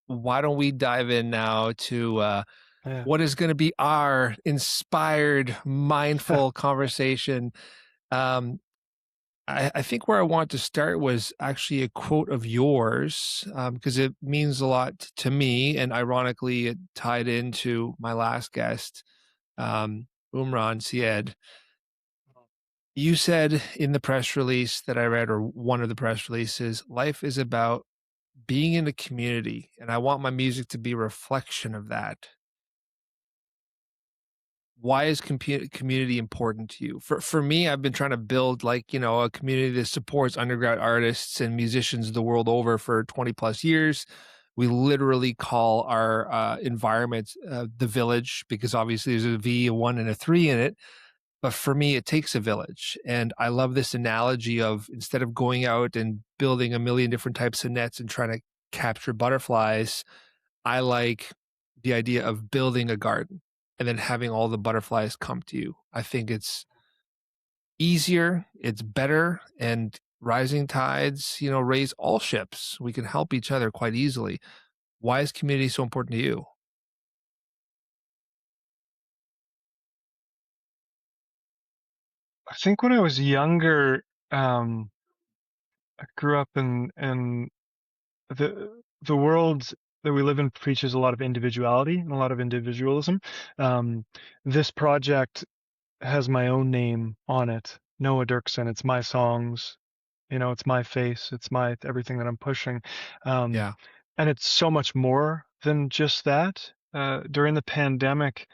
why don't we dive in now to Yeah. what is going to be our inspired, mindful conversation? Um, I think where I want to start was actually a quote of yours, because it means a lot to me. And ironically, it tied into my last guest, Umran Syed. You said in the press release that I read, or one of the press releases, life is about being in a community, and I want my music to be a reflection of that. Why is community important to you? For me, I've been trying to build, like, a community that supports underground artists and musicians the world over for 20 plus years. We literally call our environment the village, because obviously there's a V, a one, and a three in it. But for me, it takes a village. And I love this analogy of, instead of going out and building a million different types of nets and trying to capture butterflies, I like the idea of building a garden and then having all the butterflies come to you. I think it's easier, it's better, and rising tides, raise all ships. We can help each other quite easily. Why is community so important to you? I think when I was younger, I grew up in the world that we live in preaches a lot of individuality and a lot of individualism. Um, this project has my own name on it, Noah Derksen. It's my songs, it's my face, it's my everything that I'm pushing. Um, Yeah. and it's so much more than just that. During the pandemic,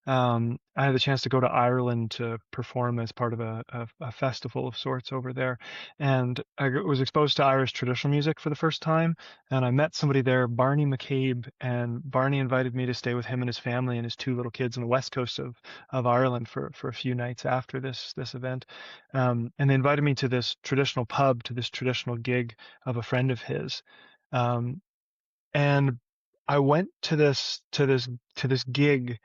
I had the chance to go to Ireland to perform as part of a festival of sorts over there, and was exposed to Irish traditional music for the first time. And I met somebody there, Barney McCabe, and Barney invited me to stay with him and his family and his two little kids on the west coast of Ireland for a few nights after this event. And they invited me to this traditional pub, to this traditional gig of a friend of his. Um, and I went to this gig,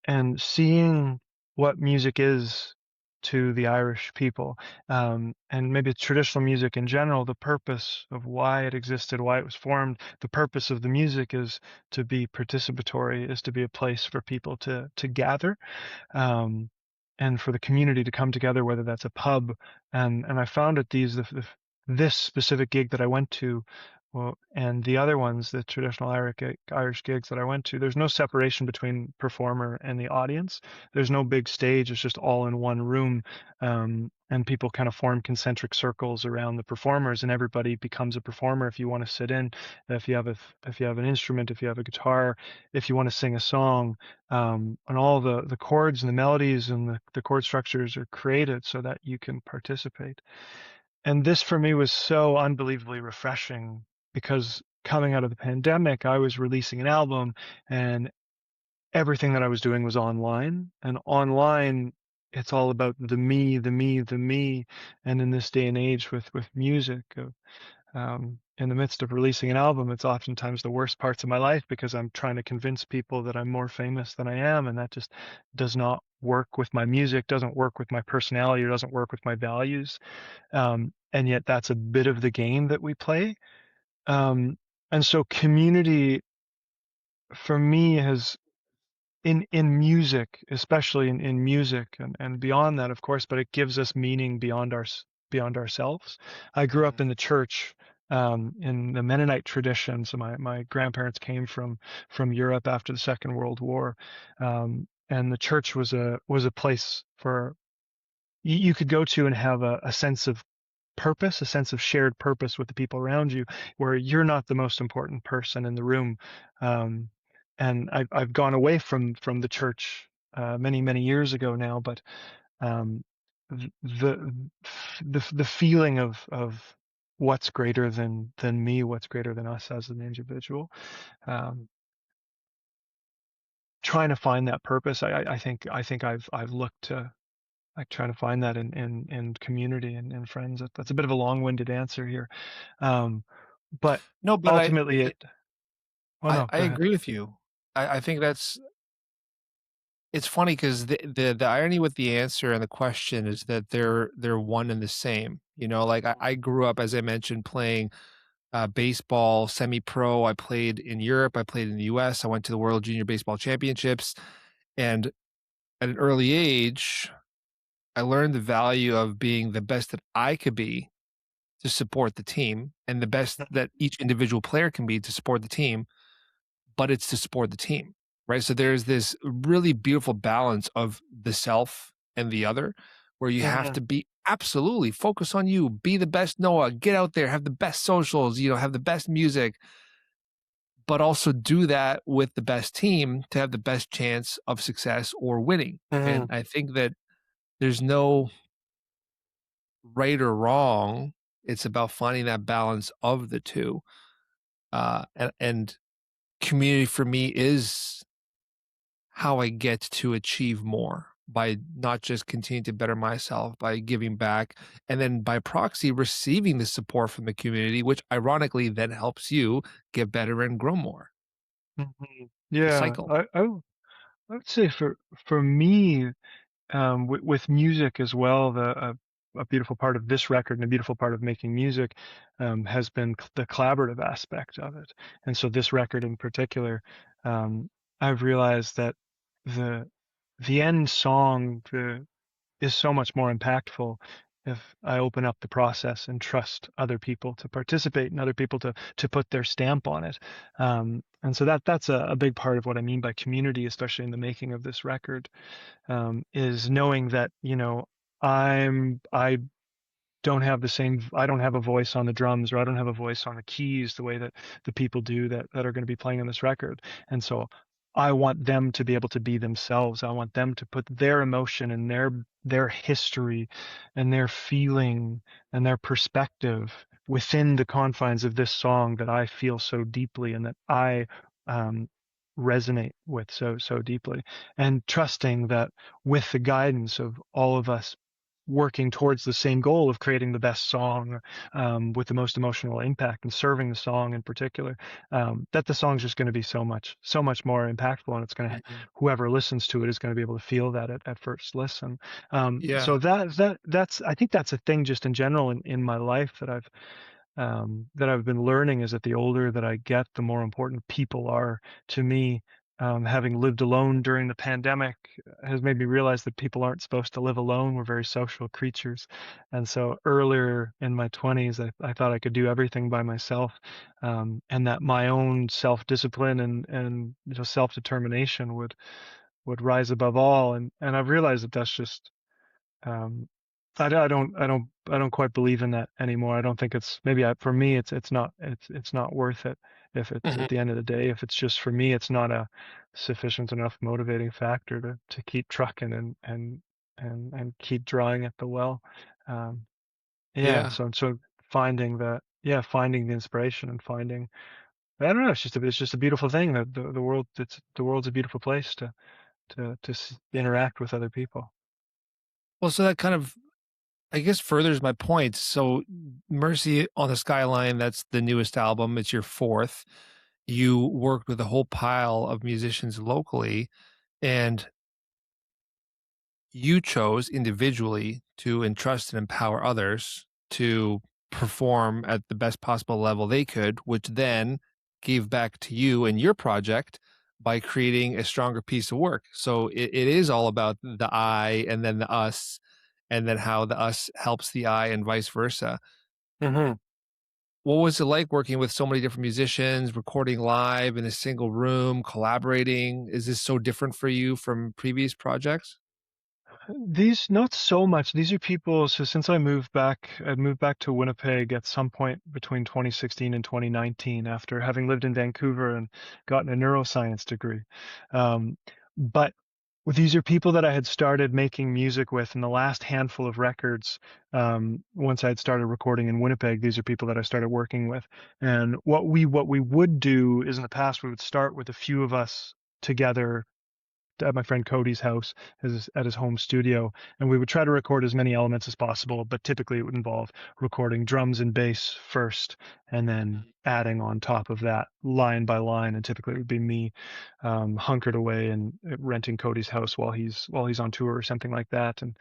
and seeing what music is to the Irish people, and maybe traditional music in general, the purpose of why it existed, why it was formed, the purpose of the music is to be participatory, is to be a place for people to gather, um, and for the community to come together, whether that's a pub. And I found at this specific gig that I went to, well, and the other ones, the traditional Irish gigs that I went to, there's no separation between performer and the audience. There's no big stage. It's just all in one room. And people kind of form concentric circles around the performers, and everybody becomes a performer. If you want to sit in, if you have an instrument, if you have a guitar, if you want to sing a song, and all the chords and the melodies and the chord structures are created so that you can participate. And this for me was so unbelievably refreshing, because coming out of the pandemic, I was releasing an album, and everything that I was doing was online. And online, it's all about the me, the me, the me. And in this day and age with music, in the midst of releasing an album, it's oftentimes the worst parts of my life, because I'm trying to convince people that I'm more famous than I am, and that just does not work with my music, doesn't work with my personality, or doesn't work with my values. And yet that's a bit of the game that we play. Um, and so community for me has, in music, especially in music, and beyond that, of course, but it gives us meaning beyond ourselves. I grew up Mhm. in the church, in the Mennonite tradition. So my grandparents came from Europe after the Second World War, and the church was a place for you could go to and have a sense of purpose, a sense of shared purpose with the people around you, where you're not the most important person in the room. Um, and I've gone away from the church many years ago now, but um, the feeling of what's greater than me, what's greater than us as an individual, um, trying to find that purpose. I think I've looked to, like, trying to find that in community and friends. That's a bit of a long-winded answer here. Um, but No, but ultimately oh no, I go ahead. agree with you. I think it's funny, because the irony with the answer and the question is that they're one and the same. Like I grew up, as I mentioned, playing baseball, semi-pro. I played in Europe. I played in the US. I went to the World Junior Baseball Championships. And at an early age, I learned the value of being the best that I could be to support the team and the best that each individual player can be to support the team, but it's to support the team, right? So there's this really beautiful balance of the self and the other, where you have Mhm, to be absolutely focus on you, be the best Noah, get out there, have the best socials, have the best music, but also do that with the best team to have the best chance of success or winning. And mhm, I think that there's no right or wrong. It's about finding that balance of the two. And community for me is how I get to achieve more by not just continuing to better myself, by giving back, and then by proxy receiving the support from the community, which ironically then helps you get better and grow more. mhm. It's a Yeah, cycle. I would say for me, with music as well, a beautiful part of this record and a beautiful part of making music has been the collaborative aspect of it. And so this record in particular, um, I've realized that the the end song is so much more impactful if I open up the process and trust other people to participate and other people to put their stamp on it. And so that's a big part of what I mean by community, especially in the making of this record, is knowing that, I I don't have a voice on the drums, or I don't have a voice on the keys the way that the people do that are going to be playing on this record. And so I want them to be able to be themselves. I want them to put their emotion and their history and their feeling and their perspective within the confines of this song that I feel so deeply and that I um, resonate with so deeply, and trusting that with the guidance of all of us working towards the same goal of creating the best song, with the most emotional impact and serving the song in particular, that the song's just going to be so much more impactful, and it's going to, Mhm. whoever listens to it is going to be able to feel that at first listen. So Yeah. that's, I think that's a thing just in general in my life that I've been learning, is that the older that I get, the more important people are to me. Having lived alone during the pandemic has made me realize that people aren't supposed to live alone. We're very social creatures. And so earlier in my 20s, I thought I could do everything by myself, and that my own self-discipline and self-determination would rise above all. And I've realized that that's just um, I don't quite believe in that anymore. I don't think it's, maybe for me it's not worth it, if it's Mhm. at the end of the day, if it's just for me, it's not a sufficient enough motivating factor to keep trucking and keep drawing at the well. Um, yeah, Yeah. so finding that, yeah, finding the inspiration and finding, I don't know, it's just a beautiful thing that the world's a beautiful place to interact with other people. Well, so that kind of, I guess, furthers my point. So, Mercy on the Skyline, that's the newest album. It's your fourth. You worked with a whole pile of musicians locally, and you chose individually to entrust and empower others to perform at the best possible level they could, which then gave back to you and your project by creating a stronger piece of work. So it is all about the I and then the us, and then how the us helps the I and vice versa. Mhm. What was it like working with so many different musicians, recording live in a single room, collaborating? Is this so different for you from previous projects? These, not so much. These are people. So since I moved back to Winnipeg at some point between 2016 and 2019 after having lived in Vancouver and gotten a neuroscience degree. Um, but these are people that I had started making music with in the last handful of records. Once I had started recording in Winnipeg, these are people that I started working with. And what we would do is, in the past, we would start with a few of us together at my friend Cody's house, at his home studio, and we would try to record as many elements as possible. But typically, it would involve recording drums and bass first, and then adding on top of that line by line. And typically, it would be me hunkered away and renting Cody's house while he's on tour or something like that, and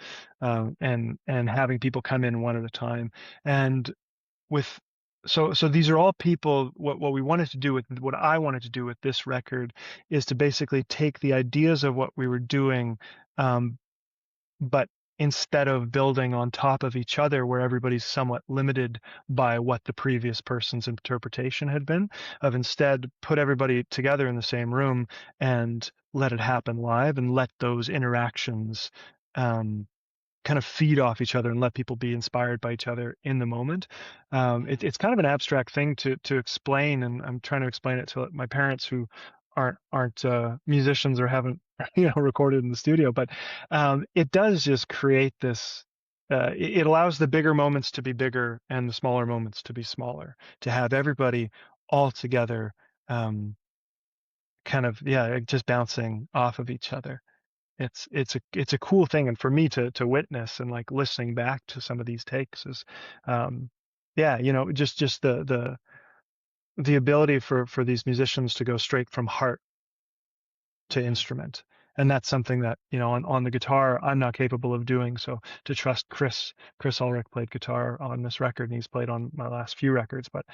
having people come in one at a time. And with so these are all people. What we wanted to do with what I wanted to do with this record is to basically take the ideas of what we were doing, um, but instead of building on top of each other where everybody's somewhat limited by what the previous person's interpretation had been, of instead put everybody together in the same room and let it happen live and let those interactions um, kind of feed off each other and let people be inspired by each other in the moment. It's kind of an abstract thing to explain, and I'm trying to explain it to my parents who aren't musicians or haven't recorded in the studio. But it does just create this. It allows the bigger moments to be bigger and the smaller moments to be smaller. To have everybody all together, kind of just bouncing off of each other. It's a cool thing, and for me to witness and like listening back to some of these takes is, um, yeah, just the ability for these musicians to go straight from heart to instrument. And that's something that, on the guitar, I'm not capable of doing. So to trust Chris Ulrich played guitar on this record, and he's played on my last few records, but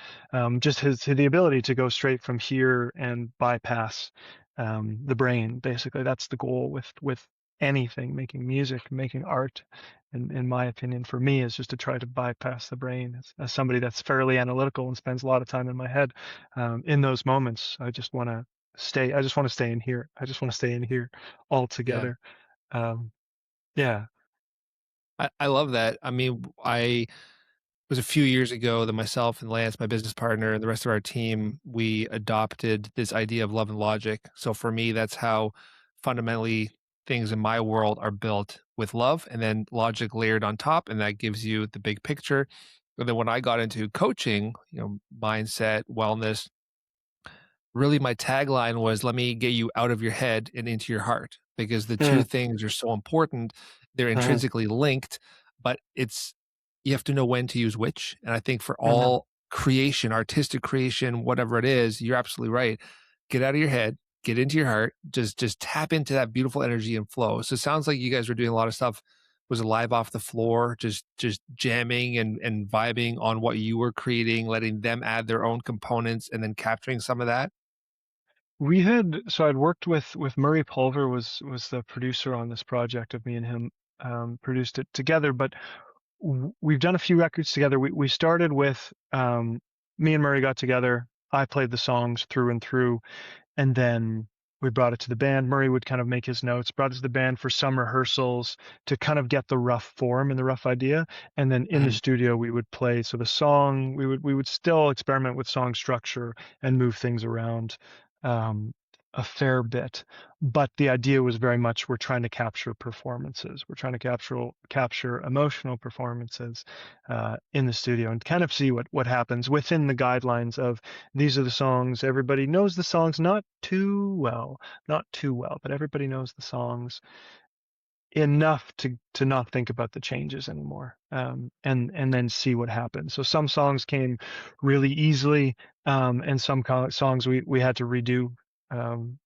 just the ability to go straight from here and bypass the brain, basically, that's the goal with anything, making music, making art. In my opinion, for me, is just to try to bypass the brain. As somebody that's fairly analytical and spends a lot of time in my head, in those moments, I just want to stay in here. I just want to stay in here all Yeah. together. Um, yeah. I love that. I mean, I was a few years ago that myself and Lance, my business partner, and the rest of our team, we adopted this idea of love and logic. So for me, that's how fundamentally things in my world are built with love and then logic layered on top. And that gives you the big picture. And then when I got into coaching, mindset, wellness, really my tagline was, let me get you out of your head and into your heart, because the two Mm, things are so important. They're mhm, intrinsically linked, but you have to know when to use which. And I think for mhm. all creation, artistic creation, whatever it is, you're absolutely right. Get out of your head, get into your heart, just tap into that beautiful energy and flow. So it sounds like you guys were doing a lot of stuff. Was it live off the floor, just jamming and vibing on what you were creating, letting them add their own components and then capturing some of that? So I'd worked with Murray Pulver was the producer on this project of me and him, produced it together, but we've done a few records together. We started with, me and Murray got together. I played the songs through and through. And then we brought it to the band. Murray would kind of make his notes, brought it to the band for some rehearsals to kind of get the rough form and the rough idea. And then in the Mhm. studio we would play. So the song, we would still experiment with song structure and move things around um, a fair bit. But the idea was very much we're trying to capture performances. We're trying to capture emotional performances in the studio and kind of see what happens within the guidelines of these are the songs. Everybody knows the songs, not too well, but everybody knows the songs enough to not think about the changes anymore, and then see what happens. So some songs came really easily, and some songs we had to redo.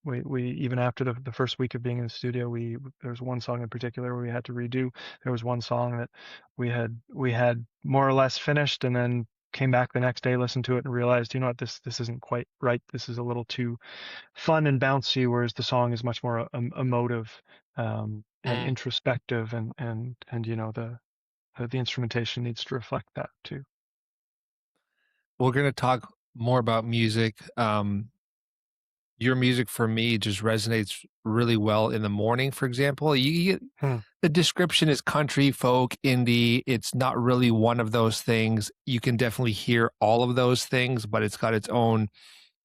We even after the first week of being in the studio, there was one song in particular where we had to redo. There was one song that we had more or less finished, and then came back the next day, listened to it, and realized, this isn't quite right. This is a little too fun and bouncy, whereas the song is much more emotive, and introspective, and the instrumentation needs to reflect that too. We're gonna talk more about music. Your music for me just resonates really well in the morning, for example. You get Hmm. the description is country, folk, indie. It's not really one of those things. You can definitely hear all of those things, but it's got its own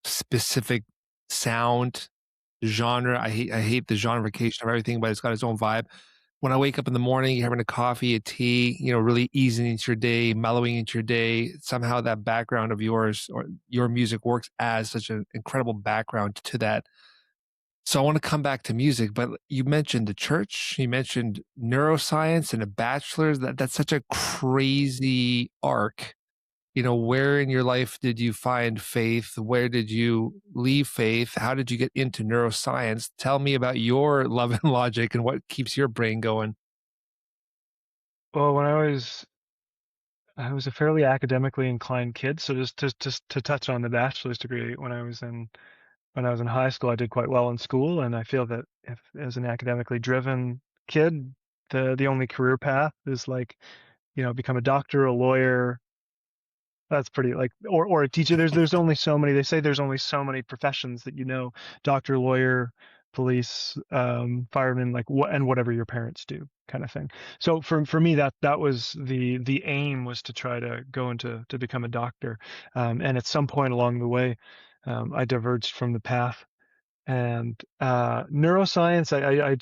specific sound, genre. I hate the genreification of everything, but it's got its own vibe. When I wake up in the morning, you're having a coffee, a tea, really easing into your day, mellowing into your day. Somehow that background of yours or your music works as such an incredible background to that. So I want to come back to music, but you mentioned the church, you mentioned neuroscience and a bachelor's. That's such a crazy arc. Where in your life did you find faith? Where did you leave faith? How did you get into neuroscience? Tell me about your love and logic and what keeps your brain going. Well, when I was I was a fairly academically inclined kid. So just to touch on the bachelor's degree, when I was in high school, I did quite well in school, and I feel that if as an academically driven kid, the only career path is like, become a doctor, a lawyer. That's pretty like, or a teacher. There's only so many. They say there's only so many professions that doctor, lawyer, police, fireman, like what and whatever your parents do, kind of thing. So for me, that was the aim, was to try to go into to become a doctor. And at some point along the way, I diverged from the path. And neuroscience, I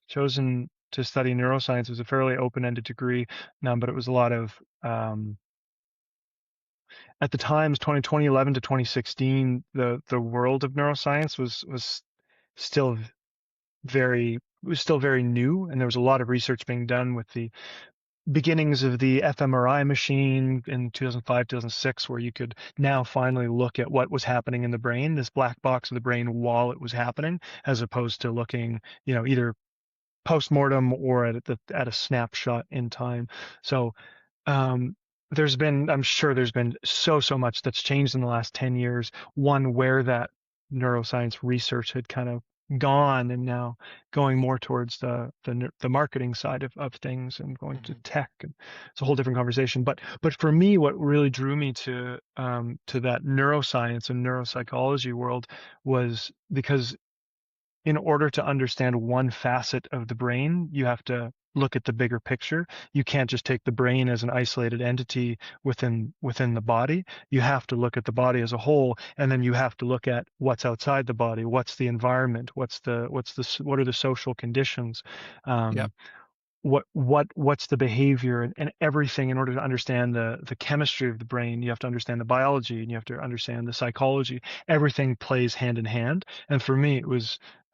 chosen to study neuroscience. It was a fairly open-ended degree, but it was a lot of at the times, 2011 to 2016, the world of neuroscience was still still very new, and there was a lot of research being done with the beginnings of the fMRI machine in 2005, 2006, where you could now finally look at what was happening in the brain, this black box of the brain while it was happening, as opposed to looking, either post-mortem or at a snapshot in time. So um, I'm sure there's been so much that's changed in the last 10 years. One, where that neuroscience research had kind of gone, and now going more towards the marketing side of things, and going to Mhm. tech. And it's a whole different conversation. But for me, what really drew me to that neuroscience and neuropsychology world was because in order to understand one facet of the brain, you have to look at the bigger picture. You can't just take the brain as an isolated entity within the body. You have to look at the body as a whole, and then you have to look at what's outside the body. What's the environment? What are the social conditions? Yep. Um, what's the behavior, and everything. In order to understand the chemistry of the brain, you have to understand the biology, and you have to understand the psychology. Everything plays hand in hand, and for me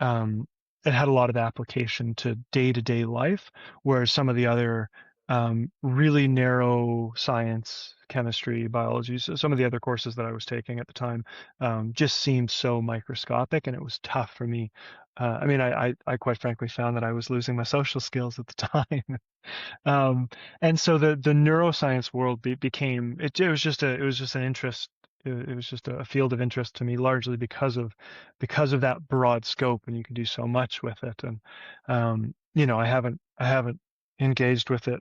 um it had a lot of application to day-to-day life, whereas some of the other really narrow science, chemistry, biology, so some of the other courses that I was taking at the time just seemed so microscopic, and it was tough for me. I mean, I quite frankly found that I was losing my social skills at the time. um, and so the neuroscience world became it was just an interest. It was just a field of interest to me, largely because of that broad scope, and you can do so much with it. And I haven't engaged with it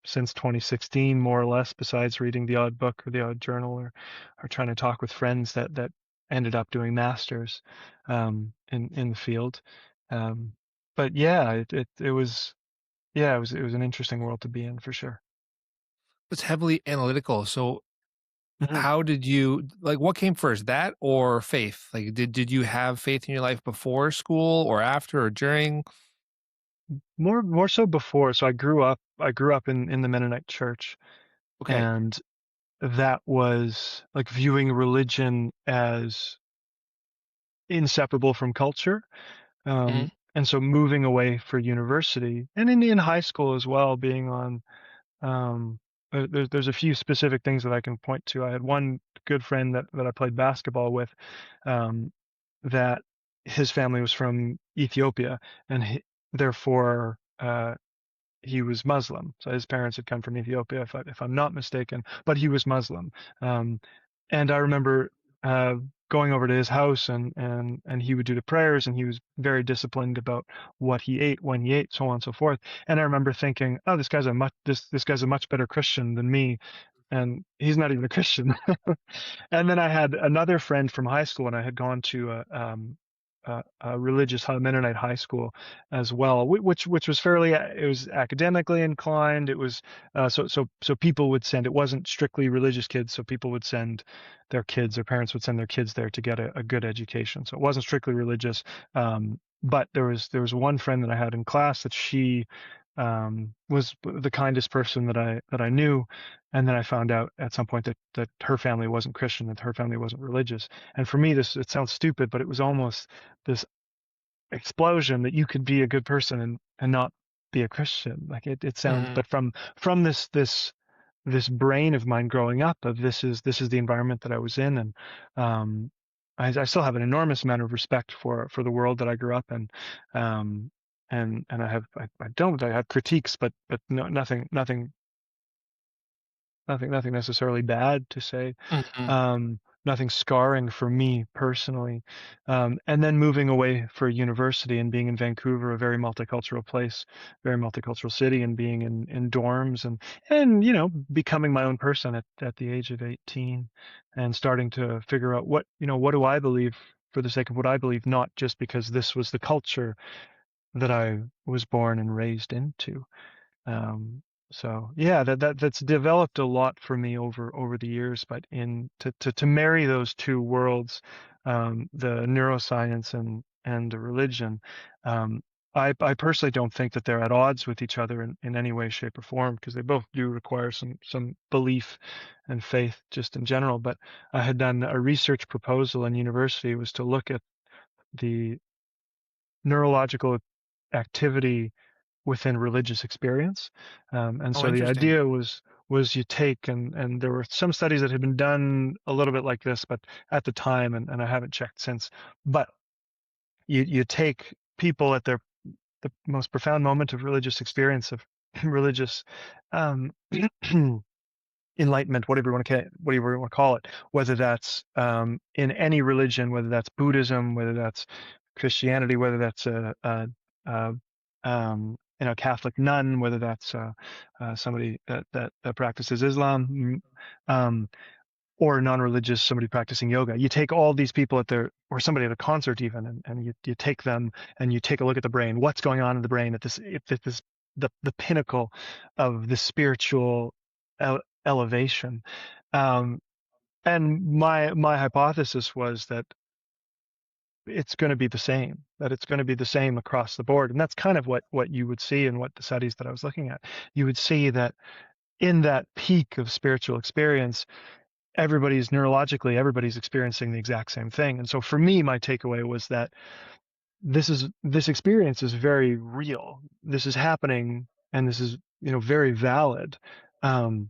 since 2016, more or less, besides reading the odd book or the odd journal, or trying to talk with friends that ended up doing masters in the field. Um, but yeah, it was it was an interesting world to be in, for sure. It's heavily analytical. So Mhm. how did you like, what came first, that or faith? Like, did you have faith in your life before school or after or during? More so before. So I grew up in the Mennonite church, Okay. and that was like viewing religion as inseparable from culture. Mhm. And so moving away for university, and in high school as well, being on there's a few specific things that I can point to. I had one good friend that I played basketball with, um, that his family was from Ethiopia, and therefore he was Muslim. So his parents had come from Ethiopia, if I'm not mistaken, but he was Muslim. Um, and I remember uh, going over to his house, and he would do the prayers, and he was very disciplined about what he ate, when he ate, so on and so forth. And I remember thinking, oh, this guy's a much better Christian than me, and he's not even a Christian. And then I had another friend from high school, and I had gone to a religious Mennonite high school as well, which was fairly, it was academically inclined. It was so people would send. It wasn't strictly religious kids, so people would send their parents would send their kids there to get a good education. So it wasn't strictly religious. But there was one friend that I had in class that she was the kindest person that I knew. And then I found out at some point that her family wasn't Christian, that her family wasn't religious. And for me, it sounds stupid, but it was almost this explosion that you could be a good person and not be a Christian. Like it sounds, Mhm. but from this brain of mine growing up, of this is the environment that I was in. And um, I still have an enormous amount of respect for the world that I grew up in. Um, and I have critiques, but no, nothing nothing necessarily bad to say. Mhm. Nothing scarring for me personally. And then moving away for university and being in Vancouver, a very multicultural place, very multicultural city, and being in dorms and becoming my own person at the age of 18 and starting to figure out what do I believe for the sake of what I believe, not just because this was the culture that I was born and raised into. Um, so yeah, that's developed a lot for me over the years. But in to marry those two worlds, the neuroscience and the religion, um, I personally don't think that they're at odds with each other in any way, shape, or form, because they both do require some belief and faith just in general. But I had done a research proposal in university was to look at the neurological activity within religious experience. And Oh, so the interesting. idea was you take and there were some studies that had been done a little bit like this, but at the time, and I haven't checked since, but you take people at the most profound moment of religious experience of religious um, enlightenment, whatever you want to call it, whether that's in any religion, whether that's Buddhism, whether that's Christianity, whether that's a Catholic nun, whether that's somebody that practices Islam, um, or non-religious, somebody practicing yoga. You take all these people or somebody at a concert even, and you take them and you take a look at the brain. What's going on in the brain at this, if this the pinnacle of the spiritual elevation. Um, and my hypothesis was that it's going to be the same, that it's going to be the same across the board. And that's kind of what you would see in what the studies that I was looking at. You would see that in that peak of spiritual experience, everybody's experiencing the exact same thing. And so for me, my takeaway was that this experience is very real. This is happening, and this is very valid. Um,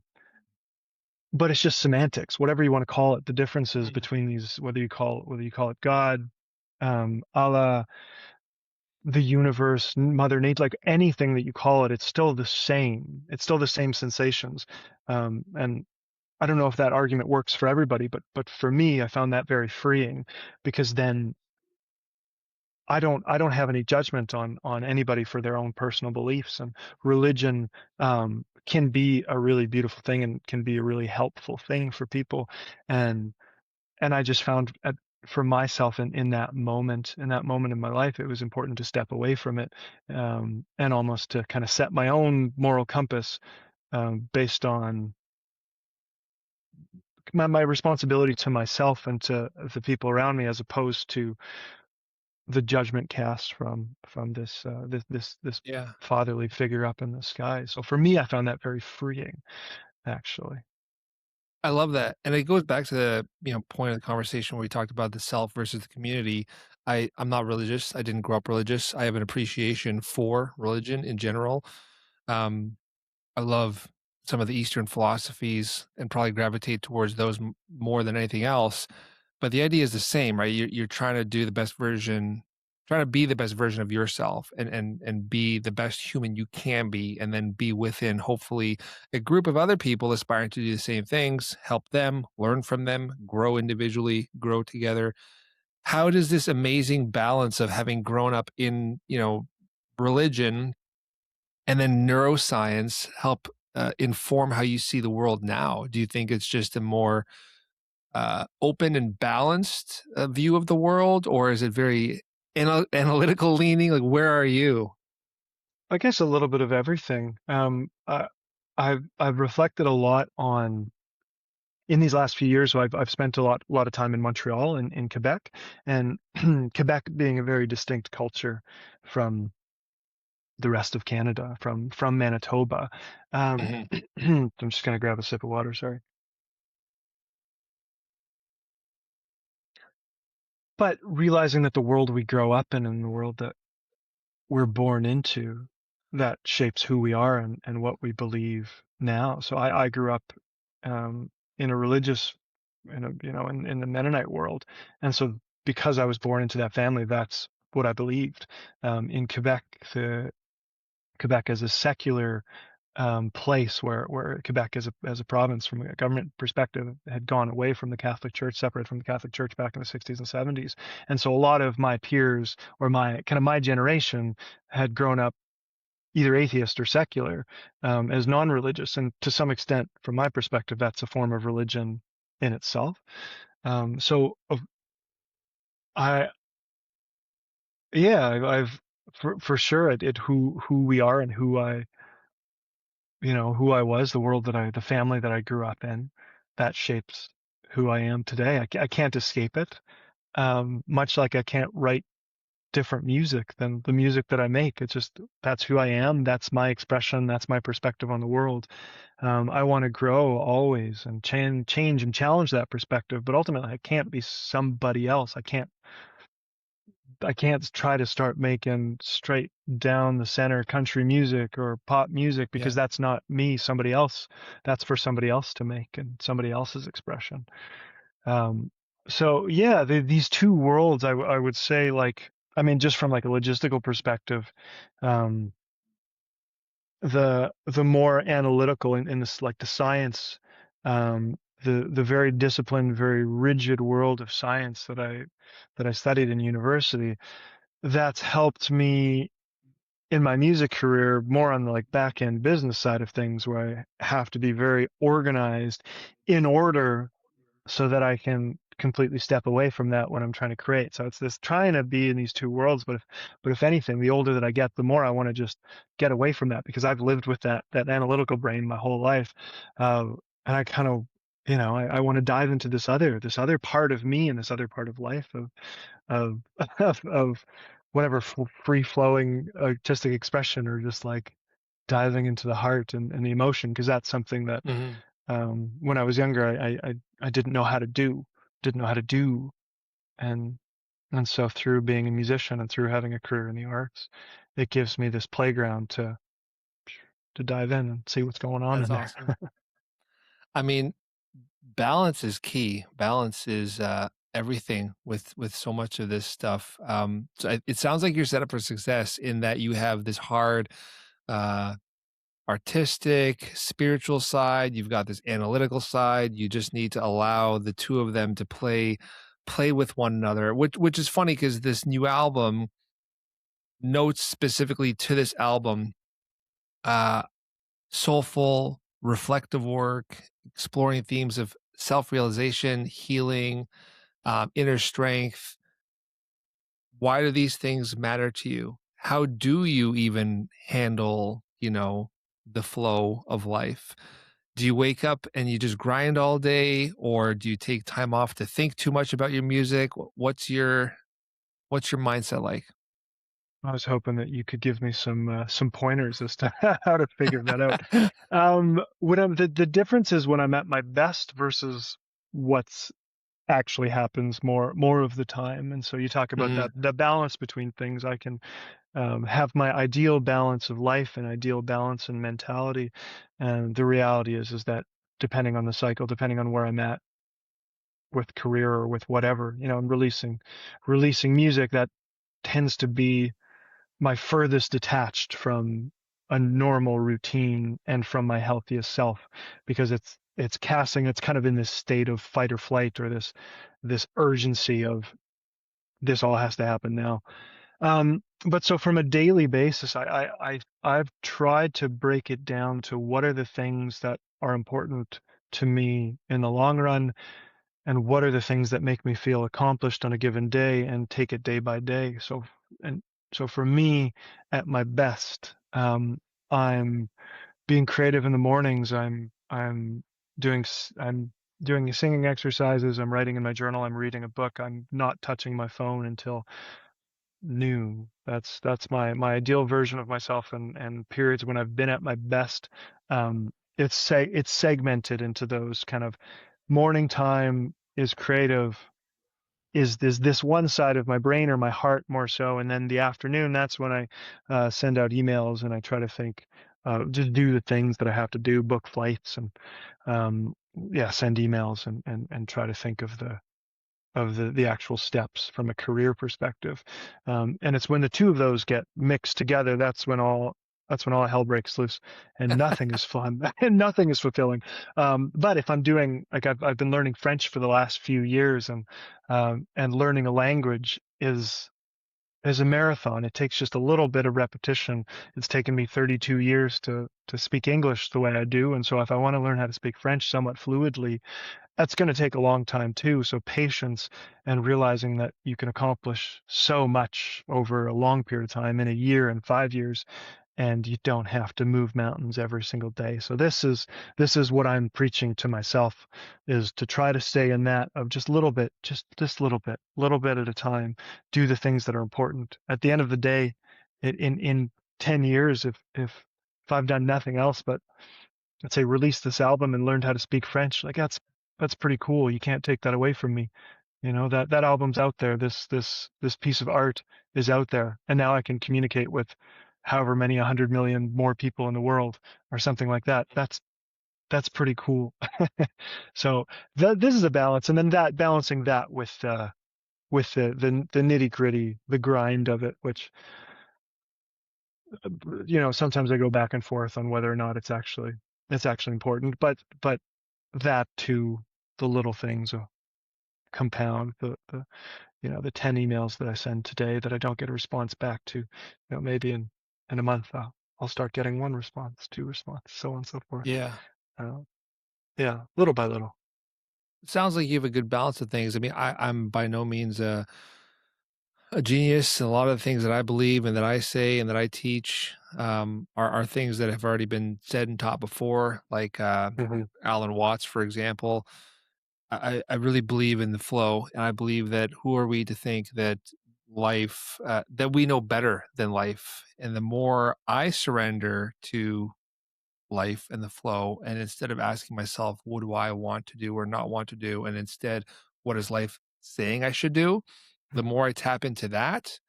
but it's just semantics, whatever you want to call it. The differences Mm. between these, whether you call it God, Allah, the universe, Mother Nature, like anything that you call it, it's still the same. It's still the same sensations. And I don't know if that argument works for everybody, but for me, I found that very freeing, because then I don't have any judgment on anybody for their own personal beliefs, and religion can be a really beautiful thing and can be a really helpful thing for people, and I just found for myself in that moment in my life, it was important to step away from it, and almost to kind of set my own moral compass based on my responsibility to myself and to the people around me, as opposed to the judgment cast from this Yeah. fatherly figure up in the sky. So for me, I found that very freeing, actually. I love that, and it goes back to the, point of the conversation where we talked about the self versus the community. I'm not religious, I didn't grow up religious, I have an appreciation for religion in general. Um, I love some of the Eastern philosophies and probably gravitate towards those more than anything else. But the idea is the same, right? You're trying to do the best version, trying to be the best version of yourself, and be the best human you can be, and then be within hopefully a group of other people aspiring to do the same things, help them, learn from them, grow individually, grow together. How does this amazing balance of having grown up in, religion and then neuroscience help inform how you see the world now? Do you think it's just a more open and balanced view of the world, or is it very analytical leaning? Like, where are you? I guess a little bit of everything. I've reflected a lot on in these last few years. So I've spent a lot of time in Montreal and in Quebec, and Quebec being a very distinct culture from the rest of Canada, from Manitoba. Mhm. I'm just gonna grab a sip of water. Sorry. But realizing that the world we grow up in and the world that we're born into, that shapes who we are and what we believe now. So I grew up in a religious, in the Mennonite world, and so because I was born into that family, that's what I believed. In Quebec, Quebec is a secular place where Quebec as a province from a government perspective had gone away from the Catholic Church, separated from the Catholic Church back in the 60s and 70s. And so a lot of my peers or my generation had grown up either atheist or secular, as non-religious. And to some extent, from my perspective, that's a form of religion in itself. So I, yeah, I've for sure it who we are and who I was, the family that I grew up in, that shapes who I am today. I can't escape it. Much like I can't write different music than the music that I make. It's just, that's who I am. That's my expression. That's my perspective on the world. I want to grow always and change and challenge that perspective, but ultimately I can't be somebody else. I can't try to start making straight down the center country music or pop music because Yeah. that's not me, somebody else. That's for somebody else to make and somebody else's expression. Um, so yeah, these two worlds, I would say, like, I mean, just from like a logistical perspective, um, the more analytical in this, like the science, the very disciplined, very rigid world of science that I studied in university, that's helped me in my music career more on the like back end business side of things, where I have to be very organized in order so that I can completely step away from that when I'm trying to create. So it's this trying to be in these two worlds, but if anything, the older that I get, the more I want to just get away from that, because I've lived with that analytical brain my whole life, and I kind of, I want to dive into this other part of me and this other part of life of of whatever free flowing artistic expression, or just like diving into the heart and the emotion, because that's something that Hmm. when I was younger, I didn't know how to do, and so through being a musician and through having a career in the arts, it gives me this playground to dive in and see what's going on That's in there. awesome. I mean, balance is key. Balance is everything with so much of this stuff. It sounds like you're set up for success in that you have this hard uh, artistic, spiritual side. You've got this analytical side. You just need to allow the two of them to play with one another. Which is funny because this new album, notes specifically to this album, uh, soulful, reflective work, exploring themes of self realization, healing, inner strength. Why do these things matter to you? How do you even handle, the flow of life? Do you wake up and you just grind all day, or do you take time off to think too much about your music? What's your mindset like? I was hoping that you could give me some pointers as to how to figure that out. When the difference is when I'm at my best versus what's actually happens more of the time. And so you talk about that Mhm. the balance between things. I can have my ideal balance of life and ideal balance and mentality. And the reality is that depending on the cycle, depending on where I'm at with career or with whatever, I'm releasing music that tends to be my furthest detached from a normal routine and from my healthiest self, because it's kind of in this state of fight or flight, or this urgency of this all has to happen now. But so from a daily basis, I've tried to break it down to what are the things that are important to me in the long run, and what are the things that make me feel accomplished on a given day, and take it day by day. And so for me, at my best, I'm being creative in the mornings. I'm doing the singing exercises. I'm writing in my journal. I'm reading a book. I'm not touching my phone until noon. That's my ideal version of myself, and periods when I've been at my best. It's segmented into those kind of morning time is creative, is this one side of my brain or my heart more so, and then the afternoon, that's when I send out emails and I try to think, just do the things that I have to do, book flights, and yeah, send emails, and try to think of the actual steps from a career perspective. And it's when the two of those get mixed together, that's when That's when all hell breaks loose, and nothing is fun and nothing is fulfilling. But if I'm doing like I've been learning French for the last few years, and learning a language is a marathon. It takes just a little bit of repetition. It's taken me 32 years to speak English the way I do, and so if I want to learn how to speak French somewhat fluidly, that's going to take a long time too. So patience and realizing that you can accomplish so much over a long period of time in a year and 5 years, and you don't have to move mountains every single day. So this is what I'm preaching to myself, is to try to stay in that of just a little bit, just this little bit at a time, do the things that are important. At the end of the day, in 10 years, if I've done nothing else but, let's say, release this album and learned how to speak French, like that's pretty cool. You can't take that away from me. That album's out there. This piece of art is out there, and now I can communicate with however many 100 million more people in the world, or something like that. That's pretty cool. So this is a balance, and then that balancing that with the nitty gritty, the grind of it, which sometimes I go back and forth on whether or not it's actually important, but that too, the little things compound. The 10 emails that I send today that I don't get a response back to, maybe in a month, I'll start getting one response, two responses, so on and so forth. Yeah. Uh, yeah, little by little. It sounds like you have a good balance of things. I mean, I'm by no means a genius. And a lot of the things that I believe and that I say and that I teach are things that have already been said and taught before, like Hmm. Alan Watts, for example. I really believe in the flow, and I believe that who are we to think that life that we know better than life, and the more I surrender to life and the flow, and instead of asking myself, what do I want to do or not want to do, and instead, what is life saying I should do, the more I tap into that,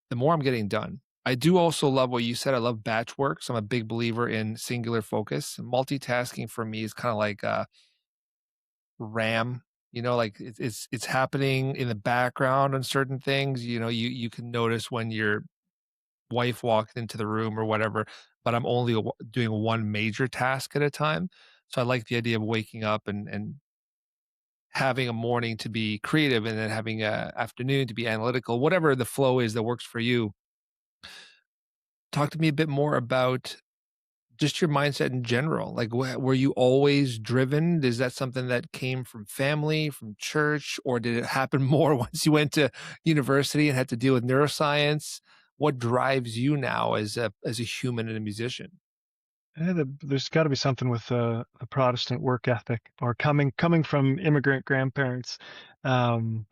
the more I'm getting done. I do also love what you said. I love batch work. So I'm a big believer in singular focus. Multitasking for me is kind of like RAM. Like it's happening in the background on certain things. You can notice when your wife walked into the room or whatever, but I'm only doing one major task at a time. So I like the idea of waking up and having a morning to be creative and then having a afternoon to be analytical, whatever the flow is that works for you. Talk to me a bit more about just your mindset in general. Like, were you always driven? Is that something that came from family, from church, or did it happen more once you went to university and had to deal with neuroscience? What drives you now as a human and a musician? There's got to be something with a Protestant work ethic, or coming from immigrant grandparents, um,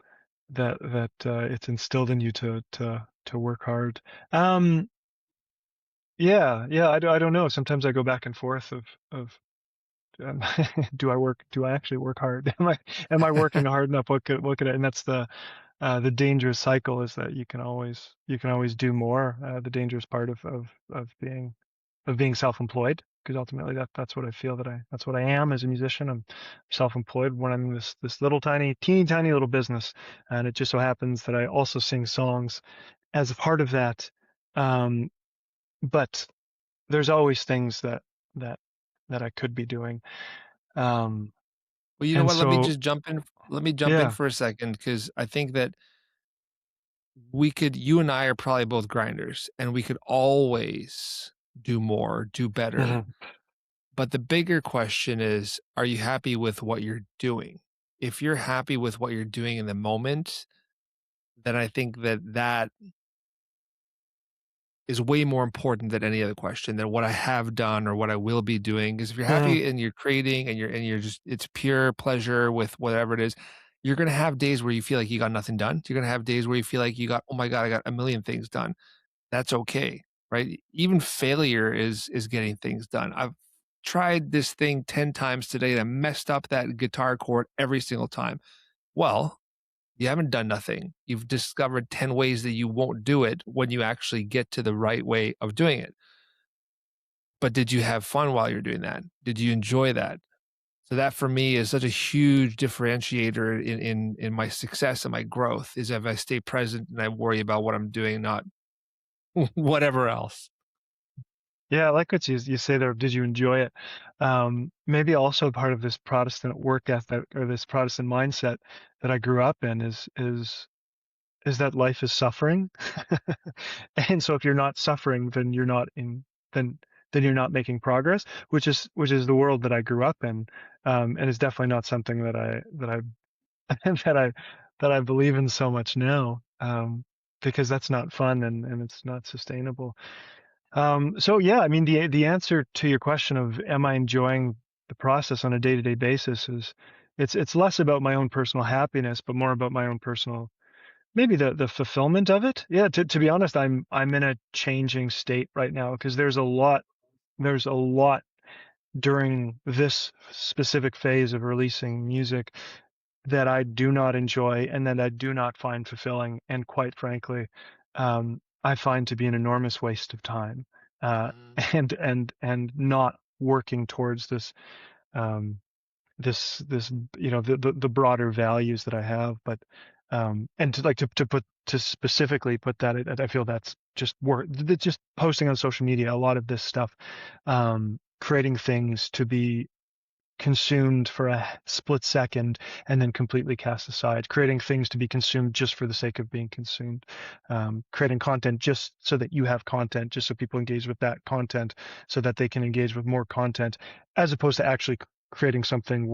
that it's instilled in you to work hard. Um, yeah, yeah. I don't know. Sometimes I go back and forth of um, do I actually work hard? Am I working hard enough? What could I? And that's the dangerous cycle, is that you can always do more. The dangerous part of being self-employed, because ultimately that's what I feel, that's what I am as a musician. I'm self-employed when I'm in this little teeny tiny little business, and it just so happens that I also sing songs as a part of that. Um, but there's always things that that I could be doing. Um, Well, you know and what? Let me so just jump in. Let me jump in yeah. for a second because I think that you and I are probably both grinders, and we could always do more, do better. Mhm. But the bigger question is, are you happy with what you're doing? If you're happy with what you're doing in the moment, then I think that is way more important than any other question than what I have done or what I will be doing. Because if you're Mhm. happy and you're creating and you're just it's pure pleasure with whatever it is, you're gonna have days where you feel like you got nothing done. You're gonna have days where you feel like you got, oh my God, I got a million things done. That's okay, right? Even failure is getting things done. I've tried this thing 10 times today and I messed up that guitar chord every single time. Well, you haven't done nothing. You've discovered 10 ways that you won't do it when you actually get to the right way of doing it. But did you have fun while you're doing that? Did you enjoy that? So that for me is such a huge differentiator in my success and my growth is if I stay present and I worry about what I'm doing, not whatever else. Yeah, I like what you say there. Did you enjoy it? Maybe also part of this Protestant work ethic or this Protestant mindset that I grew up in is that life is suffering. And so if you're not suffering, then you're not in then then you're not making progress, which is the world that I grew up in. And it's definitely not something that I that I that I believe in so much now. Because that's not fun and it's not sustainable. So yeah, I mean the answer to your question of am I enjoying the process on a day-to-day basis is it's less about my own personal happiness, but more about my own personal maybe the fulfillment of it. Yeah, to be honest, I'm in a changing state right now because there's a lot during this specific phase of releasing music that I do not enjoy and that I do not find fulfilling, and quite frankly, I find to be an enormous waste of time, uh, Mhm. and not working towards um, this the broader values that I have, but and to specifically put that, I feel that's just work. That's just posting on social media. A lot of this stuff, creating things to be consumed for a split second and then completely cast aside, creating things to be consumed just for the sake of being consumed, creating content just so that you have content, just so people engage with that content, so that they can engage with more content, as opposed to actually creating something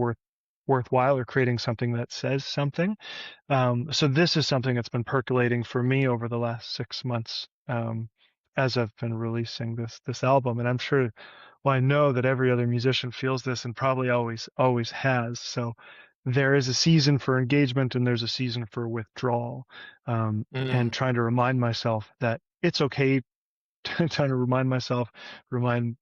worthwhile or creating something that says something. So this is something that's been percolating for me over the last 6 months, as I've been releasing this album, and I'm sure, well, I know that every other musician feels this and probably always has. So there is a season for engagement and there's a season for withdrawal, and Mm. trying to remind myself that it's okay. Trying to remind myself, remind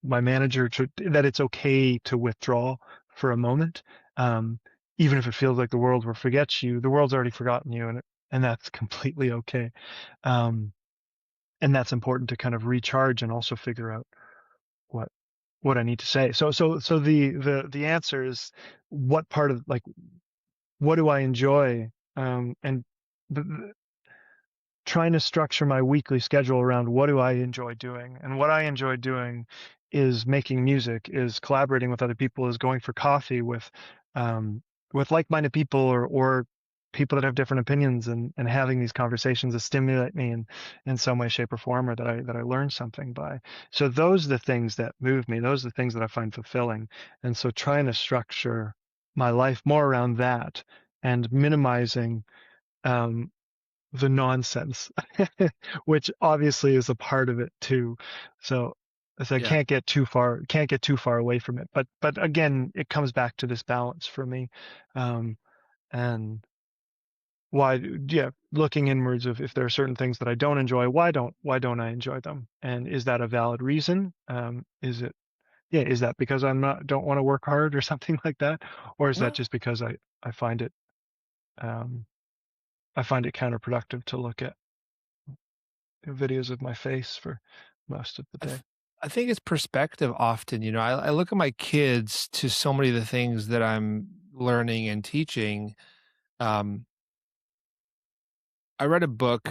my manager that it's okay to withdraw for a moment, um, even if it feels like the world will forget you. The world's already forgotten you, and that's completely okay. Um, and that's important to kind of recharge and also figure out what what I need to say. So the answer is what part of like what do I enjoy? And the, trying to structure my weekly schedule around what do I enjoy doing. And what I enjoy doing is making music, is collaborating with other people, is going for coffee um, with like-minded people or people that have different opinions and having these conversations that stimulate me in some way, shape, or form, or that I learn something by. So those are the things that move me. Those are the things that I find fulfilling. And so trying to structure my life more around that and minimizing um, the nonsense, which obviously is a part of it too. So, so I Yeah. can't get too far away from it. But again, it comes back to this balance for me. Um, and why, yeah, looking inwards of if there are certain things that I don't enjoy, why don't I enjoy them? And is that a valid reason? Is that because don't want to work hard or something like that? Or is that No, just because I find it, um, I find it counterproductive to look at videos of my face for most of the I, day. th- I think it's perspective often. I look at my kids to so many of the things that I'm learning and teaching. Um, I read a book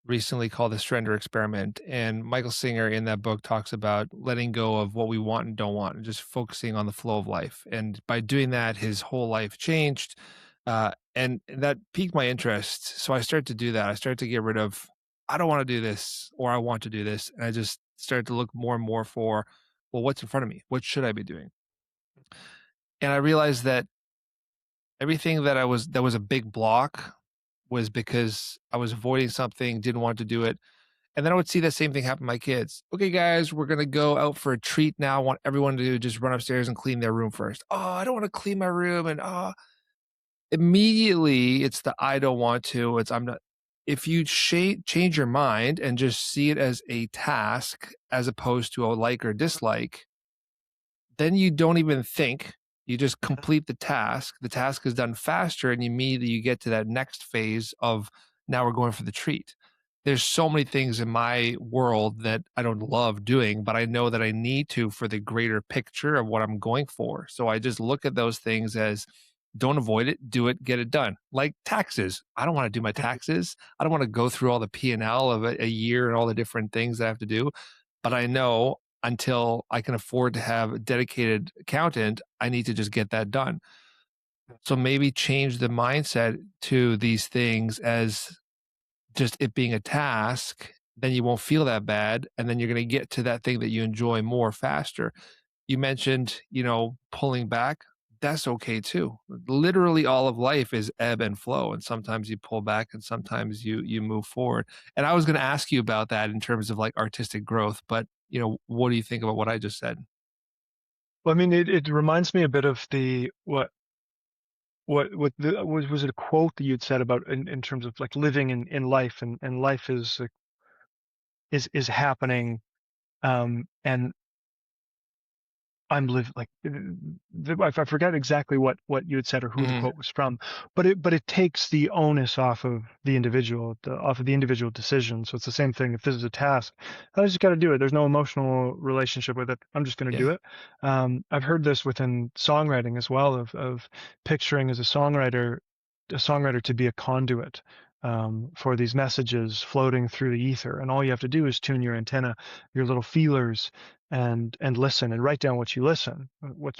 recently called The Surrender Experiment. And Michael Singer in that book talks about letting go of what we want and don't want and just focusing on the flow of life. And by doing that, his whole life changed. And that piqued my interest. So I started to do that. I started to get rid of, I don't want to do this or I want to do this. And I just started to look more and more for, well, what's in front of me? What should I be doing? And I realized that everything that was a big block was because I was avoiding something, didn't want to do it. And then I would see that same thing happen to my kids. Okay, guys, we're gonna go out for a treat now. I want everyone to just run upstairs and clean their room first. Oh, I don't want to clean my room, and immediately it's the I don't want to. It's I'm not. If you change your mind and just see it as a task as opposed to a like or dislike, then you don't even think. You just complete the task. The task is done faster, and immediately you get to that next phase of now we're going for the treat. There's so many things in my world that I don't love doing, but I know that I need to for the greater picture of what I'm going for. So I just look at those things as don't avoid it, do it, get it done. Like taxes. I don't want to do my taxes. I don't want to go through all the P&L of a year and all the different things that I have to do. but I know until I can afford to have a dedicated accountant, I need to just get that done. So maybe change the mindset to these things as just it being a task, then you won't feel that bad, and then you're gonna get to that thing that you enjoy more faster. You mentioned, pulling back. That's okay too. Literally all of life is ebb and flow, and sometimes you pull back and sometimes you move forward. And I was gonna ask you about that in terms of, like, artistic growth, but, what do you think about what I just said? Well, I mean, it reminds me a bit of the what the was it a quote that you'd said about in terms of like living in life, and life is is happening, and I'm live like I forget exactly what you had said or who the Mhm. quote was from, but it takes the onus off of the individual, off of the individual decision. So it's the same thing. If this is a task, I just got to do it. There's no emotional relationship with it. I'm just going to do Yeah. it. I've heard this within songwriting as well, of picturing as a songwriter to be a conduit. For these messages floating through the ether, and all you have to do is tune your antenna, your little feelers, and listen and write down what you listen,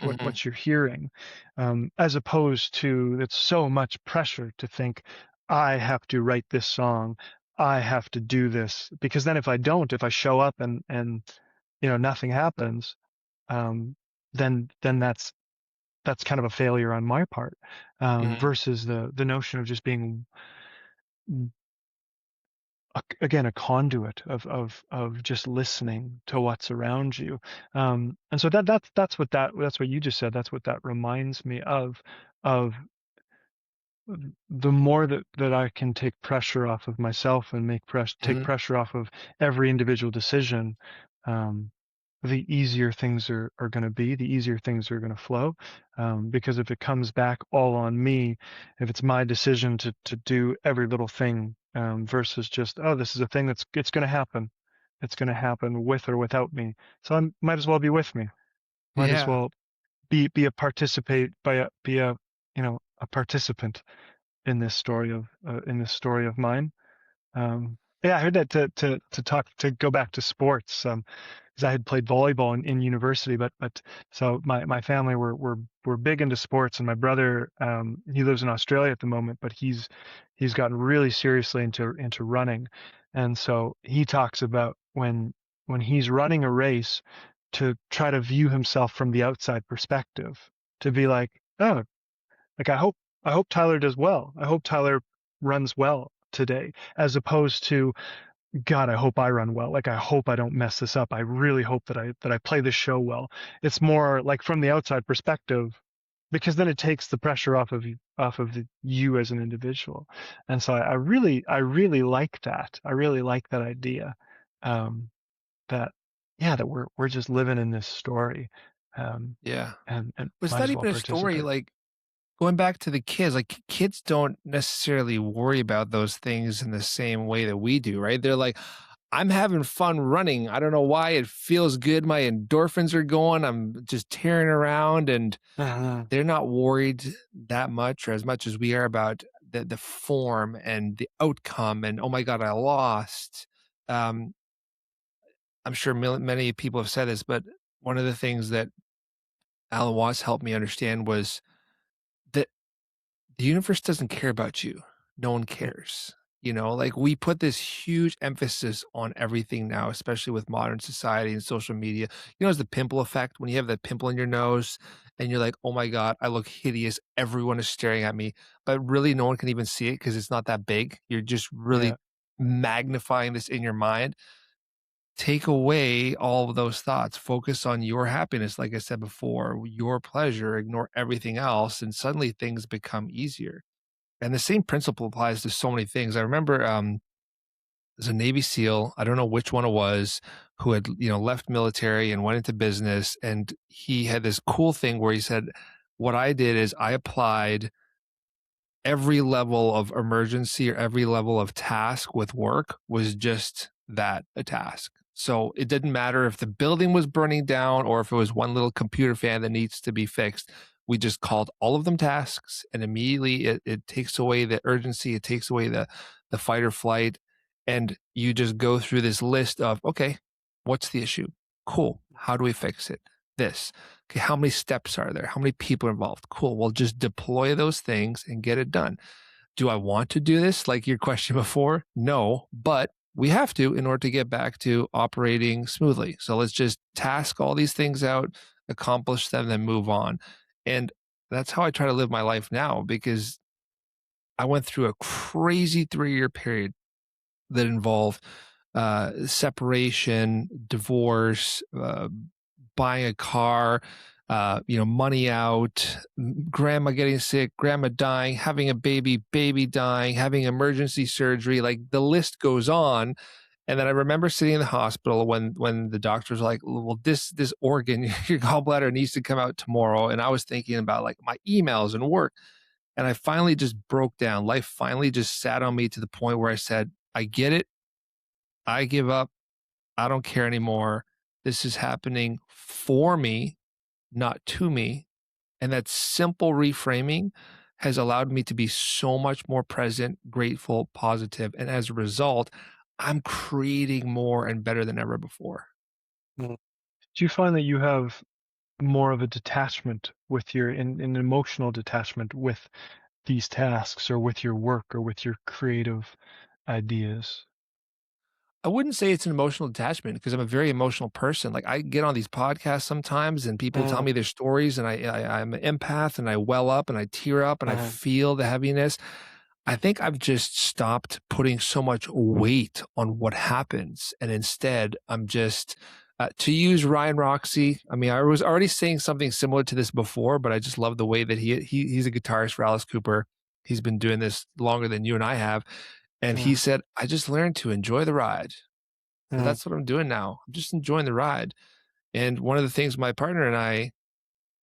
Mhm. what you're hearing, as opposed to it's so much pressure to think I have to write this song, I have to do this, because then if I don't, if I show up and nothing happens, um, then that's kind of a failure on my part, Mhm. versus the notion of just being again a conduit of just listening to what's around you, and so that's what you just said. That's what that reminds me of the more that I can take pressure off of myself and take Mhm. pressure off of every individual decision, um, the easier things are going to be, the easier things are going to flow. Because if it comes back all on me, if it's my decision to do every little thing, versus just, oh, this is a thing it's going to happen. It's going to happen with or without me. So I might as well be with me. Might as Yeah. well be a participate by a be a a participant in this story of mine. Yeah, I heard that to go back to sports, because I had played volleyball in university, but so my family were big into sports, and my brother, he lives in Australia at the moment, but he's gotten really seriously into running, and so he talks about when he's running a race to try to view himself from the outside perspective, to be like, oh, like I hope Tyler does well. I hope Tyler runs well today, as opposed to, God, I hope I run well. Like I hope I don't mess this up. I really hope that I play this show well. It's more like from the outside perspective, because then it takes the pressure off of you as an individual. And so I really like that. I really like that idea. Um, that yeah, that we're just living in this story, um, Yeah. and But it's might not as well even a story, participate. like, going back to the kids, like, kids don't necessarily worry about those things in the same way that we do, right? They're like, "I'm having fun running. I don't know why, it feels good, my endorphins are going, I'm just tearing around," and Uh-huh. they're not worried that much or as much as we are about the form and the outcome and, "Oh my god, I lost." Um, I'm sure many people have said this, but one of the things that Alan Watts helped me understand was that the universe doesn't care about you. No one cares. Like, we put this huge emphasis on everything now, especially with modern society and social media. It's the pimple effect when you have that pimple in your nose and you're like, oh my God, I look hideous. Everyone is staring at me. But really, no one can even see it because it's not that big. You're just really Yeah. magnifying this in your mind. Take away all of those thoughts. Focus on your happiness, like I said before, your pleasure, ignore everything else, and suddenly things become easier. And the same principle applies to so many things. I remember there's a Navy SEAL, I don't know which one it was, who had, left military and went into business. And he had this cool thing where he said, what I did is I applied every level of emergency or every level of task with work was just that, a task. So it didn't matter if the building was burning down or if it was one little computer fan that needs to be fixed. We just called all of them tasks, and immediately it takes away the urgency, it takes away the fight or flight. And you just go through this list of, okay, What's the issue? Cool. How do we fix it? This. Okay, how many steps are there? How many people are involved? Cool. Well, just deploy those things and get it done. Do I want to do this? Like your question before? No, but we have to in order to get back to operating smoothly. So let's just task all these things out, accomplish them, then move on. And that's how I try to live my life now because I went through a crazy 3-year period that involved separation, divorce, buying a car, money out, grandma getting sick, grandma dying, having a baby, baby dying, having emergency surgery. Like the list goes on. And then I remember sitting in the hospital when the doctor was like, "Well, this organ, your gallbladder needs to come out tomorrow." And I was thinking about like my emails and work, and I finally just broke down. Life finally just sat on me to the point where I said, "I get it. I give up. I don't care anymore. This is happening for me, not to me." And that simple reframing has allowed me to be so much more present, grateful, positive, and as a result, I'm creating more and better than ever before. Mm. Do you find that you have more of a detachment with your an emotional detachment with these tasks or with your work or with your creative ideas? I wouldn't say it's an emotional attachment because I'm a very emotional person. Like I get on these podcasts sometimes and people tell Mm, me their stories and I'm an empath and I well up and I tear up and I uh-huh. feel the heaviness. I think I've just stopped putting so much weight on what happens. And instead, I'm just, to use Ryan Roxy. I mean, I was already saying something similar to this before, but I just love the way that he's a guitarist for Alice Cooper. He's been doing this longer than you and I have. And he Yeah. said, I just learned to enjoy the ride. So Mm, that's what I'm doing now. I'm just enjoying the ride. And one of the things my partner and I,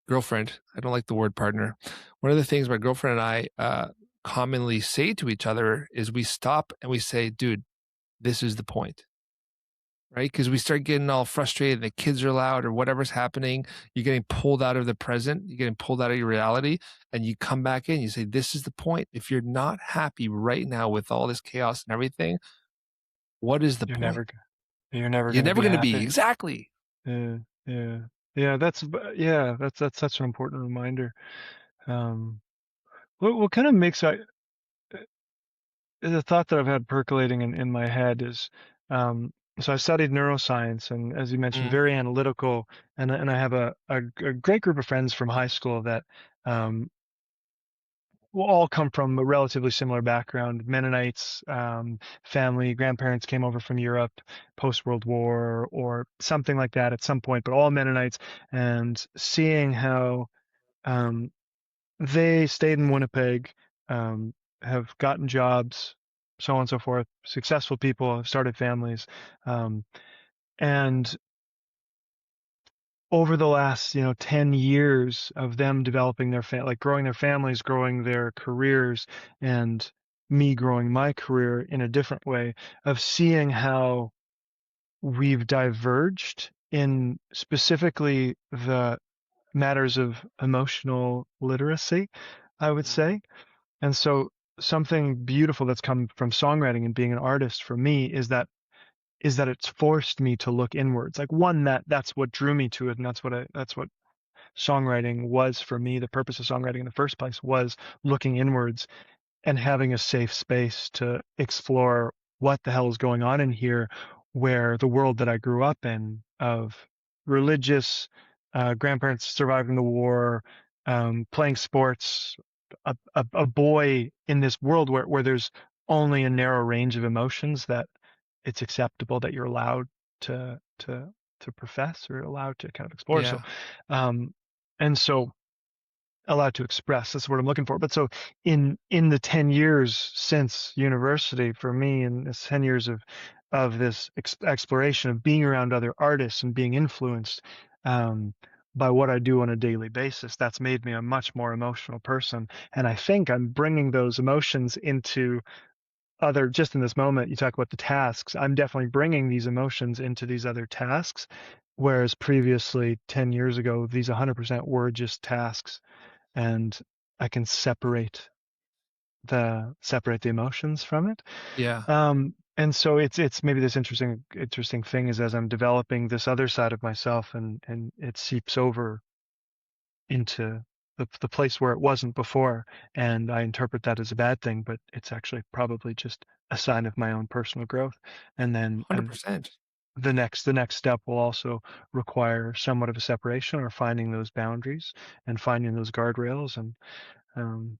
girlfriend, I don't like the word partner. One of the things my girlfriend and I commonly say to each other is we stop and we say, dude, this is the point, right? Because we start getting all frustrated, the kids are loud or whatever's happening. You're getting pulled out of the present, you're getting pulled out of your reality, and you come back in, you say, this is the point. If you're not happy right now with all this chaos and everything, what is the you're point? never you're never You're going to never be going to be. happy. Exactly. Yeah, yeah, yeah. That's such an important reminder. Um, what kind of makes I the thought that I've had percolating in my head is, so I studied neuroscience, and as you mentioned, Mm, very analytical, and I have a great group of friends from high school that um, will all come from a relatively similar background. Mennonites, family, grandparents came over from Europe post World War or something like that at some point, but all Mennonites, and seeing how um, they stayed in Winnipeg, um, have gotten jobs, so on and so forth. Successful people have started families, um, and over the last 10 years of them developing like growing their families, growing their careers, and me growing my career in a different way, of seeing how we've diverged in specifically the matters of emotional literacy, I would mm, say. And so something beautiful that's come from songwriting and being an artist for me is that it's forced me to look inwards. Like one, that's what drew me to it, and that's what songwriting was for me. The purpose of songwriting in the first place was looking inwards and having a safe space to explore what the hell is going on in here, where the world that I grew up in of religious, grandparents surviving the war, playing sports, a boy in this world where there's only a narrow range of emotions that it's acceptable that you're allowed to profess or allowed to kind of explore. So, yeah. um, and so allowed to express. That's what I'm looking for. But so in the 10 years since university for me, and this 10 years of this exploration of being around other artists and being influenced by what I do on a daily basis, that's made me a much more emotional person. And I think I'm bringing those emotions into other, just in this moment, you talk about the tasks. I'm definitely bringing these emotions into these other tasks. Whereas previously, 10 years ago, these 100% were just tasks, and I can separate the emotions from it. Yeah. and so it's maybe this interesting thing is as I'm developing this other side of myself, and it seeps over into the place where it wasn't before, and I interpret that as a bad thing, but it's actually probably just a sign of my own personal growth. And then and 100%. the next step will also require somewhat of a separation, or finding those boundaries and finding those guardrails, and um,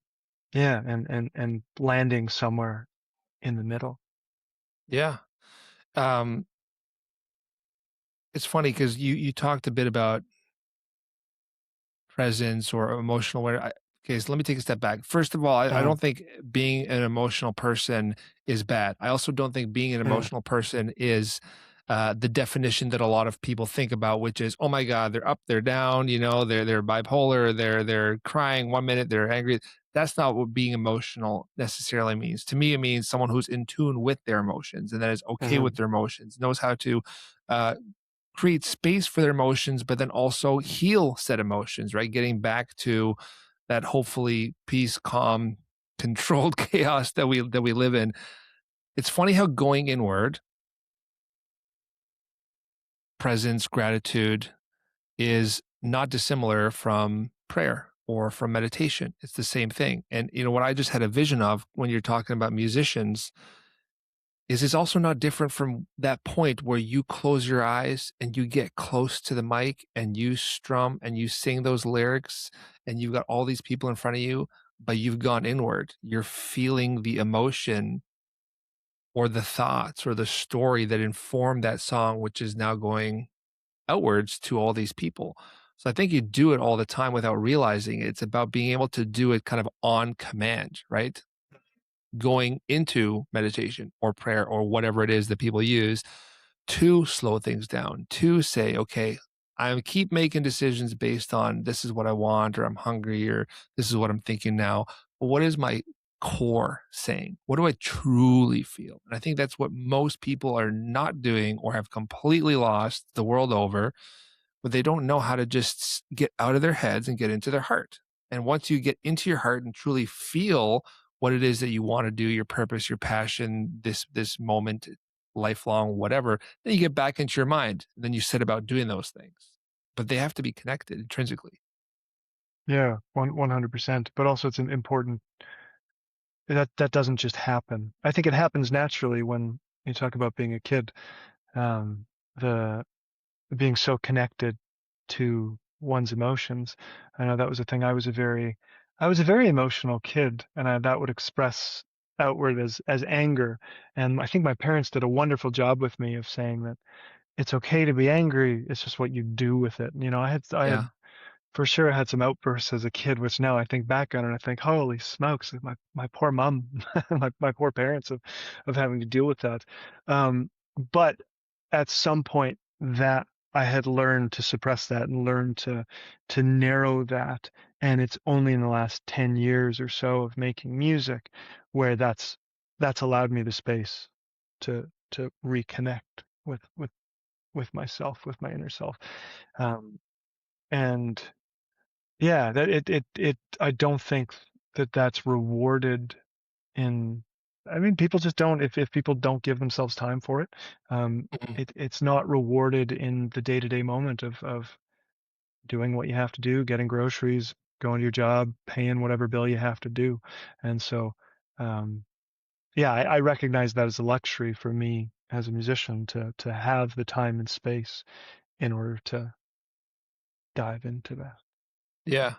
yeah, and landing somewhere in the middle. Yeah. Um, it's funny because you talked a bit about presence or emotional aware okay, so let me take a step back. First of all, I Uh, don't think being an emotional person is bad. I also don't think being an mm, emotional person is the definition that a lot of people think about, which is, oh my God, they're up, they're down, they're bipolar, they're crying one minute, they're angry. That's not what being emotional necessarily means. To me, it means someone who's in tune with their emotions and that is okay with mhm, their emotions, knows how to uh, create space for their emotions, but then also heal said emotions, right? Getting back to that hopefully peace, calm, controlled chaos that we live in. It's funny how going inward, presence, gratitude is not dissimilar from prayer or from meditation. It's the same thing. And what I just had a vision of when you're talking about musicians is it's also not different from that point where you close your eyes and you get close to the mic and you strum and you sing those lyrics and you've got all these people in front of you, but you've gone inward. You're feeling the emotion or the thoughts or the story that informed that song, which is now going outwards to all these people. So I think you do it all the time without realizing it. It's about being able to do it kind of on command, right? Going into meditation or prayer or whatever it is that people use to slow things down, to say, okay, I keep making decisions based on this is what I want, or I'm hungry, or this is what I'm thinking now. But what is my core saying? What do I truly feel? And I think that's what most people are not doing or have completely lost the world over, but they don't know how to just get out of their heads and get into their heart. And once you get into your heart and truly feel what it is that you want to do, your purpose, your passion, this moment, lifelong, whatever, then you get back into your mind. Then you set about doing those things. But they have to be connected intrinsically. yeah, 100%. But also, it's an important that doesn't just happen. I think it happens naturally when you talk about being a kid. The being so connected to one's emotions. I know that was a thing. I was a very emotional kid, and that would express outward as anger. And I think my parents did a wonderful job with me of saying that it's okay to be angry. It's just what you do with it. I had Yeah. for sure I had some outbursts as a kid, which now I think back on and I think, holy smokes, my poor mom, my poor parents of having to deal with that. But at some point that I had learned to suppress that and learn to narrow that. And it's only in the last 10 years or so of making music where that's allowed me the space to reconnect with myself, with my inner self. Um, and yeah, that it I don't think that that's rewarded in I mean, people just don't if people don't give themselves time for it, Mhm. it's not rewarded in the day-to-day moment of doing what you have to do, getting groceries, going to your job, paying whatever bill you have to do. And so, um, yeah, I recognize that as a luxury for me as a musician to have the time and space in order to dive into that. Yeah.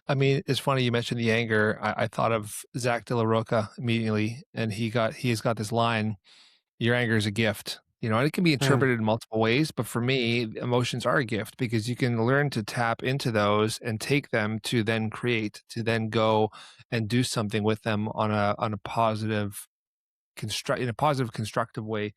I mean, it's funny you mentioned the anger. I thought of Zach De La Roca immediately, and he's got this line, your anger is a gift, and it can be Mm, interpreted in multiple ways. But for me, emotions are a gift because you can learn to tap into those and take them to then create, to then go and do something with them on a positive in a positive, constructive way,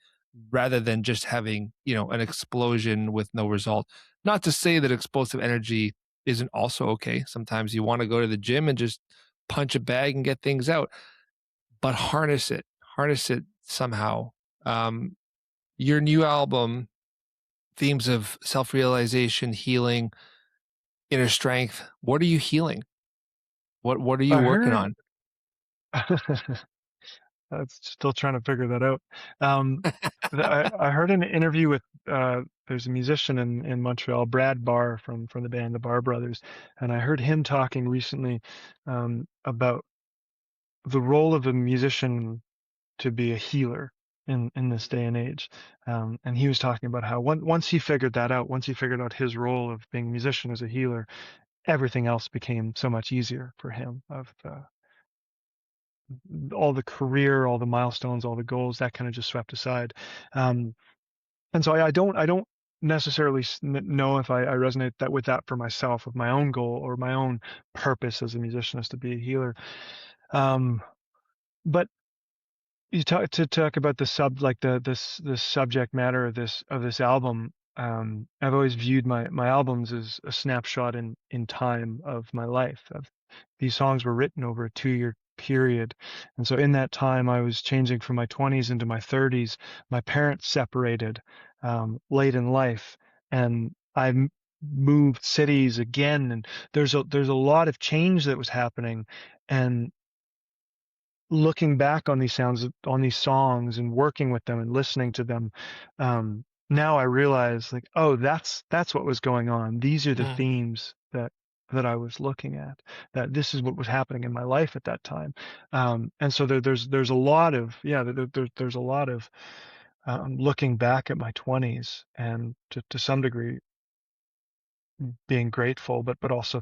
rather than just having, an explosion with no result. Not to say that explosive energy isn't also okay. Sometimes you want to go to the gym and just punch a bag and get things out, but harness it somehow. Um, your new album, themes of self-realization, healing, inner strength. What are you healing? What are you I working heard on? Still trying to figure that out. Um, I heard an interview with there's a musician in Montreal, Brad Barr from the band the Barr Brothers, and I heard him talking recently about the role of a musician to be a healer in this day and age. And he was talking about how once he figured that out, once he figured out his role of being a musician as a healer, everything else became so much easier for him. Of all the career, all the milestones, all the goals, that kind of just swept aside. Um, and so I don't necessarily know if I resonate that with that for myself, with my own goal or my own purpose as a musician is to be a healer. Um, but you talk about the like this subject matter of this album. I've always viewed my albums as a snapshot in time of my life. These songs were written over a 2-year period, and so in that time I was changing from my 20s into my 30s. My parents separated late in life, and moved cities again, and there's a lot of change that was happening, and looking back on these sounds, on these songs, and working with them and listening to them, now I realize, like, oh, that's what was going on. These are the Mm, themes that I was looking at. That this is what was happening in my life at that time. And so there's a lot of there's a lot of looking back at my 20s, and to some degree being grateful, but also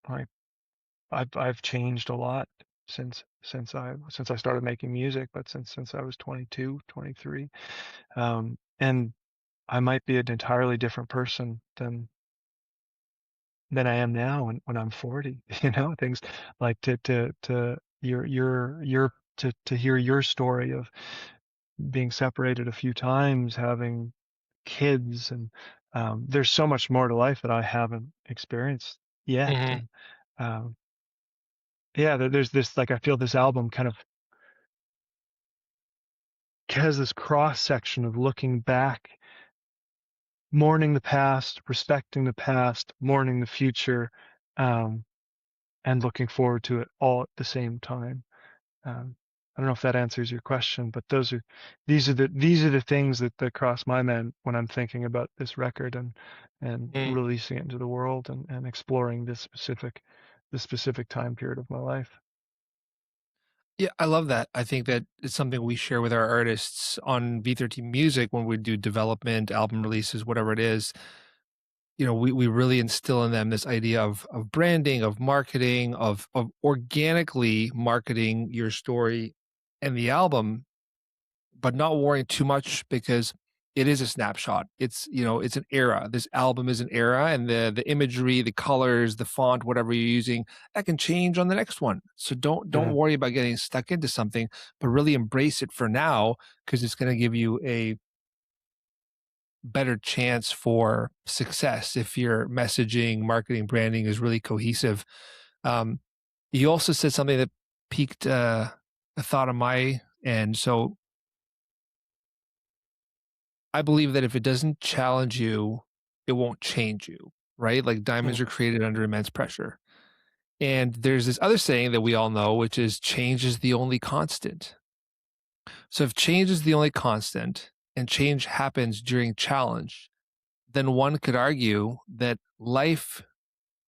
like I've changed a lot since I started making music, but since I was 22, 23. And I might be an entirely different person than I am now when I'm 40. Things like to your to hear your story of being separated a few times, having kids, and there's so much more to life that I haven't experienced yet. mhm. And um, yeah, there's this, like, I feel this album kind of has this cross section of looking back, mourning the past, respecting the past, mourning the future, um, and looking forward to it all at the same time. Um, I don't know if that answers your question, but these are the things that cross my mind when I'm thinking about this record, and Mm. releasing it into the world, and exploring this specific time period of my life. Yeah, I love that. I think that it's something we share with our artists on V13 Music when we do development, album releases, whatever it is. We really instill in them this idea of branding, of marketing, of organically marketing your story and the album, but not worrying too much because it is a snapshot. It's an era. This album is an era, and the imagery, the colors, the font, whatever you're using, that can change on the next one. So don't Mhm. worry about getting stuck into something, but really embrace it for now because it's going to give you a better chance for success if your messaging, marketing, branding is really cohesive. Um, you also said something that piqued a thought on my end. So I believe that if it doesn't challenge you, it won't change you, right? Like diamonds are created under immense pressure. And there's this other saying that we all know, which is change is the only constant. So if change is the only constant and change happens during challenge, then one could argue that life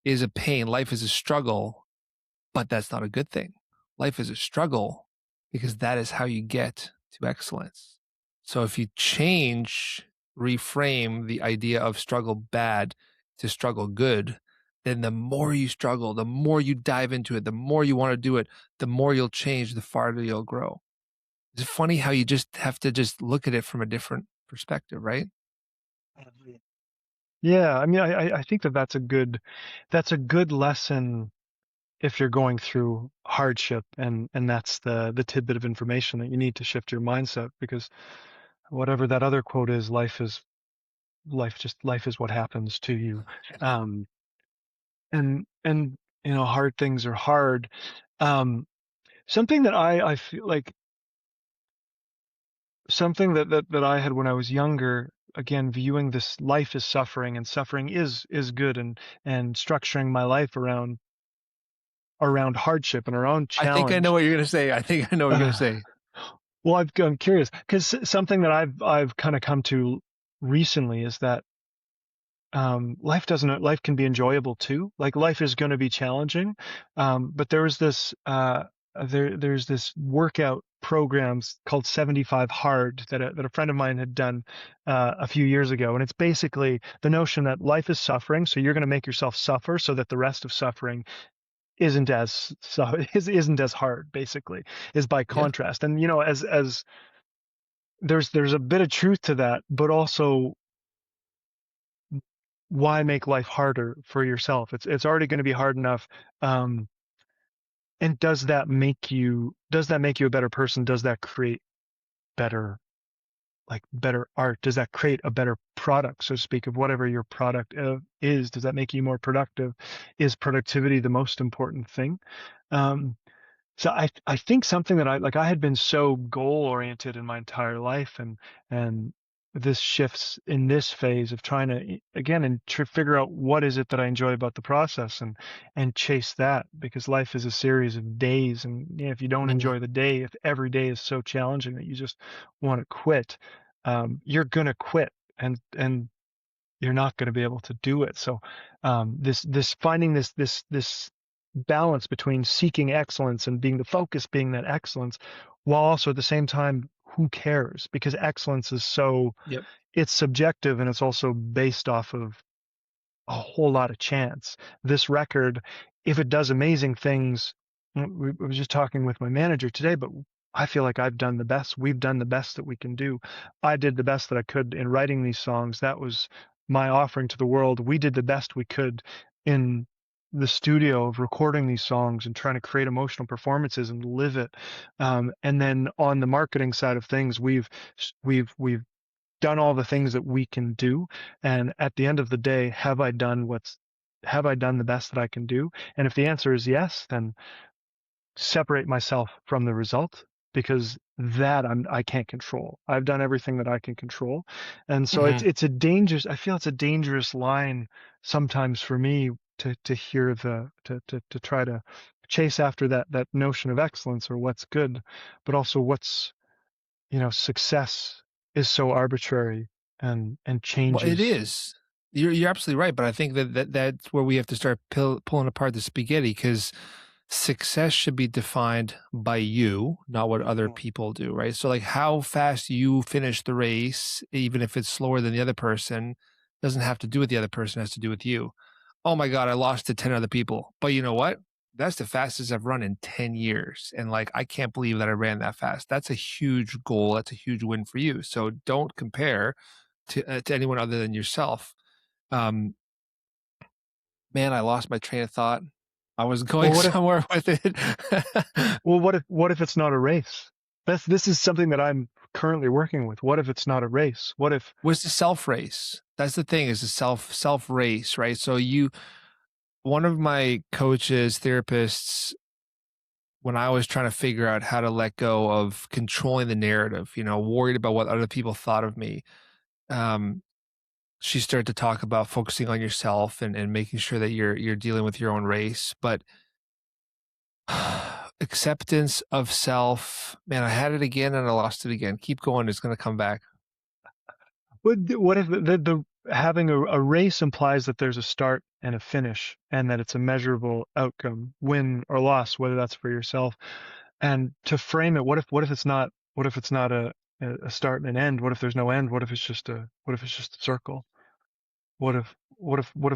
is a pain, life is a struggle, but that's not a good thing. Life is a struggle because that is how you get to excellence. So if you reframe the idea of struggle bad to struggle good, then the more you struggle, the more you dive into it, the more you want to do it, the more you'll change, the farther you'll grow. It's funny how you just have to just look at it from a different perspective, right? Mhm. Yeah, I mean, I think that's a good lesson if you're going through hardship, and that's the tidbit of information that you need to shift your mindset, because whatever that other quote is, life is what happens to you. Um, and hard things are hard. Um, something that I feel like, something that I had when I was younger, again, viewing this life as suffering, and suffering is good, and structuring my life around hardship and around I think I know challenge. what you're going to say. I think I know what you're going to Uh, say. Well, I'm curious because something that I've kind of come to recently is that life can be enjoyable too. Like life is going to be challenging, but there's this workout programs called 75 Hard that a friend of mine had done a few years ago, and it's basically the notion that life is suffering, so you're going to make yourself suffer so that the rest of suffering isn't as hard. Basically, is by Yeah. contrast, and as there's a bit of truth to that, but also why make life harder for yourself? It's already going to be hard enough. Um, and does that make you a better person? Does that create better better art? Does that create a better product, so to speak, of whatever your product is? Does that make you more productive? Is productivity the most important thing? Um, So I think something that I had been so goal oriented in my entire life, and this shifts in this phase of trying to again and figure out what is it that I enjoy about the process, and chase that, because life is a series of days, and if you don't Mm. enjoy the day, if every day is so challenging that you just want to quit, you're gonna quit, and you're not going to be able to do it. So this finding this balance between seeking excellence and being the focus, being that excellence, while also at the same time, who cares? Because excellence is so, Yep. it's subjective, and it's also based off of a whole lot of chance. This record, if it does amazing things, I was just talking with my manager today, but I feel like I've done the best. We've done the best that we can do. I did the best that I could in writing these songs. That was my offering to the world. We did the best we could in the studio of recording these songs and trying to create emotional performances and live it. And then on the marketing side of things, we've done all the things that we can do, and at the end of the day, have I done the best that I can do? And if the answer is yes, then separate myself from the result, because that I can't control. I've done everything that I can control. And so Hmm. it's a dangerous, I feel it's a dangerous line sometimes for me to hear to try to chase after that notion of excellence or what's good, but also success is so arbitrary and Well, it changes. is. You're absolutely right, but I think that's where we have to start pulling apart the spaghetti, because success should be defined by you, not what other Mm. people do, right? So, like, how fast you finish the race, even if it's slower than the other person, doesn't have to do with the other person, it has to do with you. Oh my god, I lost to 10 other people, but you know what? That's the fastest I've run in 10 years, and, like, I can't believe that I ran that fast. That's a huge goal, that's a huge win for you, so don't compare to anyone other than yourself. Um, man, I lost my train of thought. I was Well, going somewhere with it. what if it's not a race? This is something that I'm currently working with. What if it's not a race? What if Was the self race. That's the thing, is the self race, right? So one of my coaches, therapists, when I was trying to figure out how to let go of controlling the narrative, worried about what other people thought of me, um, she started to talk about focusing on yourself and making sure that you're dealing with your own race. But acceptance of self, man, I had it again and I lost it again. Keep going, it's gonna come back. what if the having a race implies that there's a start and a finish, and that it's a measurable outcome, win or loss, whether that's for yourself. And to frame it, what if it's not a start and an end? What if there's no end? What if it's just a circle? What if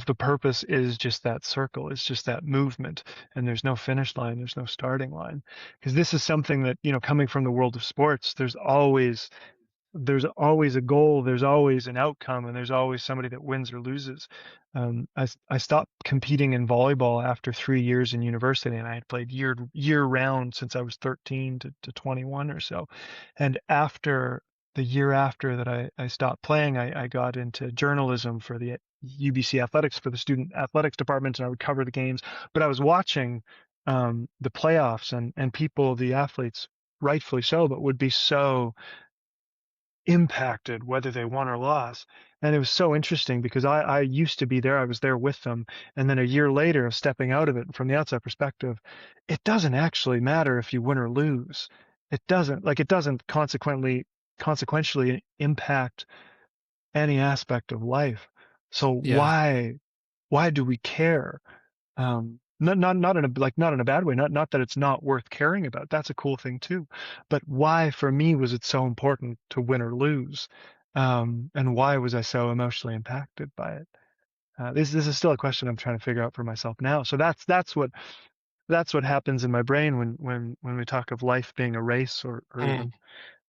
the purpose is just that circle? It's just that movement, and there's no finish line, there's no starting line. Because this is something that, coming from the world of sports, there's always a goal, there's always an outcome, and there's always somebody that wins or loses. I stopped competing in volleyball after 3 years in university, and I had played year round since I was 13 to 21 or so. And after the year after that I stopped playing, I got into journalism for the UBC athletics, for the student athletics department, and I would cover the games. But I was watching the playoffs, and people, the athletes, rightfully so, but would be so impacted whether they won or lost. And it was so interesting because I used to be there, I was there with them. And then a year later, stepping out of it from the outside perspective, it doesn't actually matter if you win or lose. it doesn't consequentially impact any aspect of life. So Yeah. why do we care? Not in a not in a bad way. Not that it's not worth caring about. That's a cool thing too. But why for me was it so important to win or lose? And why was I so emotionally impacted by it? This is still a question I'm trying to figure out for myself now. So that's what happens in my brain when we talk of life being a race or Mm.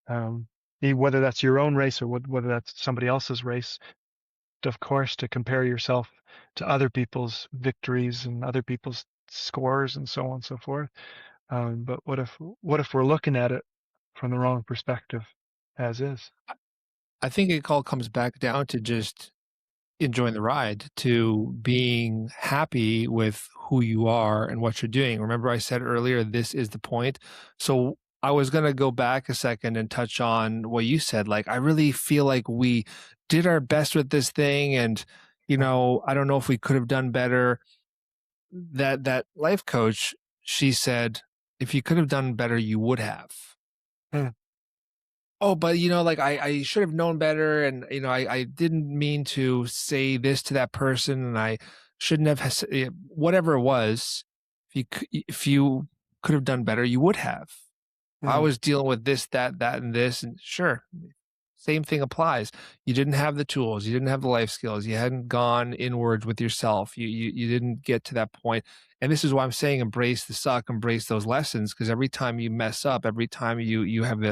um, whether that's your own race or whether that's somebody else's race. Of course, to compare yourself to other people's victories and other people's scores and so on and so forth. But what if we're looking at it from the wrong perspective, as is? I think it all comes back down to just enjoying the ride, to being happy with who you are and what you're doing. Remember, I said earlier, this is the point. So I was going to go back a second and touch on what you said. Like, I really feel like we did our best with this thing. And, I don't know if we could have done better. That life coach, she said, if you could have done better, you would have. Mm, Oh, but like I should have known better, and I didn't mean to say this to that person, and I shouldn't have whatever it was. If you could have done better, you would have. I mm, was dealing with this, that, and this, and sure, same thing applies. You didn't have the tools, you didn't have the life skills, you hadn't gone inwards with yourself. You didn't get to that point. And this is why I'm saying embrace the suck, embrace those lessons, because every time you mess up, every time you have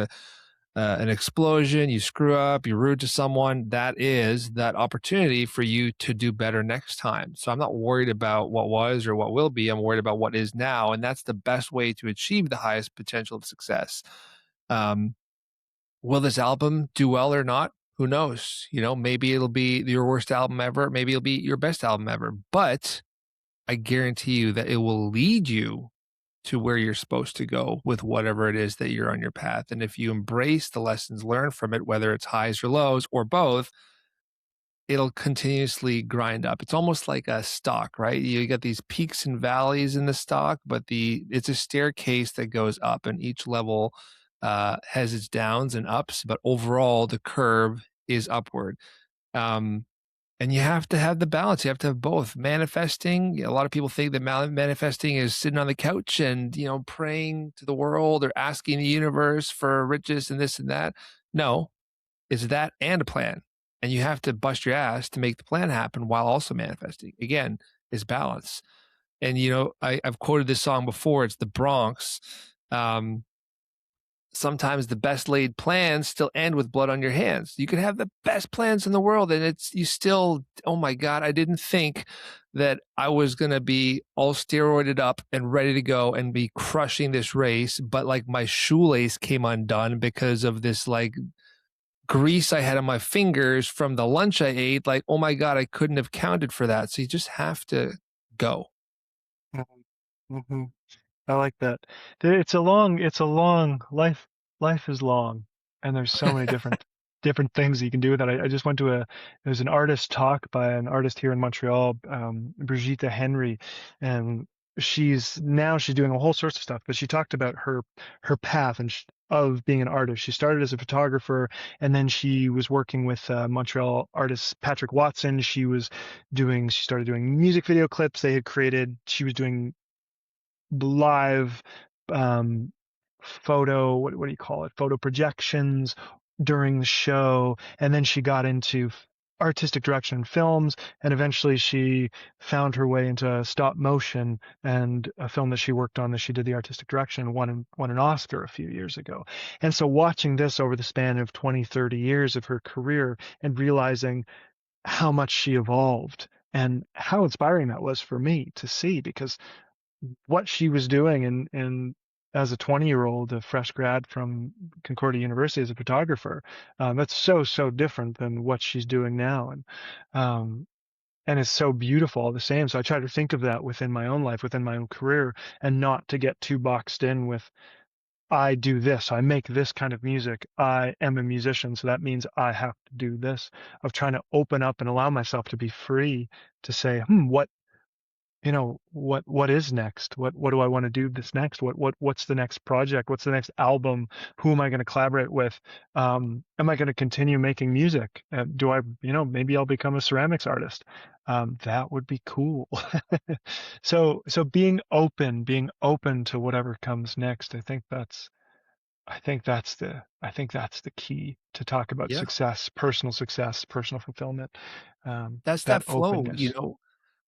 an explosion, you screw up, you're rude to someone, that is that opportunity for you to do better next time. So I'm not worried about what was or what will be. I'm worried about what is now. And that's the best way to achieve the highest potential of success. Um, will this album do well or not? Who knows? Maybe it'll be your worst album ever. Maybe it'll be your best album ever. But I guarantee you that it will lead you to where you're supposed to go with whatever it is that you're on your path. And if you embrace the lessons learned from it, whether it's highs or lows or both, it'll continuously grind up. It's almost like a stock, right? You get these peaks and valleys in the stock, but it's a staircase that goes up, and each level has its downs and ups, but overall the curve is upward. Um, and you have to have the balance. You have to have both. Manifesting, a lot of people think that manifesting is sitting on the couch and, praying to the world or asking the universe for riches and this and that. No, it's that and a plan. And you have to bust your ass to make the plan happen while also manifesting. Again, is balance. And, I've quoted this song before. It's the Bronx. Um, Sometimes the best laid plans still end with blood on your hands. You can have the best plans in the world, and you still, oh my God, I didn't think that I was going to be all steroided up and ready to go and be crushing this race. But like my shoelace came undone because of this like grease I had on my fingers from the lunch I ate. Like, oh my God, I couldn't have counted for that. So you just have to go. mm, mhm. I like that. It's a long life. Life is long, and there's so many different things you can do with that. I just went to there's an artist talk by an artist here in Montreal, Brigitte Henry, and she's doing a whole sorts of stuff. But she talked about her path of being an artist. She started as a photographer, and then she was working with Montreal artist Patrick Watson. She started doing music video clips they had created. She was doing live um, what do you call it? Photo projections during the show. And then she got into artistic direction in films. And eventually she found her way into stop motion and a film that she worked on that she did the artistic direction and won an Oscar a few years ago. And so watching this over the span of 20, 30 years of her career and realizing how much she evolved and how inspiring that was for me to see because what she was doing in as a 20-year-old, a fresh grad from Concordia University as a photographer, that's so different than what she's doing now, um, and it's so beautiful all the same. So I try to think of that within my own life, within my own career, and not to get too boxed in with I do this, I make this kind of music, I am a musician, so that means I have to do this. Of trying to open up and allow myself to be free to say, what what is next? What do I want to do this next? What's the next project? What's the next album? Who am I going to collaborate with? Am I going to continue making music? Do I, maybe I'll become a ceramics artist. That would be cool. So being open to whatever comes next. I think that's the key to talk about Yeah. success, personal fulfillment. That's That that flow, openness.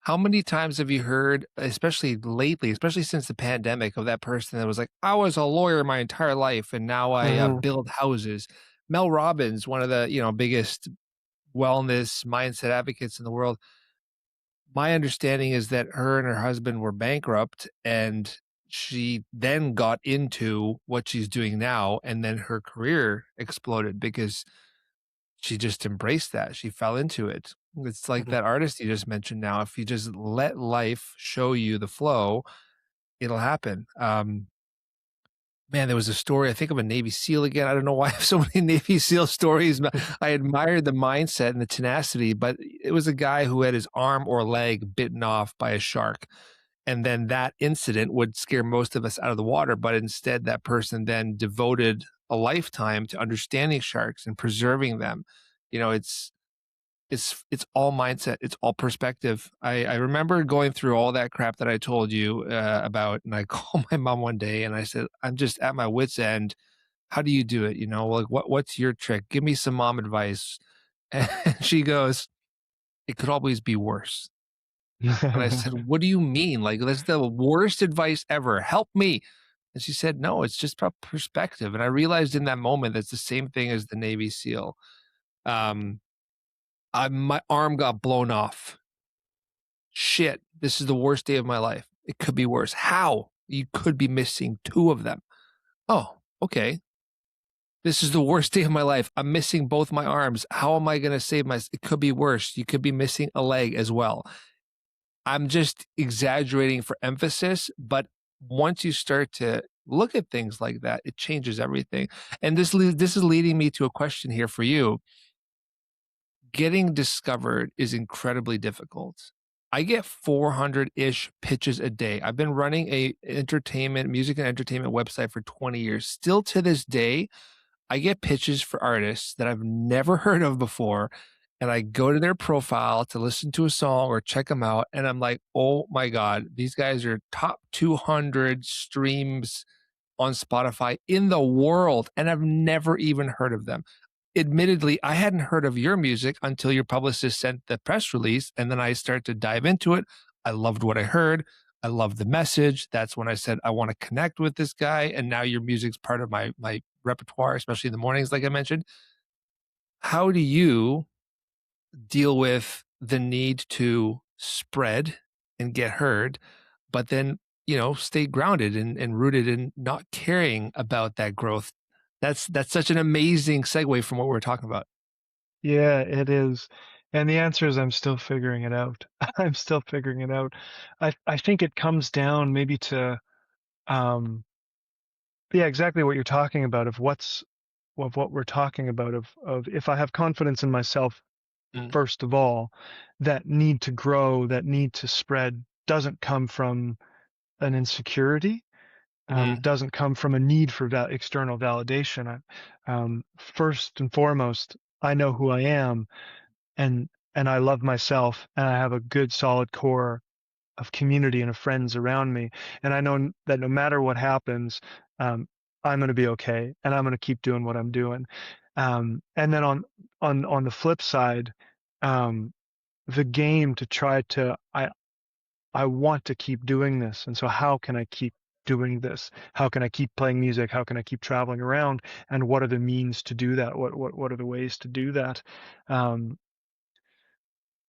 how many times have you heard, especially lately, especially since the pandemic, of that person that was like, "I was a lawyer my entire life, and now I, Hmm. build houses." Mel Robbins, one of the, biggest wellness mindset advocates in the world. My understanding is that her and her husband were bankrupt, and she then got into what she's doing now, and then her career exploded because she just embraced that. She fell into it. It's like that artist you just mentioned now. If you just let life show you the flow, it'll happen. Man, there was a story, I think of a Navy SEAL again. I don't know why I have so many Navy SEAL stories. But I admired the mindset and the tenacity, but it was a guy who had his arm or leg bitten off by a shark. And then that incident would scare most of us out of the water. But instead, that person then devoted a lifetime to understanding sharks and preserving them. You know, it's all mindset, it's all perspective. I remember going through all that crap that I told you, about, and I called my mom one day and I said, "I'm just at my wit's end. How do you do it? Like, what's your trick? Give me some mom advice." And she goes, "It could always be worse." And I said, "What do you mean? Like, that's the worst advice ever. Help me." And she said, "No, it's just about perspective." And I realized in that moment that's the same thing as the Navy SEAL. Um, my arm got blown off. Shit, this is the worst day of my life. It could be worse. How? You could be missing two of them. Oh, okay. This is the worst day of my life. I'm missing both my arms. How am I going to save my? It could be worse. You could be missing a leg as well. I'm just exaggerating for emphasis, but once you start to look at things like that, it changes everything. And this is leading me to a question here for you. Getting discovered is incredibly difficult. I get 400-ish pitches a day. I've been running a entertainment, music and entertainment website for 20 years. Still to this day, I get pitches for artists that I've never heard of before. And I go to their profile to listen to a song or check them out. And I'm like, oh my God, these guys are top 200 streams on Spotify in the world. And I've never even heard of them. Admittedly, I hadn't heard of your music until your publicist sent the press release. And then I started to dive into it. I loved what I heard. I loved the message. That's when I said, I want to connect with this guy. And now your music's part of my repertoire, especially in the mornings, like I mentioned. How do you deal with the need to spread and get heard, but then, stay grounded and rooted and not caring about that growth? That's such an amazing segue from what we're talking about. Yeah, it is. And the answer is I'm still figuring it out. I'm still figuring it out. I think it comes down maybe to um yeah, exactly what you're talking about of what we're talking about of if I have confidence in myself Mm, first of all, that need to grow, that need to spread doesn't come from an insecurity, mhm, doesn't come from a need for external validation. First and foremost, I know who I am, and I love myself, and I have a good solid core of community and of friends around me, and I know that no matter what happens, um, I'm going to be okay, and I'm going to keep doing what I'm doing. And then on the flip side, um, the game to try to I want to keep doing this, and so how can I keep doing this? How can I keep playing music? How can I keep traveling around? And what are the means to do that? What are the ways to do that? Um,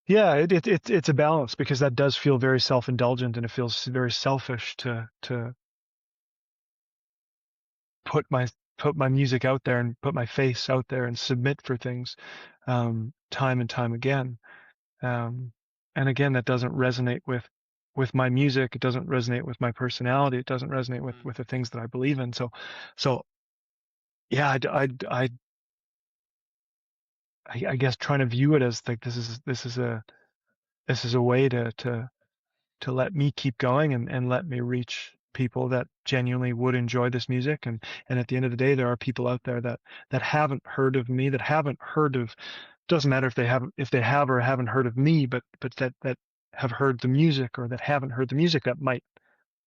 Yeah, it's a balance because that does feel very self-indulgent and it feels very selfish to put my put my music out there and put my face out there and submit for things time and time again. Um, and again, that doesn't resonate with my music. It doesn't resonate with my personality. It doesn't resonate mm, with the things that I believe in. So yeah, I guess trying to view it as like this is a way to to let me keep going and let me reach people that genuinely would enjoy this music. And at the end of the day, there are people out there that haven't heard of me, that haven't heard of, doesn't matter if they have or haven't heard of me, but that have heard the music, or that haven't heard the music, that might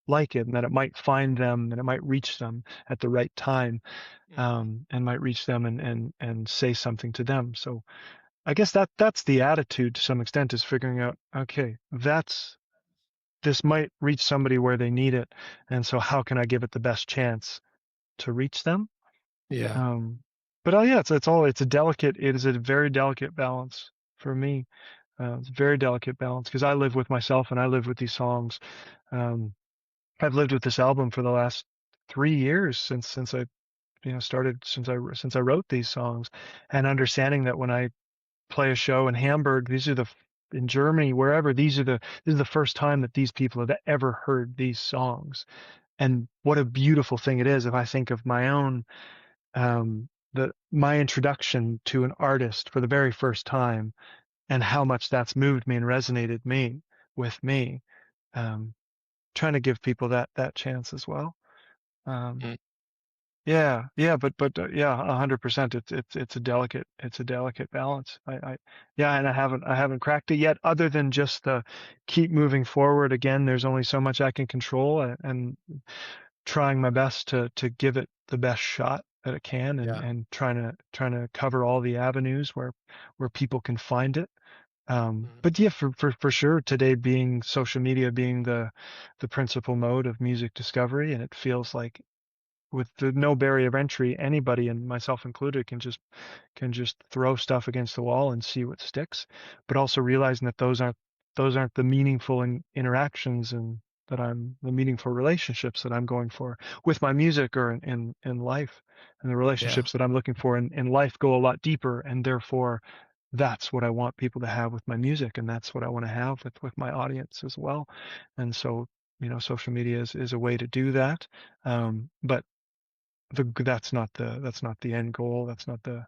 like it, and that it might find them, and it might reach them at the right time, Mhm. and might reach them and say something to them. So I guess that's the attitude to some extent, is figuring out, okay, this might reach somebody where they need it, and so how can I give it the best chance to reach them? Yeah. Um, but yeah, it is a very delicate balance for me. It's a very delicate balance because I live with myself and I live with these songs. Um, I've lived with this album for the last 3 years since I started since I wrote these songs, and understanding that when I play a show in Hamburg, in Germany, wherever, this is the first time that these people have ever heard these songs. And what a beautiful thing it is if I think of my own, my introduction to an artist for the very first time, and how much that's moved me and resonated with me. Um, Trying to give people that chance as well. Um, Mm. Yeah, yeah, but yeah, 100%. It's a delicate balance. Yeah, and I haven't cracked it yet. Other than just the keep moving forward. Again, there's only so much I can control, and trying my best to give it the best shot that it can, Yeah. and trying to cover all the avenues where people can find it. Mhm. But yeah, for sure, today being social media being the principal mode of music discovery, and it feels like with the no barrier of entry, anybody, and myself included, can just throw stuff against the wall and see what sticks. But also realizing that those aren't the meaningful interactions, and the meaningful relationships that I'm going for with my music, or in life. And the Yeah. relationships that I'm looking for in life go a lot deeper, and therefore that's what I want people to have with my music, and that's what I want to have with my audience as well. And so, social media is a way to do that. But that's not the end goal. That's not the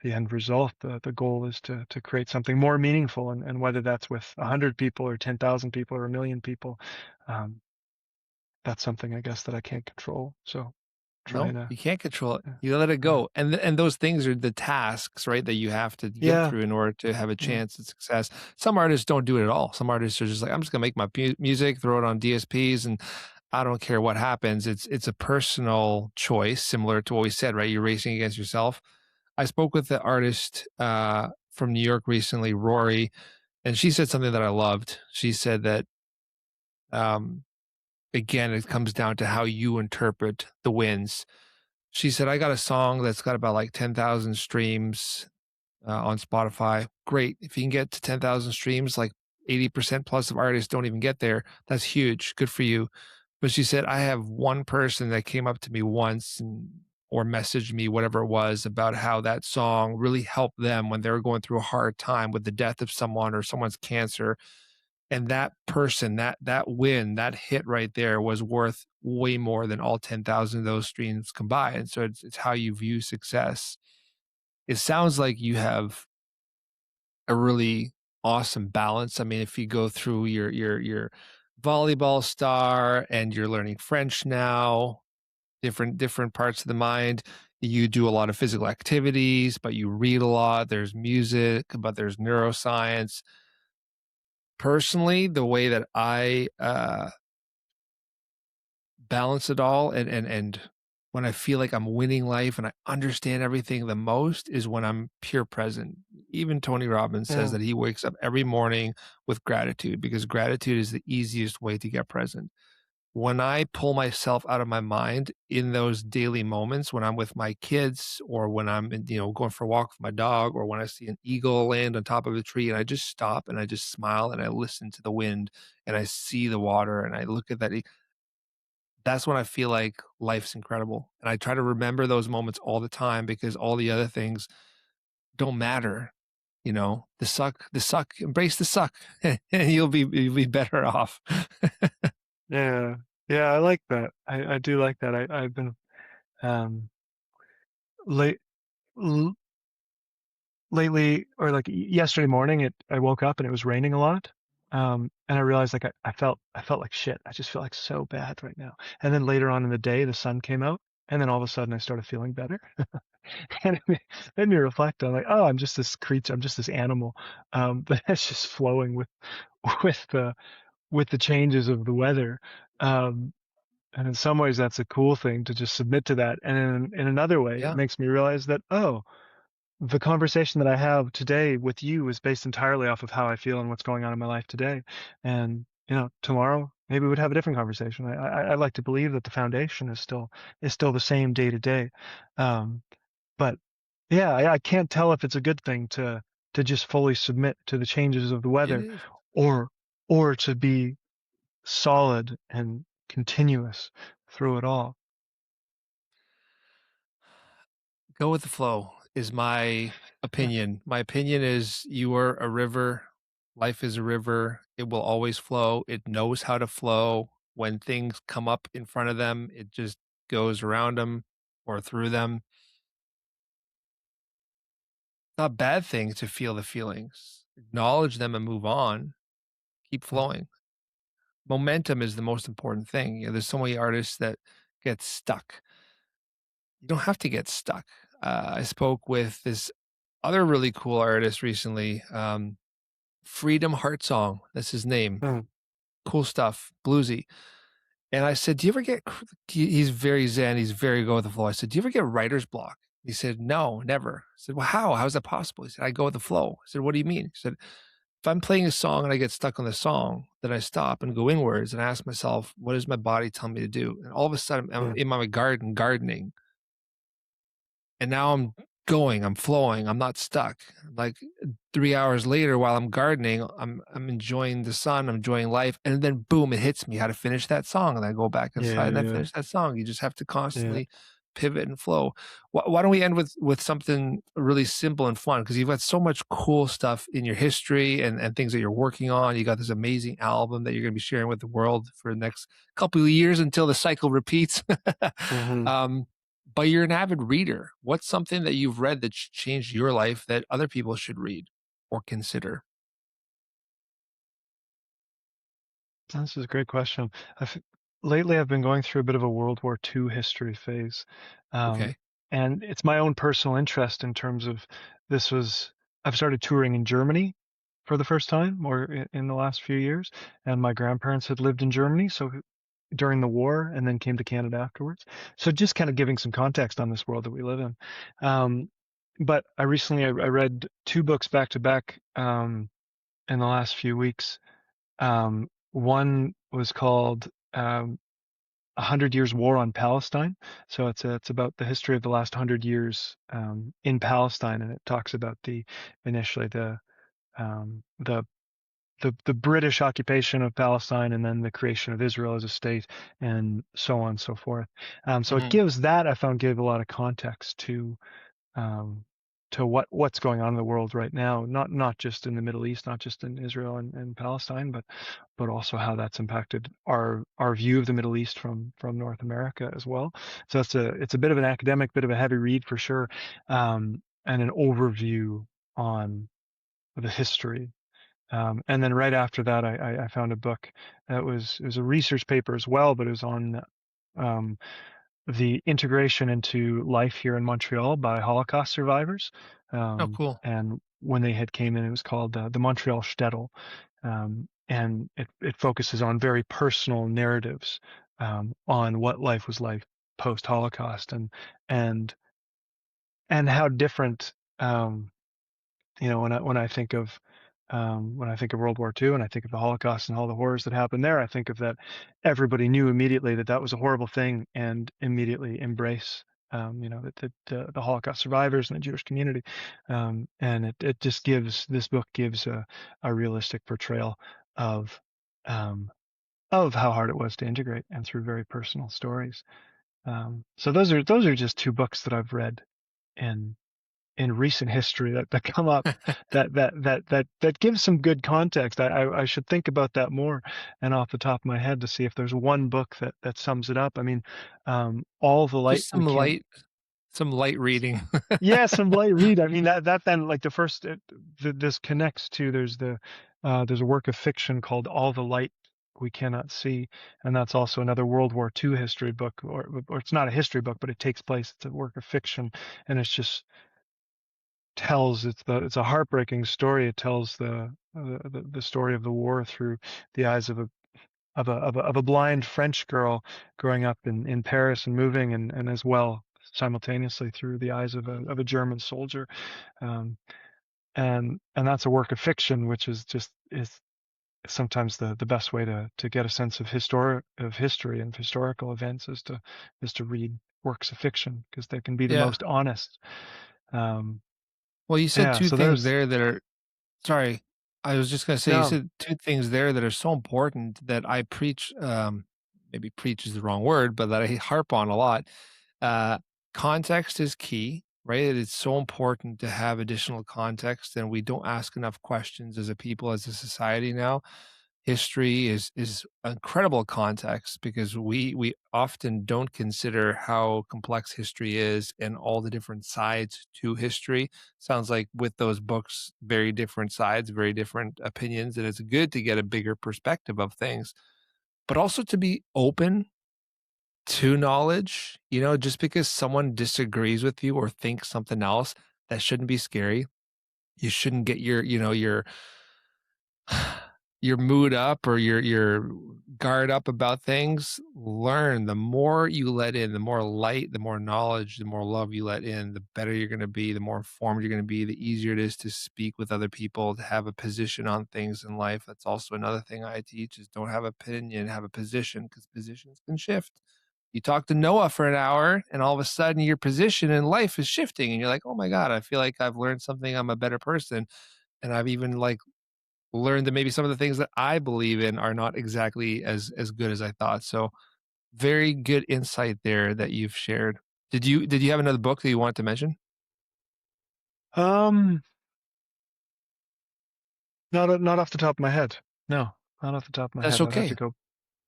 end result. The goal is to create something more meaningful, and whether that's with 100 people or 10,000 people or a million people, um, that's something I guess that I can't control. So trying No, to, you can't control it. yeah, You let it yeah, go, and those things are the tasks, right, that you have to get yeah, through in order to have a yeah, chance at success. Some artists don't do it at all. Some artists are just like, "I'm just gonna make my music, throw it on DSPs, and I don't care what happens." It's a personal choice, similar to what we said, right? You're racing against yourself. I spoke with the artist, from New York recently, Rory, and she said something that I loved. She said that, um, again, it comes down to how you interpret the wins. She said, "I got a song that's got about like 10,000 streams on Spotify. Great. If you can get to 10,000 streams, like 80% plus of artists don't even get there. That's huge. Good for you." But she said, "I have one person that came up to me once or messaged me, whatever it was, about how that song really helped them when they were going through a hard time with the death of someone or someone's cancer, and that person, that win, that hit right there was worth way more than all 10,000 of those streams combined." So it's how you view success. It sounds like you have a really awesome balance. I mean, if you go through your volleyball star, and you're learning French now, different parts of the mind. You do a lot of physical activities, but you read a lot. There's music, but there's neuroscience. Personally, the way that I balance it all, and when I feel like I'm winning life and I understand everything the most, is when I'm pure present. Even Tony Robbins says yeah, that he wakes up every morning with gratitude, because gratitude is the easiest way to get present. When I pull myself out of my mind in those daily moments, when I'm with my kids, or when I'm going for a walk with my dog, or when I see an eagle land on top of a tree, and I just stop and I just smile and I listen to the wind and I see the water and I look at that, that's when I feel like life's incredible. And I try to remember those moments all the time, because all the other things don't matter. The suck, embrace the suck, and you'll be better off. yeah, yeah. I like that. I do like that. I've been, um late l- lately, or like yesterday morning, I woke up and it was raining a lot. And I realized like I felt like shit. I just feel like so bad right now. And then later on in the day, the sun came out, and then all of a sudden I started feeling better. And it made me reflect on like, oh, I'm just this creature, I'm just this animal, that's just flowing with the changes of the weather. Um, and in some ways, that's a cool thing to just submit to that. And in another way, it Yeah, makes me realize that, oh, the conversation that I have today with you is based entirely off of how I feel and what's going on in my life today. And, tomorrow maybe we'd have a different conversation. I like to believe that the foundation is still the same day to day. Um, but yeah, I can't tell if it's a good thing to just fully submit to the changes of the it weather, is. or or to be solid and continuous through it all. Go with the flow is my Yeah. opinion. My opinion is you are a river. Life is a river. It will always flow. It knows how to flow. When things come up in front of them, it just goes around them or through them. Not a bad thing to feel the feelings. Acknowledge them and move on. Keep Mhm. flowing. Momentum is the most important thing. There's so many artists that get stuck. You don't have to get stuck. I spoke with this other really cool artist recently, Freedom Heart Song. That's his name. Mm, Cool stuff, bluesy. And I said, "Do you ever get?" He's very zen. He's very go with the flow. I said, "Do you ever get writer's block?" He said, "No, never." I said, "Well, how? How is that possible?" He said, "I go with the flow." I said, "What do you mean?" He said, "If I'm playing a song and I get stuck on the song, then I stop and go inwards and ask myself, what does my body tell me to do?" And all of a sudden, I'm mm, in my garden gardening, and now I'm flowing, I'm not stuck. Like 3 hours later while I'm gardening, I'm enjoying the sun, I'm enjoying life, and then boom, it hits me how to finish that song, and I go back inside yeah, and I yeah, finish that song. You just have to yeah. constantly pivot and flow. Why don't we end with something really simple and fun? Because you've got so much cool stuff in your history and things that you're working on. You got this amazing album that you're gonna be sharing with the world for the next couple of years until the cycle repeats. Mhm. Um, but you're an avid reader. What's something that you've read that changed your life that other people should read or consider? This is a great question. I've Lately I've been going through a bit of a World War II history phase. Um, Okay. and it's my own personal interest in terms of this was I've started touring in Germany for the first time, or in the last few years, and my grandparents had lived in Germany so during the war and then came to Canada afterwards. So just kind of giving some context on this world that we live in. Um, but I read two books back to back in the last few weeks. One was called "A Hundred Years War on Palestine." So it's about the history of the last 100 years in Palestine, and it talks about the initially the the British occupation of Palestine, and then the creation of Israel as a state, and so on and so forth. So it Mhm. gives that I found gave a lot of context um, to what's going on in the world right now, not just in the Middle East, not just in Israel and Palestine, but also how that's impacted our view of the Middle East from North America as well. So it's a bit of an academic, bit of a heavy read for sure, and an overview on the history. And then right after that, I found a book that it was a research paper as well, but it was on um, the integration into life here in Montreal by Holocaust survivors. Oh, cool. And when they had came in, it was called the Montreal Shtetl. And it focuses on very personal narratives on what life was like post Holocaust, and and how different when I think of World War II and I think of the Holocaust and all the horrors that happened there, I think of that everybody knew immediately that that was a horrible thing and immediately embrace the Holocaust survivors and the Jewish community. And it just gives this book gives a realistic portrayal of um, of how hard it was to integrate and through very personal stories. So those are just two books that I've read in recent history that come up that gives some good context. I should think about that more and off the top of my head to see if there's one book that sums it up. I mean, all the light Just we can. some light reading. Yeah, some light read. I mean, that then like the first this connects to there's There's a work of fiction called All the Light We Cannot See, and that's also another World War II history book, or it's not a history book, but it takes place. It's a work of fiction, and it's just tells it's a heartbreaking story. It tells the story of the war through the eyes of a blind French girl growing up in Paris and moving, and as well simultaneously through the eyes of a German soldier. Um, and that's a work of fiction, which is sometimes the best way to get a sense of history and historical events is to read works of fiction, because they can be the Yeah. most honest. Um, Well, you said yeah, 2 so things there's there that are sorry, I was just gonna say, you no. said 2 things there that are so important that I preach, maybe preach is the wrong word, but that I harp on a lot. Uh, Context is key, right? It's so important to have additional context, and we don't ask enough questions as a people, as a society now. History is incredible context because we often don't consider how complex history is and all the different sides to history. Sounds like with those books, very different sides, very different opinions, and it's good to get a bigger perspective of things, but also to be open to knowledge. Just because someone disagrees with you or thinks something else, that shouldn't be scary. You shouldn't get your mood up or your guard up about things. Learn. The more you let in, the more light, the more knowledge, the more love you let in, the better you're going to be, the more informed you're going to be, the easier it is to speak with other people, to have a position on things in life. That's also another thing I teach is don't have opinion, have a position, because positions can shift. You talk to Noah for an hour and all of a sudden your position in life is shifting and you're like, "Oh my god, I feel like I've learned something. I'm a better person." And I've even like learned that maybe some of the things that I believe in are not exactly as good as I thought. So very good insight there that you've shared. Did you have another book that you wanted to mention? um not off the top of my head. No, not off the top of my That's head. I'd have to okay. go.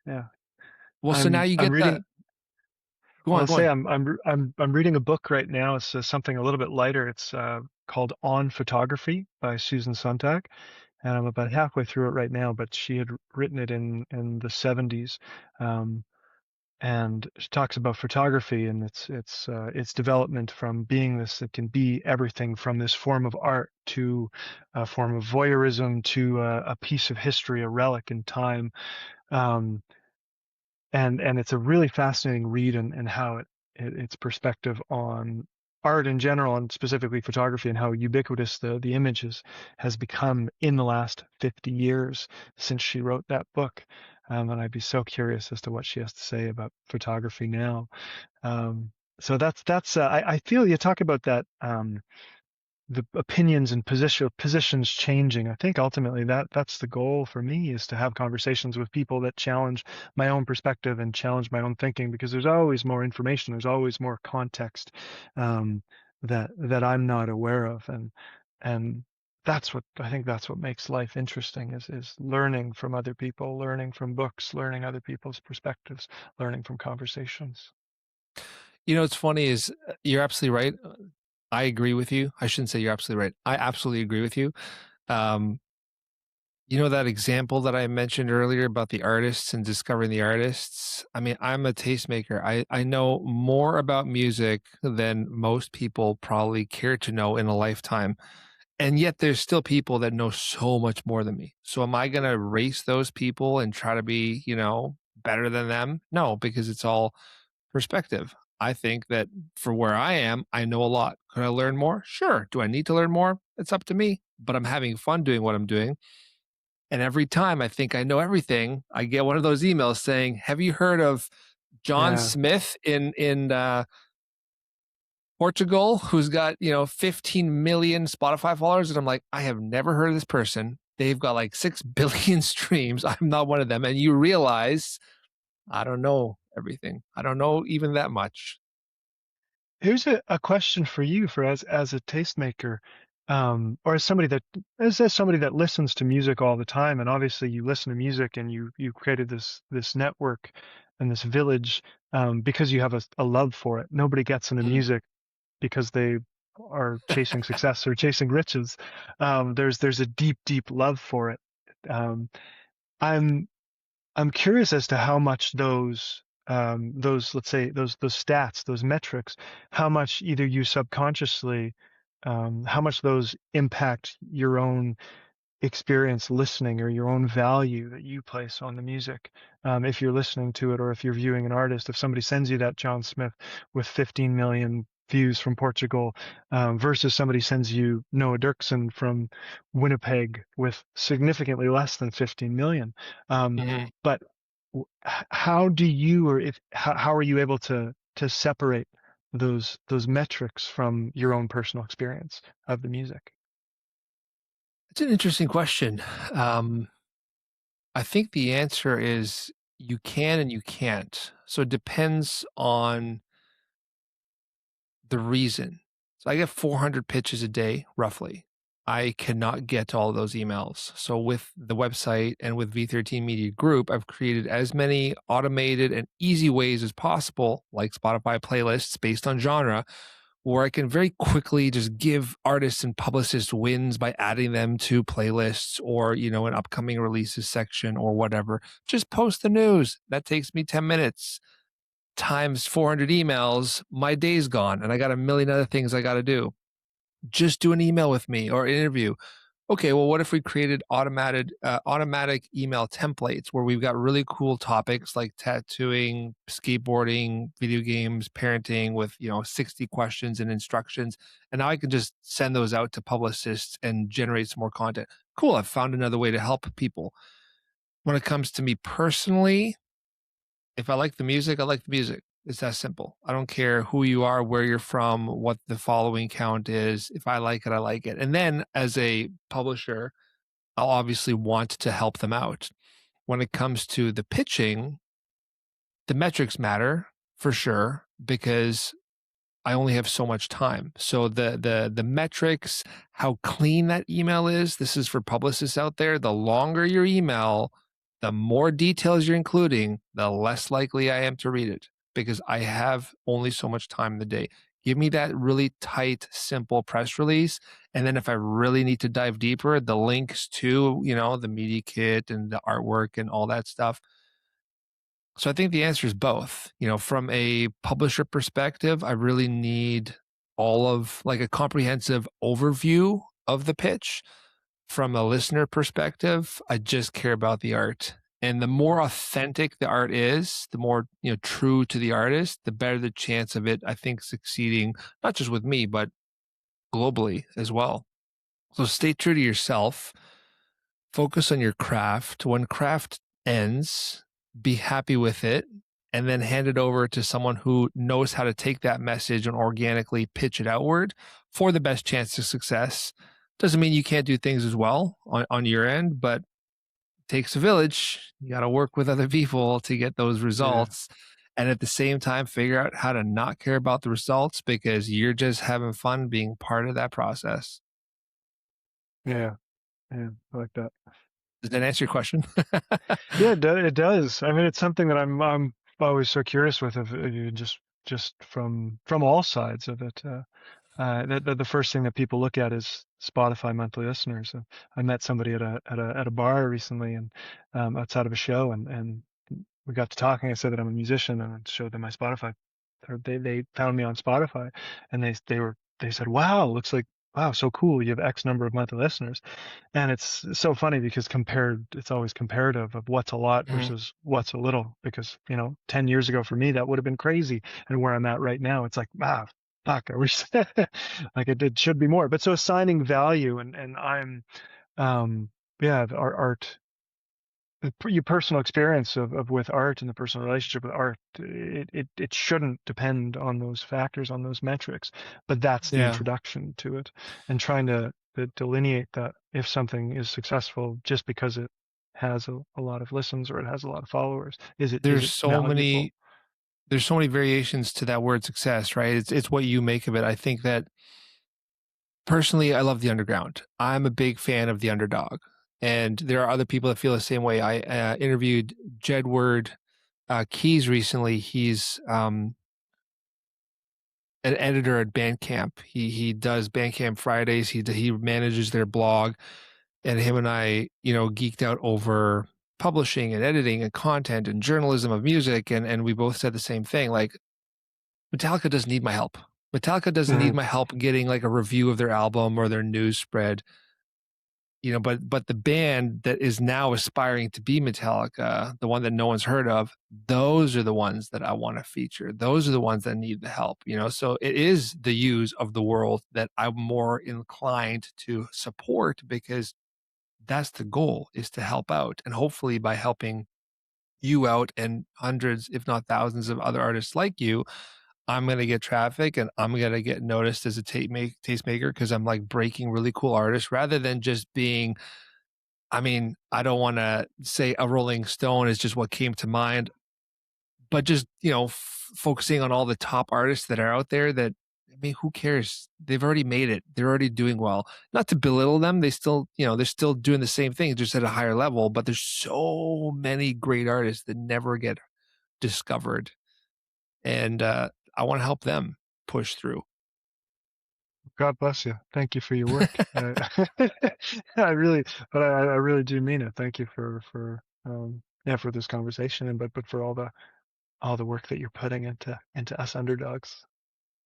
Yeah, Well, so now you I'm get that. reading. Go on, I'll go say on. I'm reading a book right now. It's something a little bit lighter. It's called On Photography by Susan Sontag, and I'm about halfway through it right now. But she had written it in the 70s, um, and she talks about photography and its development from being this. It can be everything from this form of art to a form of voyeurism to a piece of history, a relic in time. Um, and it's a really fascinating read, and how its perspective on art in general, and specifically photography, and how ubiquitous the images has become in the last 50 years since she wrote that book. And I'd be so curious as to what she has to say about photography now. So that's I feel you talk about that, the opinions and positions changing. I think ultimately that's the goal for me, is to have conversations with people that challenge my own perspective and challenge my own thinking, because there's always more information, there's always more context, um, that I'm not aware of, and that's what I think that's what makes life interesting, is learning from other people, learning from books, learning other people's perspectives, learning from conversations. What's funny is you're absolutely right. I agree with you. I shouldn't say you're absolutely right. I absolutely agree with you. Um, that example that I mentioned earlier about the artists and discovering the artists? I mean, I'm a tastemaker. I know more about music than most people probably care to know in a lifetime. And yet there's still people that know so much more than me. So am I going to race those people and try to be, better than them? No, because it's all perspective. I think that for where I am, I know a lot. Could I learn more? Sure. Do I need to learn more? It's up to me, but I'm having fun doing what I'm doing. And every time I think I know everything, I get one of those emails saying, "Have you heard of John Yeah. Smith in Portugal, who's got 15 million Spotify followers?" And I'm like, "I have never heard of this person. They've got like 6 billion streams. I'm not one of them." And you realize I don't know everything. I don't know even that much. Here's a question for you, for as a tastemaker, or as somebody that listens to music all the time, and obviously you listen to music, and you created this network and this village, because you have a love for it. Nobody gets into Mm. music because they are chasing success or chasing riches. There's a deep love for it. Um, I'm I'm curious as to how much those, let's say, those stats, those metrics, how much either you subconsciously, how much those impact your own experience listening, or your own value that you place on the music, if you're listening to it, or if you're viewing an artist. If somebody sends you that John Smith with 15 million views from Portugal, versus somebody sends you Noah Derksen from Winnipeg with significantly less than 15 million. Mhm. But how do you, or if how are you able to separate those metrics from your own personal experience of the music? It's an interesting question. Um, I think the answer is you can and you can't. So it depends on the reason. So I get 400 pitches a day, roughly. I cannot get to all of those emails. So with the website and with V13 Media Group, I've created as many automated and easy ways as possible, like Spotify playlists based on genre, where I can very quickly just give artists and publicists wins by adding them to playlists or, an upcoming releases section or whatever. Just post the news. That takes me 10 minutes times 400 emails. My day's gone and I got a million other things I got to do. Just do an email with me or an interview. Okay, well, what if we created automatic email templates where we've got really cool topics like tattooing, skateboarding, video games, parenting with 60 questions and instructions, and now I can just send those out to publicists and generate some more content. Cool, I've found another way to help people. When it comes to me personally, if I like the music, I like the music. It's that simple. I don't care who you are, where you're from, what the following count is. If I like it, I like it. And then as a publisher, I'll obviously want to help them out. When it comes to the pitching, the metrics matter for sure because I only have so much time. So the metrics, how clean that email is, this is for publicists out there. The longer your email, the more details you're including, the less likely I am to read it because I have only so much time in the day. Give me that really tight, simple press release. And then if I really need to dive deeper, the links to, the media kit and the artwork and all that stuff. So I think the answer is both. From a publisher perspective, I really need all of like a comprehensive overview of the pitch. From a listener perspective, I just care about the art. And the more authentic the art is, the more, true to the artist, the better the chance of it, I think, succeeding, not just with me, but globally as well. So stay true to yourself, focus on your craft. When craft ends, be happy with it and then hand it over to someone who knows how to take that message and organically pitch it outward for the best chance of success. Doesn't mean you can't do things as well on your end, but it takes a village. You got to work with other people to get those Yeah, results. And at the same time, figure out how to not care about the results because you're just having fun being part of that process. yeah, yeah. I like that. Does that answer your question? Yeah, it does. I mean, it's something that I'm always so curious with, of you, just from all sides of it. The first thing that people look at is Spotify monthly listeners. I met somebody at a bar recently, and outside of a show, and we got to talking. I said that I'm a musician, and I showed them my Spotify. Or they found me on Spotify, and they said, "Wow, looks like, wow, so cool. You have X number of monthly listeners." And it's so funny because it's always comparative of what's a lot Mhm. versus what's a little. Because 10 years ago for me that would have been crazy, and where I'm at right now, it's like, fuck, I wish like it should be more. But so assigning value, and I'm, yeah, our art, your personal experience of with art, and the personal relationship with art, it shouldn't depend on those factors, on those metrics, but that's the Yeah. introduction to it. And trying to delineate that, if something is successful just because it has a lot of listens, or it has a lot of followers, is There's it so valuable? many there's so many variations to that word success, right? It's what you make of it. I think that personally, I love the underground. I'm a big fan of the underdog, and there are other people that feel the same way. I interviewed Jedward Keys recently. He's an editor at Bandcamp. He does Bandcamp Fridays. He manages their blog. and him and I, geeked out over publishing and editing and content and journalism of music, and we both said the same thing, like, Metallica doesn't need my help. Metallica doesn't need Mhm. my help getting like a review of their album or their news spread. But the band that is now aspiring to be Metallica, the one that no one's heard of, those are the ones that I want to feature. Those are the ones that need the help. So it is the use of the world that I'm more inclined to support, because that's the goal, is to help out. And hopefully by helping you out and hundreds, if not thousands of other artists like you, I'm going to get traffic and I'm going to get noticed as a tastemaker, because I'm like breaking really cool artists rather than just being, I don't want to say a Rolling Stone is just what came to mind, but just, focusing on all the top artists that are out there that, who cares? They've already made it. They're already doing well. Not to belittle them. They still, they're still doing the same thing, just at a higher level, but there's so many great artists that never get discovered. And I want to help them push through. God bless you. Thank you for your work. I really, but I really do mean it. Thank you yeah, for this conversation, and but for all the work that you're putting into us underdogs.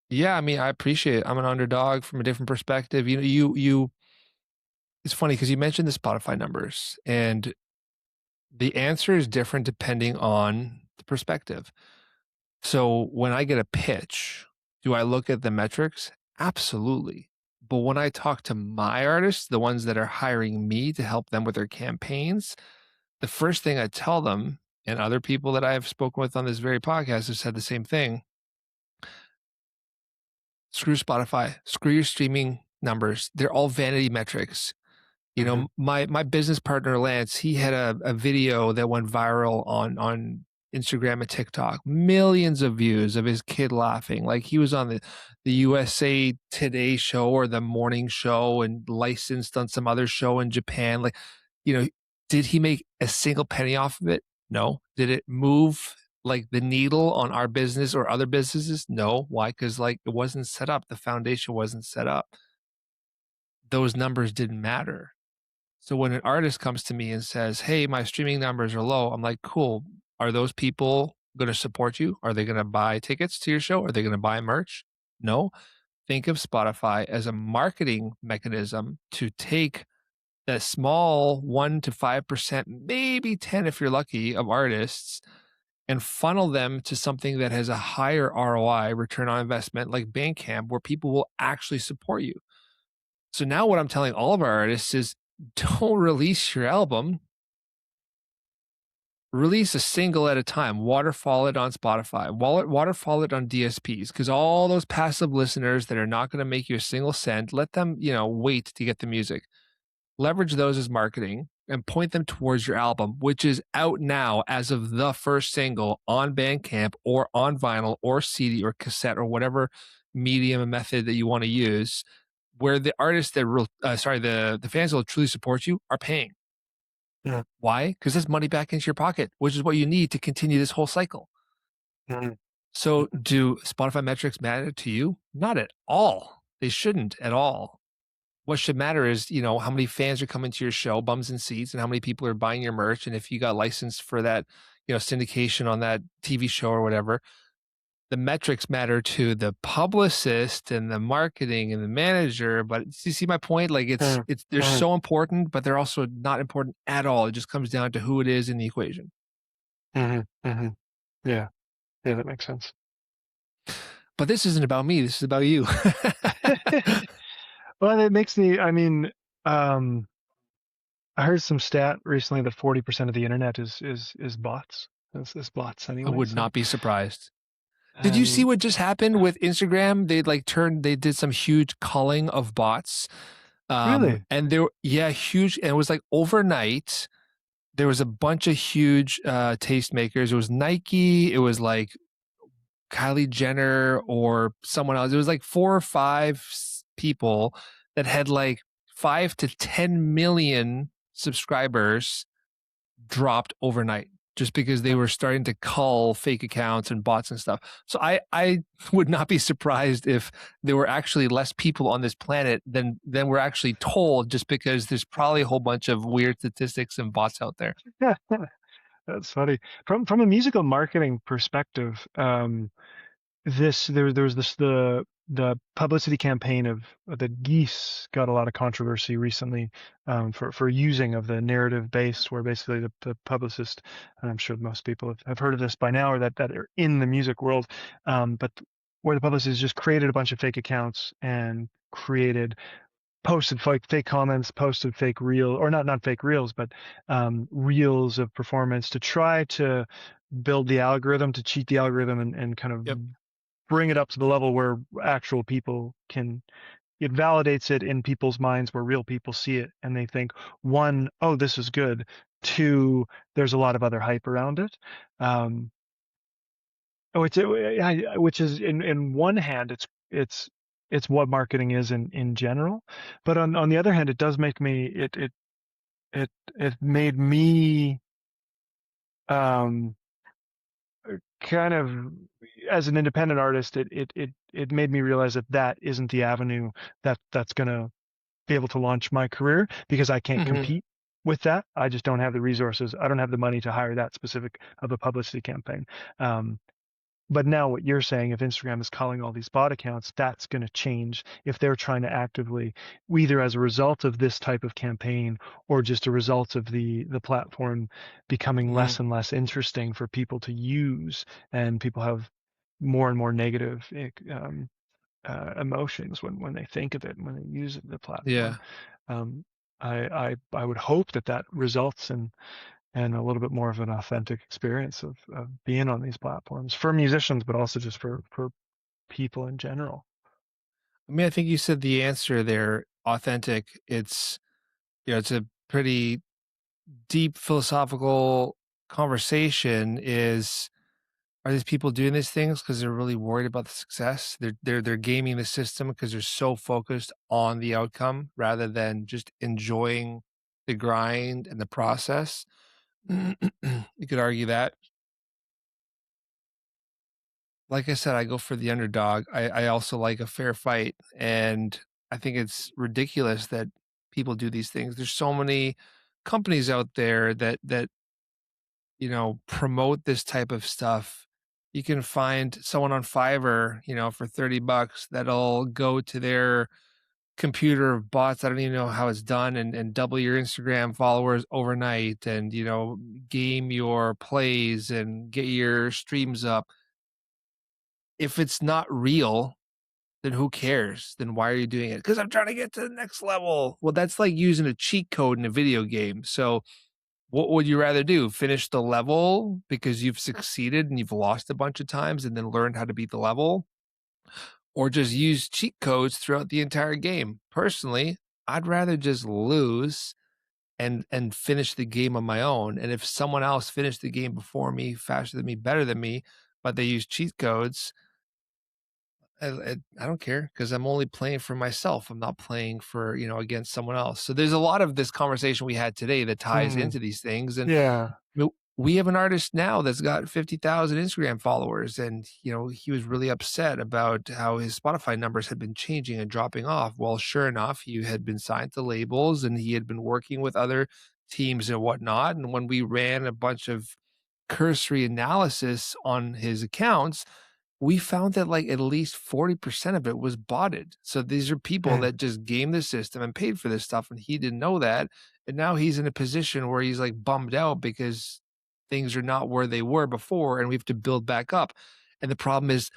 Yeah, I appreciate it. I'm an underdog from a different perspective. It's funny because you mentioned the Spotify numbers, and the answer is different depending on the perspective. So when I get a pitch, do I look at the metrics? Absolutely. But when I talk to my artists, the ones that are hiring me to help them with their campaigns, the first thing I tell them, and other people that I have spoken with on this very podcast have said the same thing: screw Spotify, screw your streaming numbers. They're all vanity metrics. Hmm. My business partner Lance, he had a video that went viral on Instagram and TikTok, millions of views of his kid laughing. Like he was on the USA Today show or the morning show and licensed on some other show in Japan. Like, you know, did he make a single penny off of it? No. Did it move like the needle on our business or other businesses? No. Why? Because like it wasn't set up. The foundation wasn't set up. Those numbers didn't matter. So when an artist comes to me and says, "Hey, my streaming numbers are low," I'm like, "Cool. Are those people going to support you? Are they going to buy tickets to your show? Are they going to buy merch?" No. Think of Spotify as a marketing mechanism to take that small 1 to 5%, maybe 10 if you're lucky, of artists, and funnel them to something that has a higher ROI, return on investment, like Bandcamp, where people will actually support you. So now what I'm telling all of our artists is, don't release your album. Release a single at a time. Waterfall it on Spotify. Waterfall it on DSPs, because all those passive listeners that are not going to make you a single cent, let them, wait to get the music. Leverage those as marketing and point them towards your album, which is out now as of the first single on Bandcamp or on vinyl or CD or cassette or whatever medium and method that you want to use, where the artists that the fans that will truly support you are paying. Yeah. Why? Because it's money back into your pocket, which is what you need to continue this whole cycle. Mhm. So Mhm. do Spotify metrics matter to you? Not at all. They shouldn't at all. What should matter is, how many fans are coming to your show, bums and seats, and how many people are buying your merch. And if you got licensed for that, syndication on that TV show or whatever. The metrics matter to the publicist and the marketing and the manager. But you see my point? Like Mhm. they're Mhm. so important, but they're also not important at all. It just comes down to who it is in the equation. Mhm. Mhm. Yeah. Yeah, that makes sense. But this isn't about me. This is about you. Well, it makes me, um, I heard some stat recently that 40% of the internet is bots. Is bots I anyway. would So, not be surprised. Did you see and what just happened with Instagram? They did some huge culling of bots. really, And yeah, huge. And it was like overnight, there was a bunch of huge tastemakers. It was Nike. It was like Kylie Jenner or someone else. It was like 4 or 5 people that had like 5 to 10 million subscribers dropped overnight. just because they Yeah. were starting to cull fake accounts and bots and stuff. So I would not be surprised if there were actually less people on this planet than we're actually told, just because there's probably a whole bunch of weird statistics and bots out there. Yeah, that's funny. From a musical marketing perspective, there was this the publicity campaign of the Geese got a lot of controversy recently, for using of the narrative base, where basically the publicist, and I'm sure most people have heard of this by now, or that are in the music world, but where the publicist just created a bunch of fake accounts and posted fake comments, posted fake reel, or not fake reels, but reels of performance to try to build the algorithm, to cheat the algorithm, and kind of Yep. bring it up to the level where actual people can. It validates it in people's minds where real people see it and they think, one, oh, this is good. Two, there's a lot of other hype around it. Um, which is in one hand, it's what marketing is in general, but on the other hand, it does make me it made me um kind of, as an independent artist, it made me realize that that isn't the avenue that's gonna be able to launch my career, because I can't Mhm. compete with that. I just don't have the resources. I don't have the money to hire that specific of a publicity campaign. Um, But now what you're saying, if Instagram is calling all these bot accounts, that's going to change if they're trying to actively, either as a result of this type of campaign or just a result of the platform becoming Mhm. less and less interesting for people to use, and people have more and more negative emotions when they think of it and when they use the platform. Yeah. Um, I would hope that that results in and a little bit more of an authentic experience of being on these platforms for musicians, but also just for people in general. I mean, I think you said the answer there, authentic. It's a pretty deep philosophical conversation. Is Are these people doing these things because they're really worried about the success? They're gaming the system because they're so focused on the outcome rather than just enjoying the grind and the process. You could argue that. Like I said, I go for the underdog. I also like a fair fight, and I think it's ridiculous that people do these things. There's so many companies out there that promote this type of stuff. You can find someone on Fiverr, for $30 that'll go to their computer of bots. I don't even know how it's done, and double your Instagram followers overnight, and game your plays and get your streams up. If it's not real, then who cares? Then why are you doing it? Because I'm trying to get to the next level. Well, that's like using a cheat code in a video game. So what would you rather do? Finish the level because you've succeeded and you've lost a bunch of times and then learned how to beat the level? Or just use cheat codes throughout the entire game? Personally, I'd rather just lose and finish the game on my own. And if someone else finished the game before me, faster than me, better than me, but they use cheat codes, I don't care because I'm only playing for myself. I'm not playing for, against someone else. So there's a lot of this conversation we had today that ties Mm, into these things. And yeah. we have an artist now that's got 50,000 Instagram followers. And, he was really upset about how his Spotify numbers had been changing and dropping off. Well, sure enough, he had been signed to labels and he had been working with other teams and whatnot. And when we ran a bunch of cursory analysis on his accounts, we found that like at least 40% of it was botted. So these are people Mm, that just game the system and paid for this stuff, and he didn't know that. And now he's in a position where he's like bummed out because things are not where they were before, and we have to build back up. And the problem is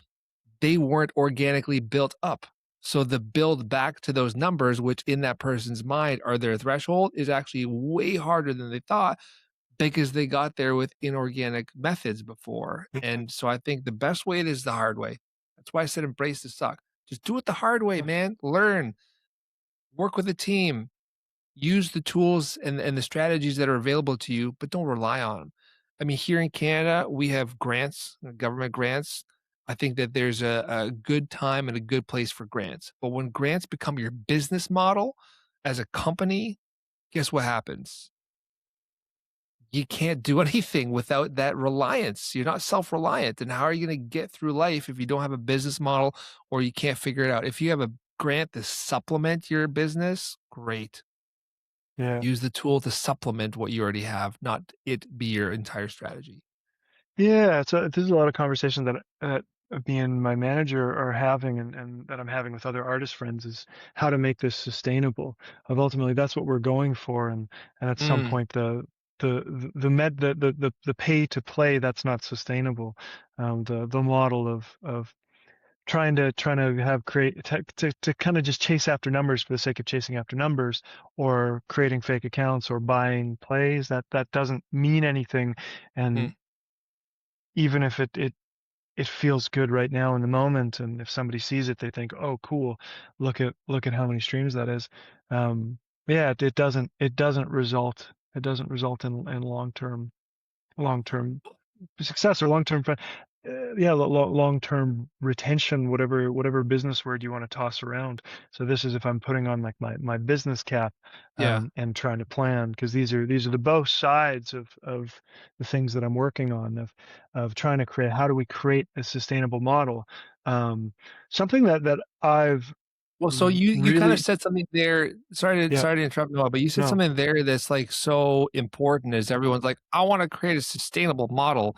they weren't organically built up. So the build back to those numbers, which in that person's mind are their threshold, is actually way harder than they thought because they got there with inorganic methods before. mm, And so I think the best way is the hard way. That's why I said embrace the suck. Just do it the hard way, man. Learn, work with a team, use the tools and the strategies that are available to you, but don't rely on them. I mean, here in Canada, we have grants, government grants. I think that there's a good time and a good place for grants. But when grants become your business model as a company, guess what happens? you can't do anything without that reliance. You're not self-reliant, and how are you gonna get through life if you don't have a business model or you can't figure it out? If you have a grant to supplement your business, great. Yeah. Use the tool to supplement what you already have, not it be your entire strategy. Yeah, so this is a lot of conversation that me and my manager are having, and that I'm having with other artist friends, is how to make this sustainable. Of ultimately, that's what we're going for, and at some Mm, point, the pay to play, that's not sustainable. The model of trying to have create to kind of just chase after numbers for the sake of chasing after numbers, or creating fake accounts, or buying plays, that doesn't mean anything. mm. And even if it feels good right now in the moment, and if somebody sees it, they think, oh cool, look at how many streams that is. um yeah, it doesn't result, in long term success, or long-term yeah, long-term retention, whatever business word you want to toss around. So this is if I'm putting on like my business cap, Yeah. and trying to plan, because these are the both sides of the things that I'm working on, of trying to create, how do we create a sustainable model. um Something that I've Well, so you kinda really. said something there, Yeah. sorry to interrupt you all, but you said No. something there that's, like, so important is everyone's like, "I wanna create a sustainable model."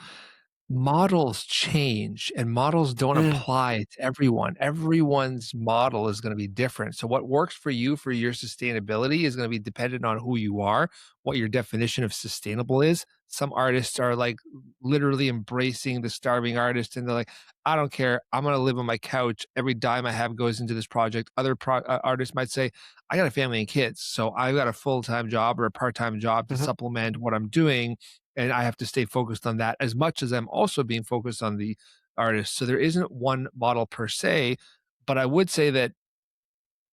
Models change and models don't Mm, apply to everyone. Everyone's model is gonna be different. So what works for you for your sustainability is gonna be dependent on who you are, what your definition of sustainable is. Some artists are like literally embracing the starving artist and they're like, I don't care. I'm gonna live on my couch. Every dime I have goes into this project. Other artists might say, I got a family and kids, so I've got a full-time job or a part-time job to mhm, supplement what I'm doing, and I have to stay focused on that as much as I'm also being focused on the artist. So there isn't one model per se, but I would say that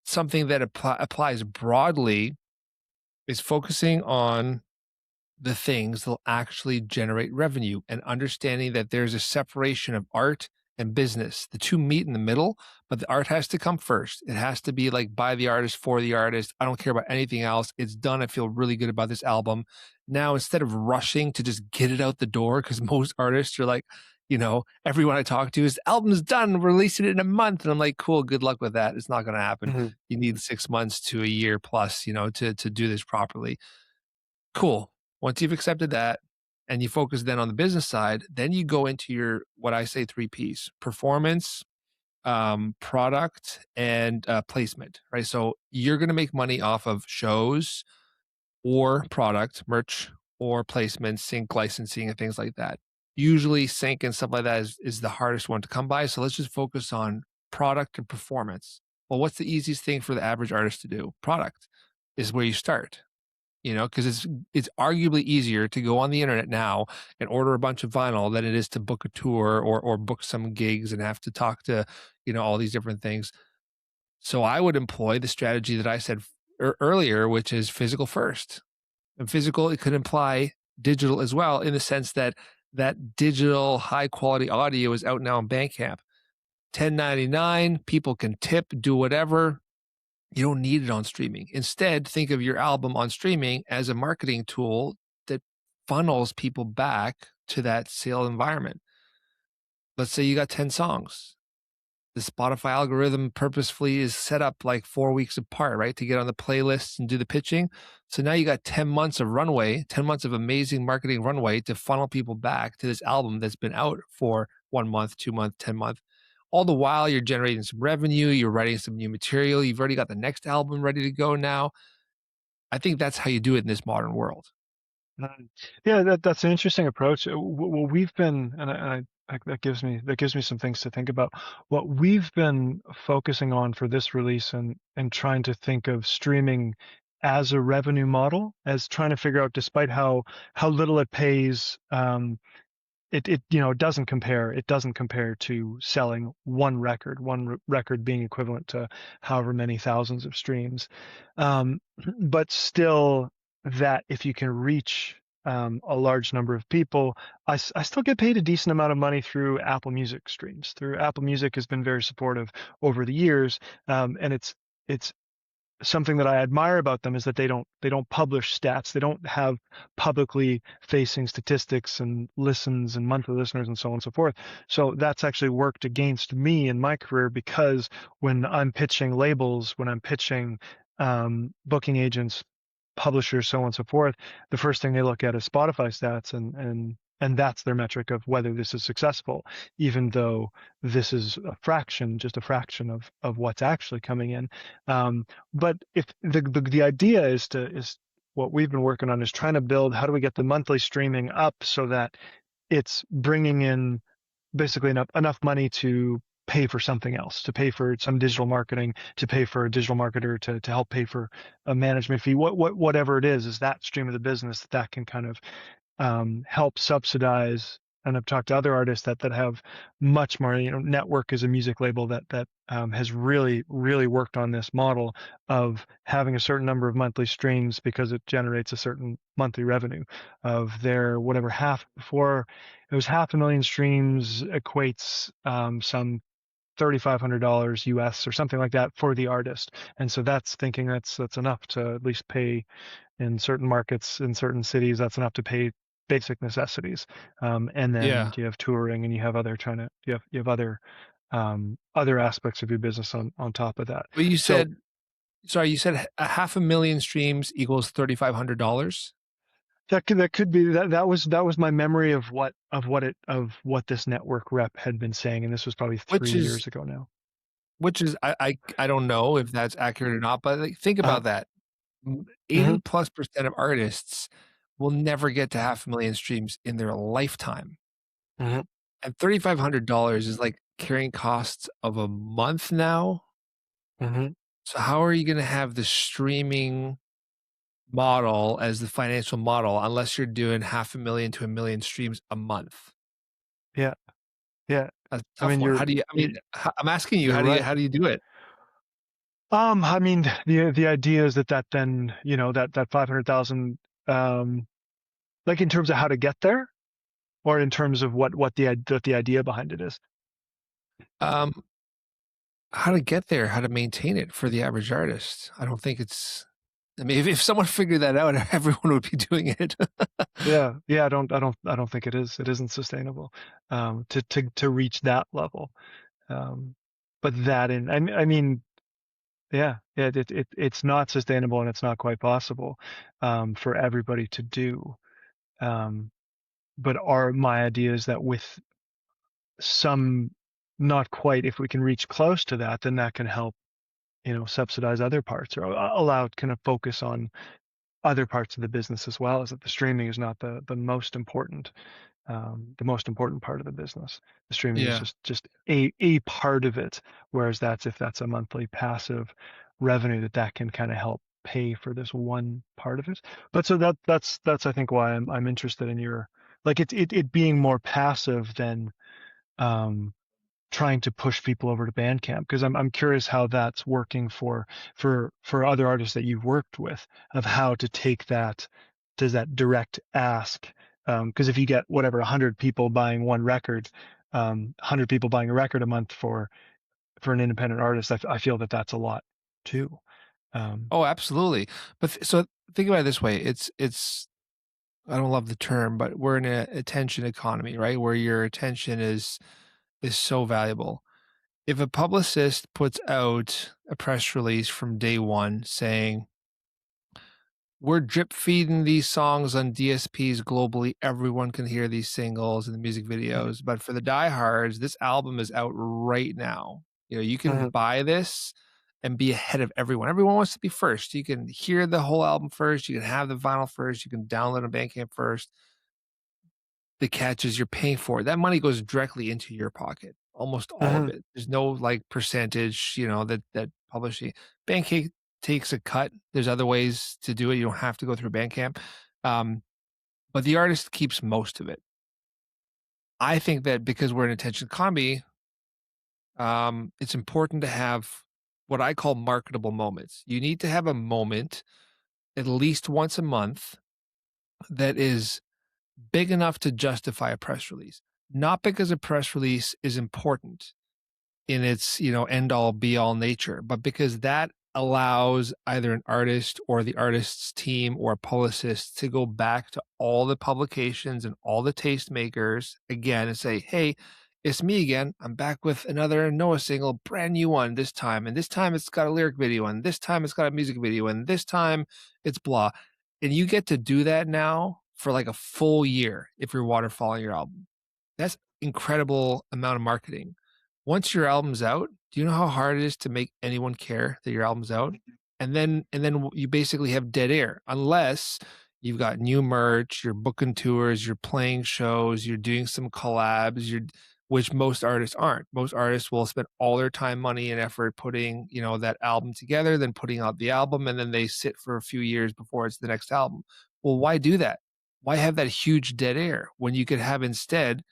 something that applies broadly is focusing on the things that'll actually generate revenue and understanding that there's a separation of art and business. The two meet in the middle, but the art has to come first. It has to be like by the artist, for the artist. I don't care about anything else. It's done. I feel really good about this album. Now, instead of rushing to just get it out the door, because most artists are like, everyone I talk to is album's done, releasing it in a month. And I'm like, cool, good luck with that. It's not going to happen. mhm, You need 6 months to a year plus, to do this properly. Cool. Once you've accepted that and you focus then on the business side, then you go into your what I say 3 Ps: performance, product, and, placement, right? So you're gonna make money off of shows or product, merch or placement, sync licensing, and things like that. Usually sync and stuff like that is the hardest one to come by, so let's just focus on product and performance. Well, what's the easiest thing for the average artist to do? Product is where you start. Because it's arguably easier to go on the internet now and order a bunch of vinyl than it is to book a tour or book some gigs and have to talk to, all these different things. So I would employ the strategy that I said earlier, which is physical first. And physical, it could imply digital as well, in the sense that that digital high quality audio is out now on Bandcamp. 1099, people can tip, do whatever. You don't need it on streaming. Instead, think of your album on streaming as a marketing tool that funnels people back to that sale environment. Let's say you got 10 songs. The Spotify algorithm purposefully is set up like 4 weeks apart, right? To get on the playlists and do the pitching. So now you got 10 months of runway, 10 months of amazing marketing runway to funnel people back to this album that's been out for 1 month, 2 month, 10 month. All the while you're generating some revenue, you're writing some new material. You've already got the next album ready to go now. I think that's how you do it in this modern world. mhm. Yeah, that's an interesting approach. What we've been, and that gives me some things to think about. What we've been focusing on for this release, and trying to think of streaming as a revenue model, as trying to figure out, despite how little it pays, it doesn't compare to selling one record being equivalent to however many thousands of streams. um, but still, that if you can reach a large number of people, I still get paid a decent amount of money through Apple Music streams. Through Apple Music has been very supportive over the years. And it's something that I admire about them is that they don't publish stats. They don't have publicly facing statistics and listens and monthly listeners and so on and so forth. So that's actually worked against me in my career, because when I'm pitching labels, when I'm pitching booking agents, publishers, so on and so forth, the first thing they look at is Spotify stats, and that's their metric of whether this is successful, even though this is just a fraction of what's actually coming in. But if the idea is what we've been working on is trying to build, how do we get the monthly streaming up so that it's bringing in basically enough money to pay for something else, to pay for some digital marketing, to pay for a digital marketer, to help pay for a management fee, whatever it is that stream of the business that can kind of help subsidize. And I've talked to other artists that have much more, Network is a music label that has really, really worked on this model of having a certain number of monthly streams because it generates a certain monthly revenue of their whatever before it was 500,000 streams equates some $3,500 US or something like that for the artist. And so that's thinking that's enough to at least pay in certain markets, in certain cities, that's enough to pay basic necessities. And then Yeah. you have touring and you have you have other aspects of your business on top of that. But you So said, sorry, you said a 500,000 streams equals $3,500? that could be that was my memory of what this network rep had been saying, and this was probably three Which is years ago now. I don't know if that's accurate or not, but, like, think Uh, about that. mhm, 80+% of artists will never get to 500,000 streams in their lifetime, mhm, and $3,500 is, like, carrying costs of a month now. mhm. So how are you gonna have the streaming model as the financial model unless you're doing 500,000 to 1,000,000 streams a month? Yeah, yeah. That's a I tough mean, one. How do you I mean, ho I'm asking you, you're right. how do you do it? I mean, the idea is that then, that 500,000, like in terms of how to get there, or in terms of what the idea behind it is. Um, how to get there, how to maintain it for the average artist. I don't think it's I mean, if someone figured that out, everyone would be doing it. Yeah, yeah. I don't think it is. It isn't sustainable, to reach that level. Um, but I mean, yeah, yeah. It's not sustainable, and it's not quite possible, for everybody to do. Um, but my idea is that with some, not quite, if we can reach close to that, then that can help, subsidize other parts, or allow kind of focus on other parts of the business as well, is that the streaming is not the most important part of the business. The streaming is Yeah, just a part of it. Whereas if that's a monthly passive revenue, that can kind of help pay for this one part of it. But so that's I think why I'm interested in your, like, it being more passive than um trying to push people over to Bandcamp, because I'm curious how that's working for other artists that you've worked with, of how to take that, does that direct ask, because if you get whatever 100 people buying one record, 100 people buying a record a month for an independent artist, I feel that that's a lot too. um, oh, absolutely. But so think about it this way, it's I don't love the term, but we're in a attention economy, right? Where your attention is so valuable. If a publicist puts out a press release from day one saying, "We're drip feeding these songs on DSPs globally, everyone can hear these singles and the music mhm, videos, but for the diehards, this album is out right now. You know, you can mhm, buy this and be ahead of everyone. Everyone wants to be first. You can hear the whole album first, you can have the vinyl first, you can download on Bandcamp first. The catch is you're paying for it. That money goes directly into your pocket, almost all of mhm, it. There's no, like, percentage, that publishing Bandcamp takes a cut. There's other ways to do it. You don't have to go through Bandcamp, um, but the artist keeps most of it. I think that because we're in attention economy, it's important to have what I call marketable moments. You need to have a moment at least once a month that is big enough to justify a press release. Not because a press release is important in its, end all be all nature, but because that allows either an artist or the artist's team or publicist to go back to all the publications and all the tastemakers again and say, "Hey, it's me again. I'm back with another Noah single, brand new one this time. And this time it's got a lyric video, and this time it's got a music video, and this time it's blah." And you get to do that now for like a full year if you're waterfalling your album. That's incredible amount of marketing. Once your album's out, do you know how hard it is to make anyone care that your album's out? And then you basically have dead air unless you've got new merch, you're booking tours, you're playing shows, you're doing some collabs, you're which most artists aren't. Most artists will spend all their time, money, and effort putting, that album together, then putting out the album, and then they sit for a few years before it's the next album. Well, why do that? Why have that huge dead air when you could have instead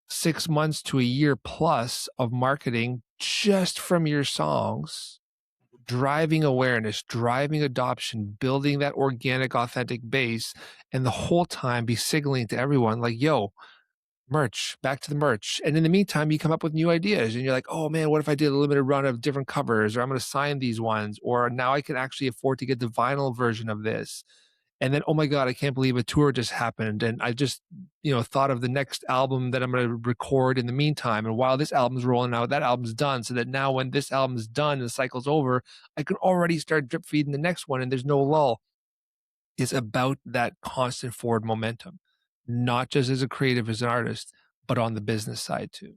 6 months to a year plus of marketing just from your songs, driving awareness, driving adoption, building that organic, authentic base, and the whole time be signaling to everyone like, yo, merch, back to the merch. And in the meantime, you come up with new ideas and you're like, oh man, what if I did a limited run of different covers, or I'm going to sign these ones, or now I can actually afford to get the vinyl version of this. And then, oh my God, I can't believe a tour just happened. And I just, thought of the next album that I'm going to record in the meantime. And while this album's rolling out, that album's done. So that now when this album's done and the cycle's over, I can already start drip feeding the next one and there's no lull. Is about that constant forward momentum, not just as a creative, as an artist, but on the business side too.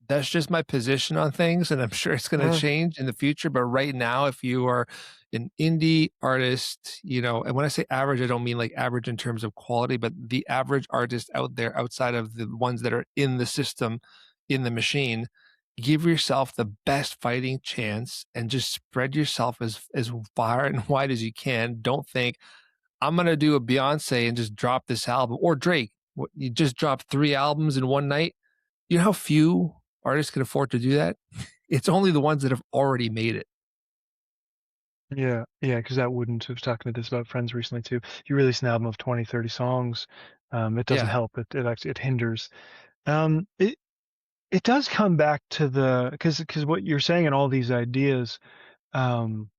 That's just my position on things, and I'm sure it's going to Mm, change in the future. But right now, if you are an indie artist, and when I say average, I don't mean like average in terms of quality, but the average artist out there outside of the ones that are in the system, in the machine, give yourself the best fighting chance and just spread yourself as far and wide as you can. Don't think I'm gonna do a Beyonce and just drop this album, or Drake. You just dropped 3 albums in one night. You know how few artists can afford to do that? It's only the ones that have already made it. yeah, yeah, because that wouldn't. I was talking to this about friends recently too. You release an album of 20, 30 songs, it doesn't Yeah. help. It actually it hinders. It does come back to the because what you're saying and all these ideas, um,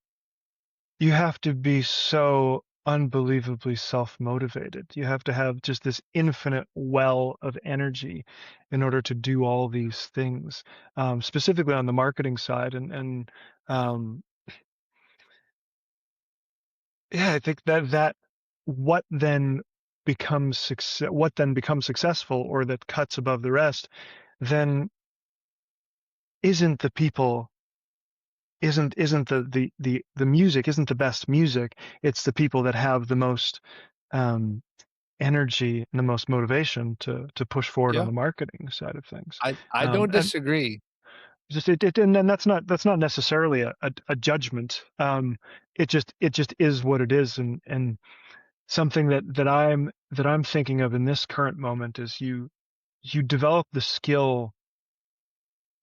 you have to be so unbelievably self-motivated. You have to have just this infinite well of energy in order to do all these things, specifically on the marketing side. And um, yeah, I think that what then what then becomes successful or that cuts above the rest, then isn't the people isn't the music isn't the best music. It's the people that have the most um, energy and the most motivation to push forward on Yeah. the marketing side of things. I don't And disagree. just and then that's not necessarily a judgment. It just is what it is. And something that I'm thinking of in this current moment is you develop the skill.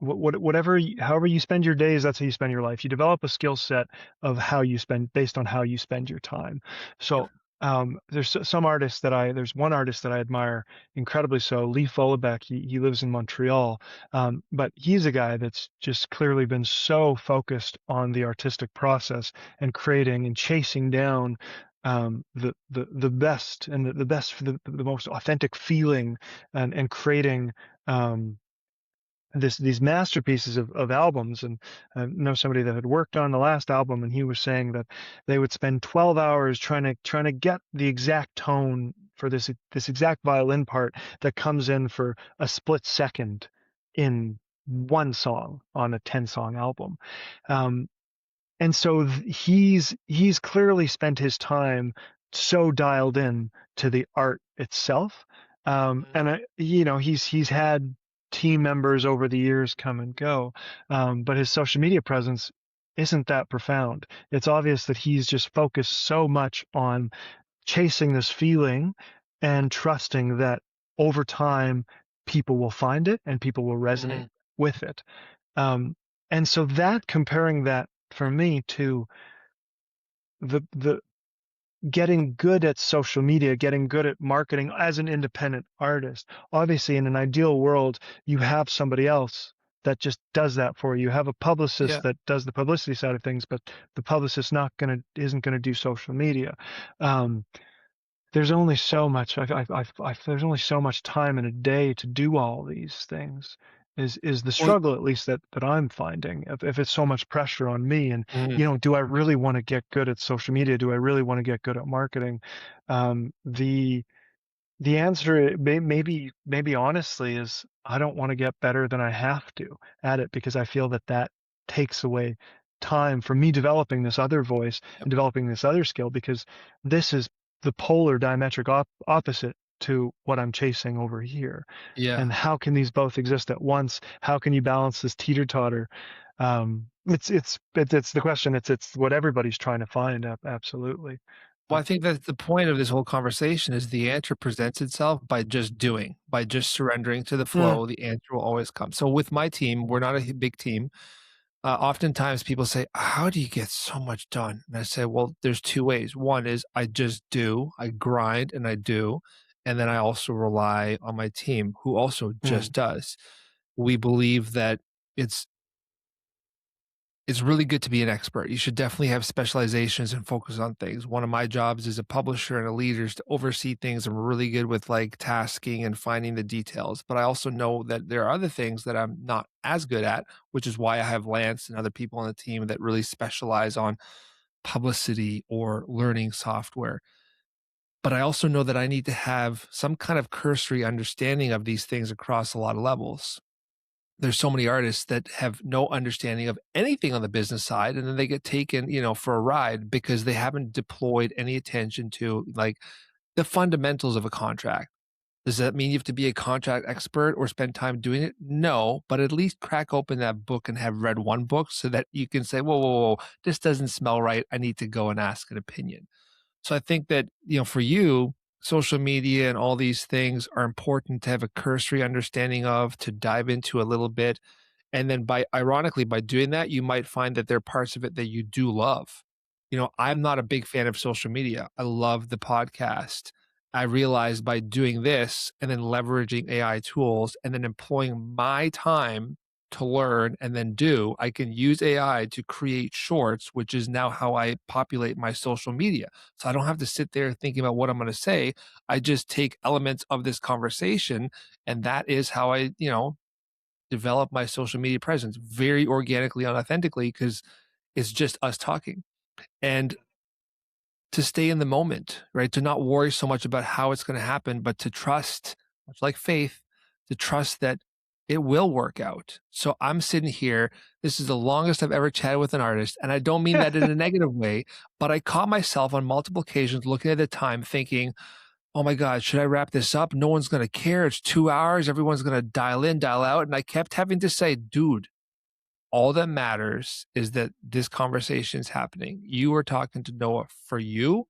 However you spend your days, that's how you spend your life. You develop a skill set of how you spend based on how you spend your time. Yeah. So there's one artist that I admire incredibly so, Lee Followbeck. He lives in Montreal, but he's a guy that's just clearly been so focused on the artistic process and creating and chasing down the best and the best for the most authentic feeling and creating these masterpieces of albums. And I know somebody that had worked on the last album, and he was saying that they would spend 12 hours trying to get the exact tone for this exact violin part that comes in for a split second in one song on a 10-song album. um, and so he's clearly spent his time so dialed in to the art itself. Mhm. And he's had team members over the years come and go, but his social media presence isn't that profound. It's obvious that he's just focused so much on chasing this feeling and trusting that over time people will find it and people will resonate Mhm. with it. um, and so that comparing that for me to the getting good at social media, getting good at marketing as an independent artist. Obviously, in an ideal world, you have somebody else that just does that for you. You have a publicist Yeah. that does the publicity side of things, but the publicist isn't gonna do social media. Um, there's only so much. There's only so much time in a day to do all these things. Is the Well, struggle, at least that I'm finding. If it's so much pressure on me, and mhm, do I really want to get good at social media? Do I really want to get good at marketing? The answer maybe honestly is I don't want to get better than I have to at it, because I feel that takes away time from me developing this other voice yep, and developing this other skill, because this is the polar diametric opposite to what I'm chasing over here. yeah. And how can these both exist at once? How can you balance this teeter-totter? It's the question. It's what everybody's trying to find. Absolutely. Well, Uh, I think that the point of this whole conversation is the answer presents itself by just doing, by just surrendering to the mm, flow, the answer will always come. So with my team, we're not a big team. Oftentimes people say, "How do you get so much done?" And I say, "Well, there's 2 ways. One is I just do, I grind and I do, and then I also rely on my team who also mm, just does." We believe that it's it's really good to be an expert. You should definitely have specializations and focus on things. One of my jobs as a publisher and a leader is to oversee things. I'm really good with like tasking and finding the details. But I also know that there are other things that I'm not as good at, which is why I have Lance and other people on the team that really specialize on publicity or learning software. But I also know that I need to have some kind of cursory understanding of these things across a lot of levels. There's so many artists that have no understanding of anything on the business side, and then they get taken, for a ride because they haven't deployed any attention to like the fundamentals of a contract. Does that mean you have to be a contract expert or spend time doing it? No, but at least crack open that book and have read one book so that you can say, whoa, whoa, whoa, this doesn't smell right. I need to go and ask an opinion. So I think that, for you, social media and all these things are important to have a cursory understanding of, to dive into a little bit. And then by ironically, by doing that, you might find that there are parts of it that you do love. I'm not a big fan of social media. I love the podcast. I realized by doing this and then leveraging AI tools and then employing my time to learn and then do, I can use AI to create shorts, which is now how I populate my social media. So I don't have to sit there thinking about what I'm going to say. I just take elements of this conversation, and that is how I, develop my social media presence very organically and authentically because it's just us talking. And to stay in the moment, right? To not worry so much about how it's going to happen, but to trust, much like faith, to trust that it will work out. So I'm sitting here. This is the longest I've ever chatted with an artist. And I don't mean that in a negative way, but I caught myself on multiple occasions looking at the time thinking, oh my God, should I wrap this up? No one's going to care. It's 2 hours. Everyone's going to dial in, dial out. And I kept having to say, dude, all that matters is that this conversation is happening. You are talking to Noah for you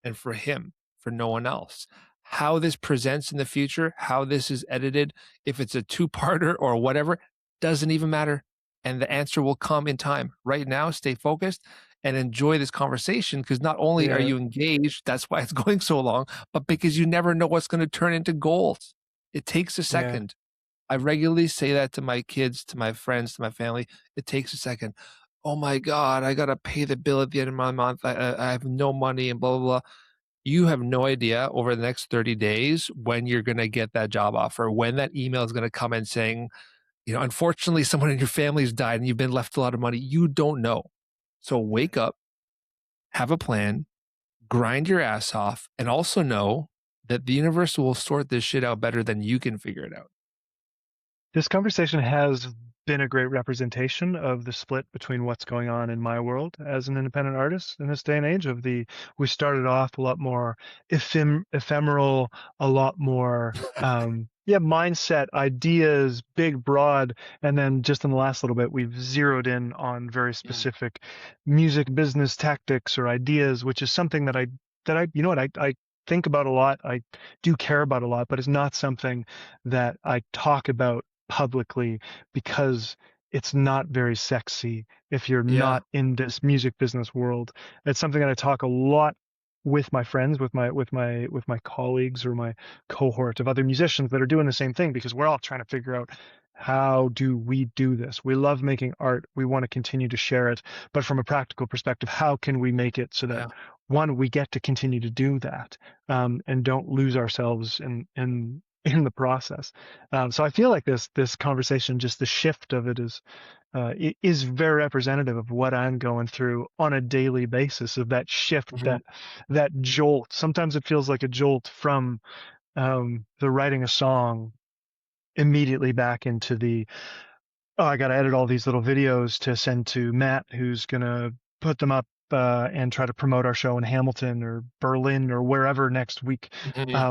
and for him, for no one else. How this presents in the future, how this is edited, if it's a two-parter or whatever, doesn't even matter. And the answer will come in time. Right now, stay focused and enjoy this conversation because not only are yeah, you engaged, that's why it's going so long, but because you never know what's going to turn into goals. It takes a yeah. second. I regularly say that to my kids, to my friends, to my family. It takes a second. Oh my God, I gotta pay the bill at the end of my month. I have no money and blah, blah, blah. You have no idea over the next 30 days when you're gonna get that job offer, when that email is gonna come in saying, unfortunately, someone in your family's died and you've been left a lot of money. You don't know. So wake up, have a plan, grind your ass off, and also know that the universe will sort this shit out better than you can figure it out. This conversation has been a great representation of the split between what's going on in my world as an independent artist in this day and age. We started off a lot more ephemeral, a lot more yeah, mindset, ideas, big, broad, and then just in the last little bit, we've zeroed in on very Mm. specific music business tactics or ideas, which is something that I you know what I think about a lot. I do care about a lot, but it's not something that I talk about publicly, because it's not very sexy if you're Yeah. not in this music business world. It's something that I talk a lot with my friends, with my colleagues or my cohort of other musicians that are doing the same thing, because we're all trying to figure out How do we do this? We love making art. We want to continue to share it. But from a practical perspective, how can we make it so that Yeah. one, we get to continue to do that, and don't lose ourselves in the process. So I feel like this conversation, just the shift of it is very representative of what I'm going through on a daily basis, of that shift, Mhm. that jolt. Sometimes it feels like a jolt from the writing a song immediately back into the, oh, I got to edit all these little videos to send to Matt, who's going to put them up and try to promote our show in Hamilton or Berlin or wherever next week. Mhm.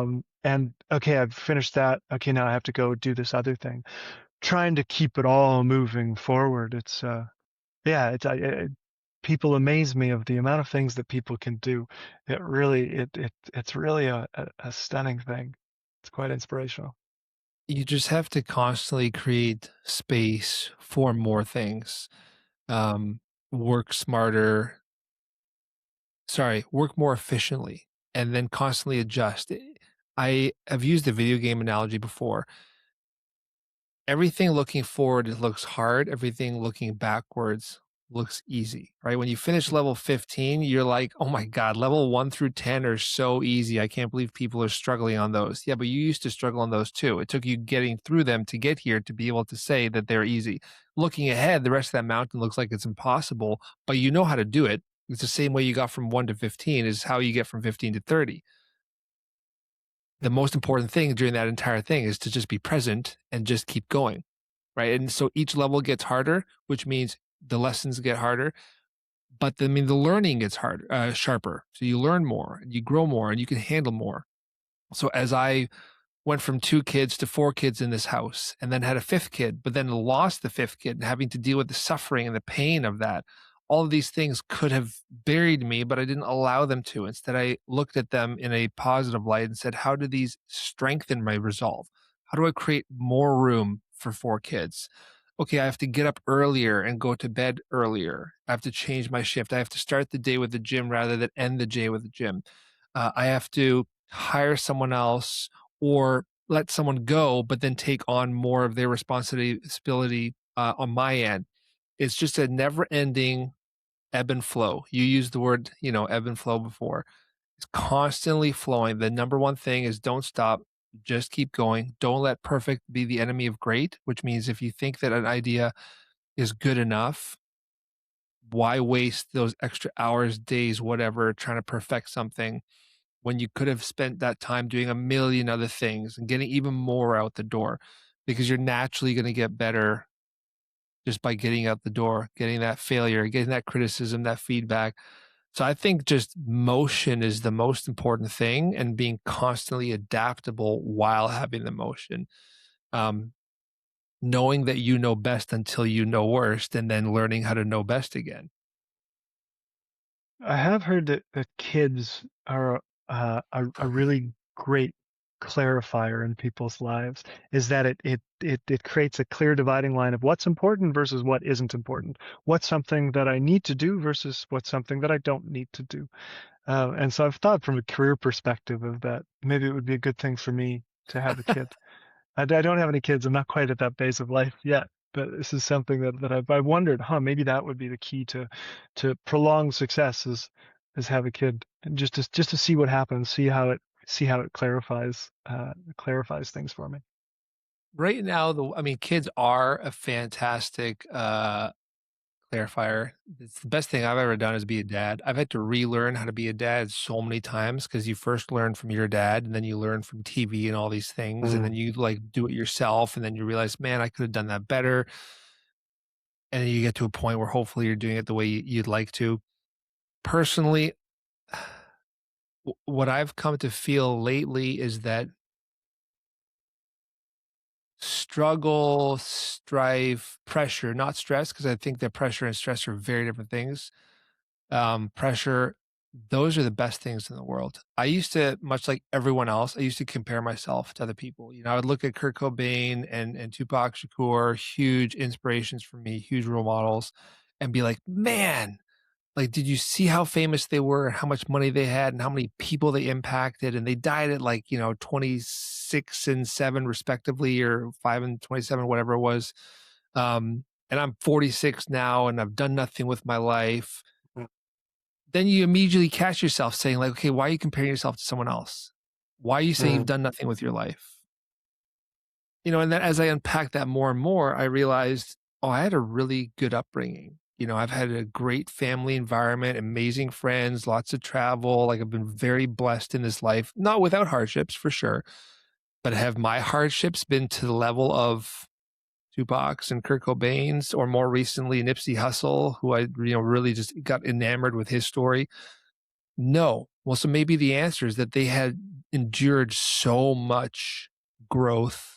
And okay, I've finished that. Okay, now I have to go do this other thing. Trying to keep it all moving forward. Yeah, people amaze me of the amount of things that people can do. It's really a stunning thing. It's quite inspirational. You just have to constantly create space for more things. Um, work smarter, sorry, work more efficiently, and then constantly adjust. I have used the video game analogy before. Everything looking forward looks hard, everything looking backwards looks easy, right? When you finish level 15, you're like, "Oh my god, level 1 through 10 are so easy. I can't believe people are struggling on those." Yeah, but you used to struggle on those too. It took you getting through them to get here to be able to say that they're easy. Looking ahead, the rest of that mountain looks like it's impossible, but you know how to do it. It's the same way you got from 1 to 15 is how you get from 15 to 30. The most important thing during that entire thing is to just be present and just keep going, right? And so each level gets harder, which means the lessons get harder, but I mean the learning gets harder, sharper. So you learn more, and you grow more, and you can handle more. So as I went from 2 kids to 4 kids in this house and then had a 5th kid, but then lost the 5th kid and having to deal with the suffering and the pain of that. All of these things could have buried me, but I didn't allow them to. Instead, I looked at them in a positive light and said, how do these strengthen my resolve? How do I create more room for 4 kids? Okay, I have to get up earlier and go to bed earlier. I have to change my shift. I have to start the day with the gym rather than end the day with the gym. I have to hire someone else or let someone go, but then take on more of their responsibility on my end. It's just a never ending ebb and flow. You used the word, ebb and flow before. It's constantly flowing. The number one thing is don't stop, just keep going. Don't let perfect be the enemy of great, which means if you think that an idea is good enough, why waste those extra hours, days, whatever, trying to perfect something when you could have spent that time doing a million other things and getting even more out the door because you're naturally going to get better just by getting out the door, getting that failure, getting that criticism, that feedback. So I think just motion is the most important thing and being constantly adaptable while having the motion. Um, knowing that you know best until you know worst and then learning how to know best again. I have heard that kids are a really great clarifier in people's lives. Is that it creates a clear dividing line of what's important versus what isn't important. What's something that I need to do versus what's something that I don't need to do. And so I've thought from a career perspective of that, maybe it would be a good thing for me to have a kid. I don't have any kids. I'm not quite at that phase of life yet, but this is something that I've wondered, maybe that would be the key to prolonged success is have a kid and just to see what happens, see how it clarifies things for me. Right now, I mean, kids are a fantastic clarifier. It's the best thing I've ever done is be a dad. I've had to relearn how to be a dad so many times because you first learn from your dad and then you learn from TV and all these things. And then Mm. you like do it yourself. And then you realize, man, I could have done that better. And then you get to a point where hopefully you're doing it the way you'd like to. Personally, what I've come to feel lately is that struggle, strife, pressure, not stress, because I think that pressure and stress are very different things. Pressure, those are the best things in the world. I used to, much like everyone else, I used to compare myself to other people. I would look at Kurt Cobain and Tupac Shakur, huge inspirations for me, huge role models, and be like, man, Like, did you see how famous they were and how much money they had and how many people they impacted? And they died at like, 26 and 7 respectively, or 5 and 27, whatever it was. And I'm 46 now and I've done nothing with my life. Mm. Then you immediately catch yourself saying, like, okay, why are you comparing yourself to someone else? Why are you saying you've Mm. done nothing with your life? And then as I unpacked that more and more, I realized, oh, I had a really good upbringing. I've had a great family environment, amazing friends, lots of travel. Like, I've been very blessed in this life, not without hardships for sure, but have my hardships been to the level of Tupac's and Kurt Cobain's, or more recently Nipsey Hussle, who I really just got enamored with his story? No. Well, so maybe the answer is that they had endured so much growth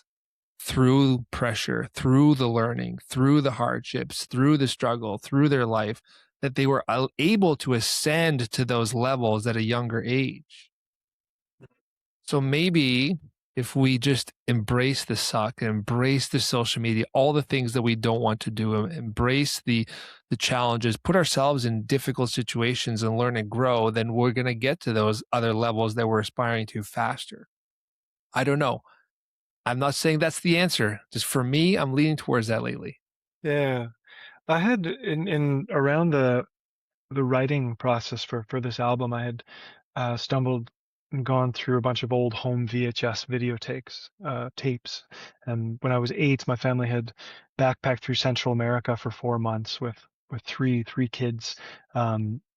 through pressure, through the learning, through the hardships, through the struggle, through their life, that they were able to ascend to those levels at a younger age. So maybe if we just embrace the suck, embrace the social media, all the things that we don't want to do, embrace the challenges, put ourselves in difficult situations and learn and grow, then we're going to get to those other levels that we're aspiring to faster. I don't know. I'm not saying that's the answer. Just for me, I'm leaning towards that lately. Yeah. I had in around the writing process for this album, I had stumbled and gone through a bunch of old home VHS tapes. And when I was 8, my family had backpacked through Central America for 4 months with three kids.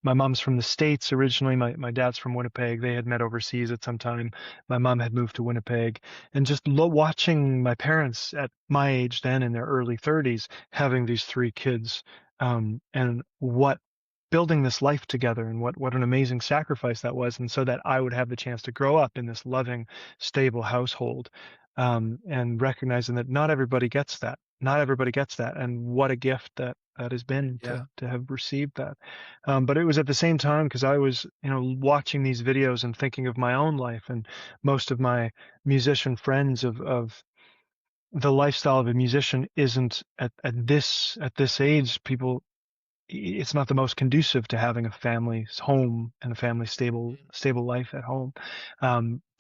My mom's from the States originally. My dad's from Winnipeg. They had met overseas at some time. My mom had moved to Winnipeg, and just watching my parents at my age then, in their early 30s, having these three kids, and what building this life together, and what an amazing sacrifice that was, and so that I would have the chance to grow up in this loving, stable household, and recognizing that not everybody gets that, and what a gift that has been Yeah. to have received that. But it was at the same time, because I was, watching these videos and thinking of my own life, and most of my musician friends of the lifestyle of a musician isn't at this age. It's not the most conducive to having a family's home and a family stable life at home.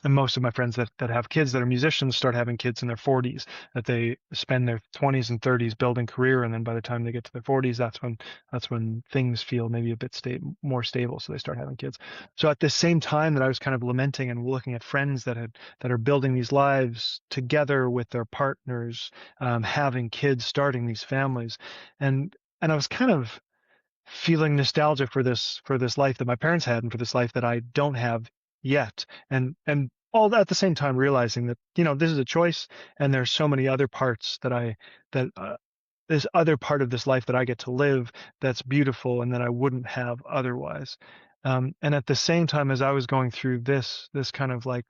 And most of my friends that have kids that are musicians start having kids in their 40s, that they spend their 20s and 30s building career, and then by the time they get to their 40s, that's when things feel maybe a bit more stable, so they start having kids. So at the same time that I was kind of lamenting and looking at friends that are building these lives together with their partners, having kids, starting these families, and I was kind of feeling nostalgia for this life that my parents had, and for this life that I don't have yet, and all at the same time realizing that, this is a choice, and there's so many other parts that this other part of this life that I get to live, that's beautiful, and that I wouldn't have otherwise. And at the same time, as I was going through this kind of like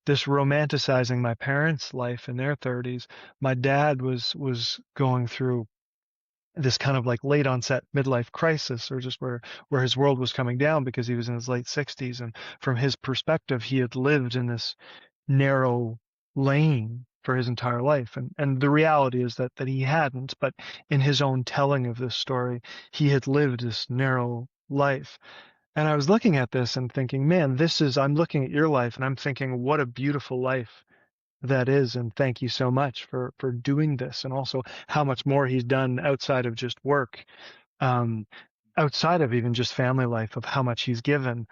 this romanticizing my parents' life in their 30s, my dad was going through this kind of like late onset midlife crisis, or just where his world was coming down, because he was in his late 60s, and from his perspective, he had lived in this narrow lane for his entire life, and the reality is that he hadn't, but in his own telling of this story, he had lived this narrow life. And I was looking at this and thinking, man, I'm looking at your life and I'm thinking, what a beautiful life that is, and thank you so much for doing this, and also how much more he's done outside of just work, um outside of even just family life, of how much he's given,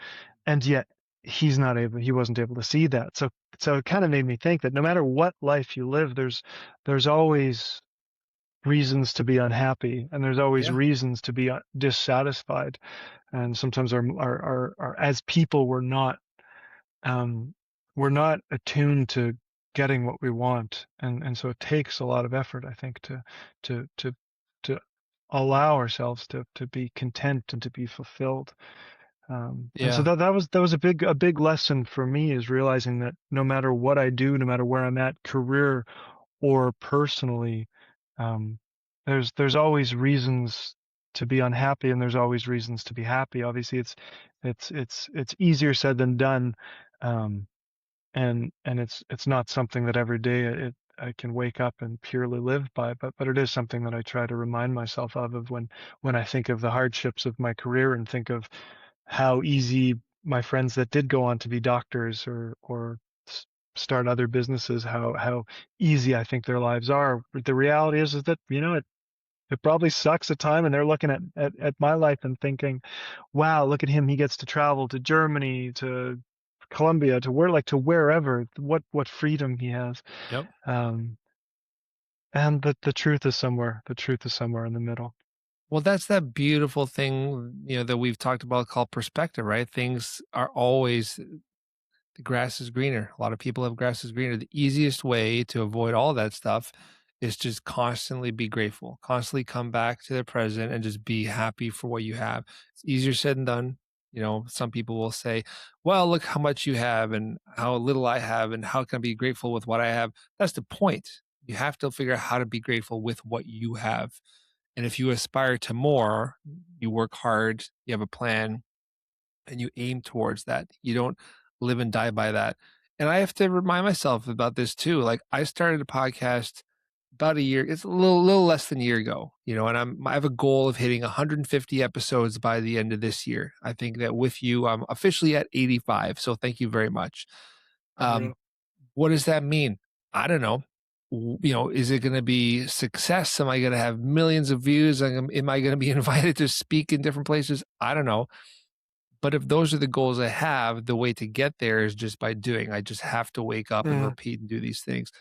and yet he wasn't able to see that. So it kind of made me think that no matter what life you live, there's always reasons to be unhappy, and there's always Yeah. reasons to be dissatisfied, and sometimes our as people, um, we're not attuned to getting what we want, and so it takes a lot of effort, I think, to to to allow ourselves to be content and to be fulfilled. And so Yeah. that was a big lesson for me, is realizing that no matter what I do, no matter where I'm at, career or personally, um, there's always reasons to be unhappy, and there's always reasons to be happy. Obviously, it's easier said than done. Um, and it's not something that every day I can wake up and purely live by, but it is something that I try to remind myself of when I think of the hardships of my career and think of how easy my friends that did go on to be doctors or start other businesses, how easy I think their lives are. But the reality is that, it probably sucks at time, and they're looking at my life and thinking, wow, look at him. He gets to travel to Germany, to Colombia, to wherever. What freedom he has. Yep. Um, and the truth is somewhere. The truth is somewhere in the middle. Well, that's that beautiful thing, that we've talked about called perspective, right? Things are always the grass is greener. A lot of people have grass is greener. The easiest way to avoid all that stuff is just constantly be grateful, constantly come back to the present and just be happy for what you have. It's easier said than done. Some people will say, well, look how much you have and how little I have, and how can I be grateful with what I have? That's the point. You have to figure out how to be grateful with what you have. And if you aspire to more, you work hard, you have a plan, and you aim towards that. You don't live and die by that. And I have to remind myself about this too. Like, I started a podcast about a year, it's a little less than a year ago, and I have a goal of hitting 150 episodes by the end of this year. I think that with you, I'm officially at 85. So thank you very much. Um, Unreal. what does that mean? I don't know. Is it going to be success? Am I going to have millions of views? Am I going to be invited to speak in different places? I don't know. But if those are the goals I have, the way to get there is just by doing. I just have to wake up and Mm, repeat and do these things.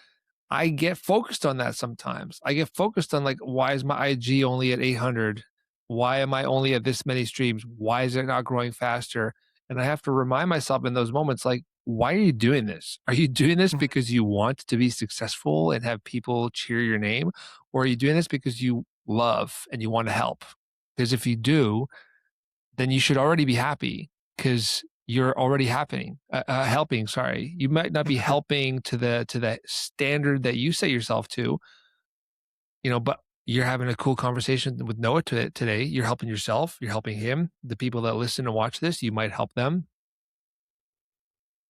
I get focused on that sometimes. I get focused on, like, why is my IG only at 800? Why am I only at this many streams? Why is it not growing faster? And I have to remind myself in those moments, like, why are you doing this? Are you doing this mm, because you want to be successful and have people cheer your name? Or are you doing this because you love and you want to help? Because if you do, then you should already be happy because you're already helping. Sorry, you might not be mm. helping to the standard that you set yourself to, but you're having a cool conversation with Noah today. You're helping yourself. You're helping him. The people that listen and watch this, you might help them.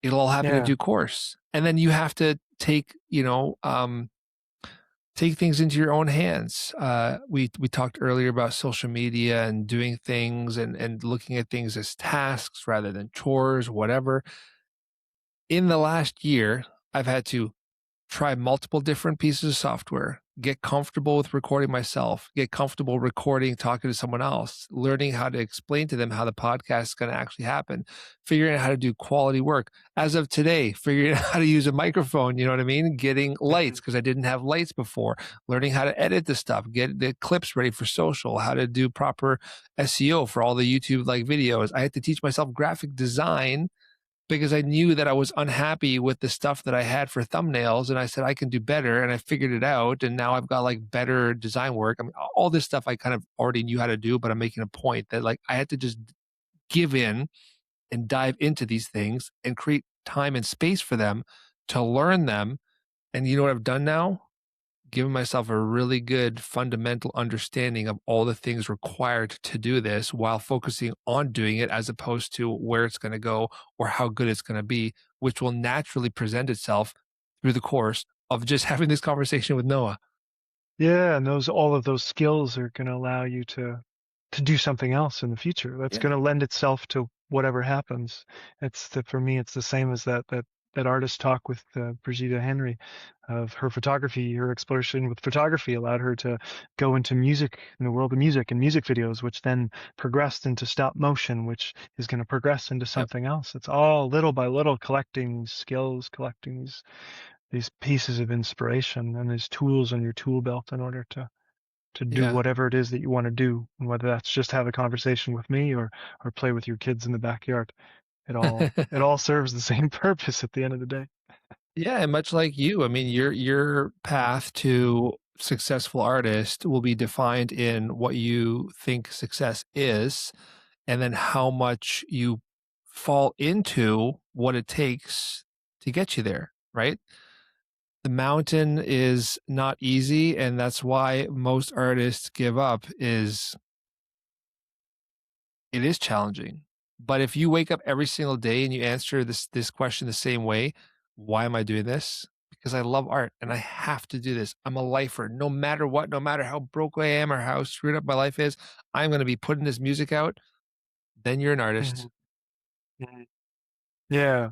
It'll all happen in Yeah. due course, and then you have to take things into your own hands. We talked earlier about social media and doing things and looking at things as tasks rather than chores, whatever. In the last year, I've had to try multiple different pieces of software, get comfortable with recording myself, get comfortable recording, talking to someone else, learning how to explain to them how the podcast is going to actually happen, figuring out how to do quality work. As of today, figuring out how to use a microphone, you know what I mean? Getting lights because I didn't have lights before, learning how to edit the stuff, get the clips ready for social, how to do proper SEO for all the YouTube like videos. I had to teach myself graphic design because I knew that I was unhappy with the stuff that I had for thumbnails, and I said I can do better, and I figured it out, and now I've got like better design work. I mean, all this stuff I kind of already knew how to do, but I'm making a point that, like, I had to just give in and dive into these things and create time and space for them to learn them. And you know what I've done now? Giving myself a really good fundamental understanding of all the things required to do this while focusing on doing it as opposed to where it's going to go or how good it's going to be, which will naturally present itself through the course of just having this conversation with Noah. Yeah, and all of those skills are going to allow you to do something else in the future. That's Yeah. going to lend itself to whatever happens. For me, it's the same as that artist talk with Brigitte Henry of her photography. Her exploration with photography allowed her to go into music, in the world of music and music videos, which then progressed into stop motion, which is going to progress into Yep. something else. It's all little by little collecting skills, collecting these pieces of inspiration and these tools on your tool belt in order to do Yeah. whatever it is that you want to do, and whether that's just have a conversation with me or play with your kids in the backyard. It all serves the same purpose at the end of the day. Yeah, and much like you, I mean, your path to successful artist will be defined in what you think success is, and then how much you fall into what it takes to get you there, right? The mountain is not easy, and that's why most artists give up. Is It is challenging. But if you wake up every single day and you answer this question the same way, why am I doing this? because I love art and I have to do this. I'm a lifer. No matter what, no matter how broke I am or how screwed up my life is, I'm going to be putting this music out. Then you're an artist. Mhm. Mhm. Yeah.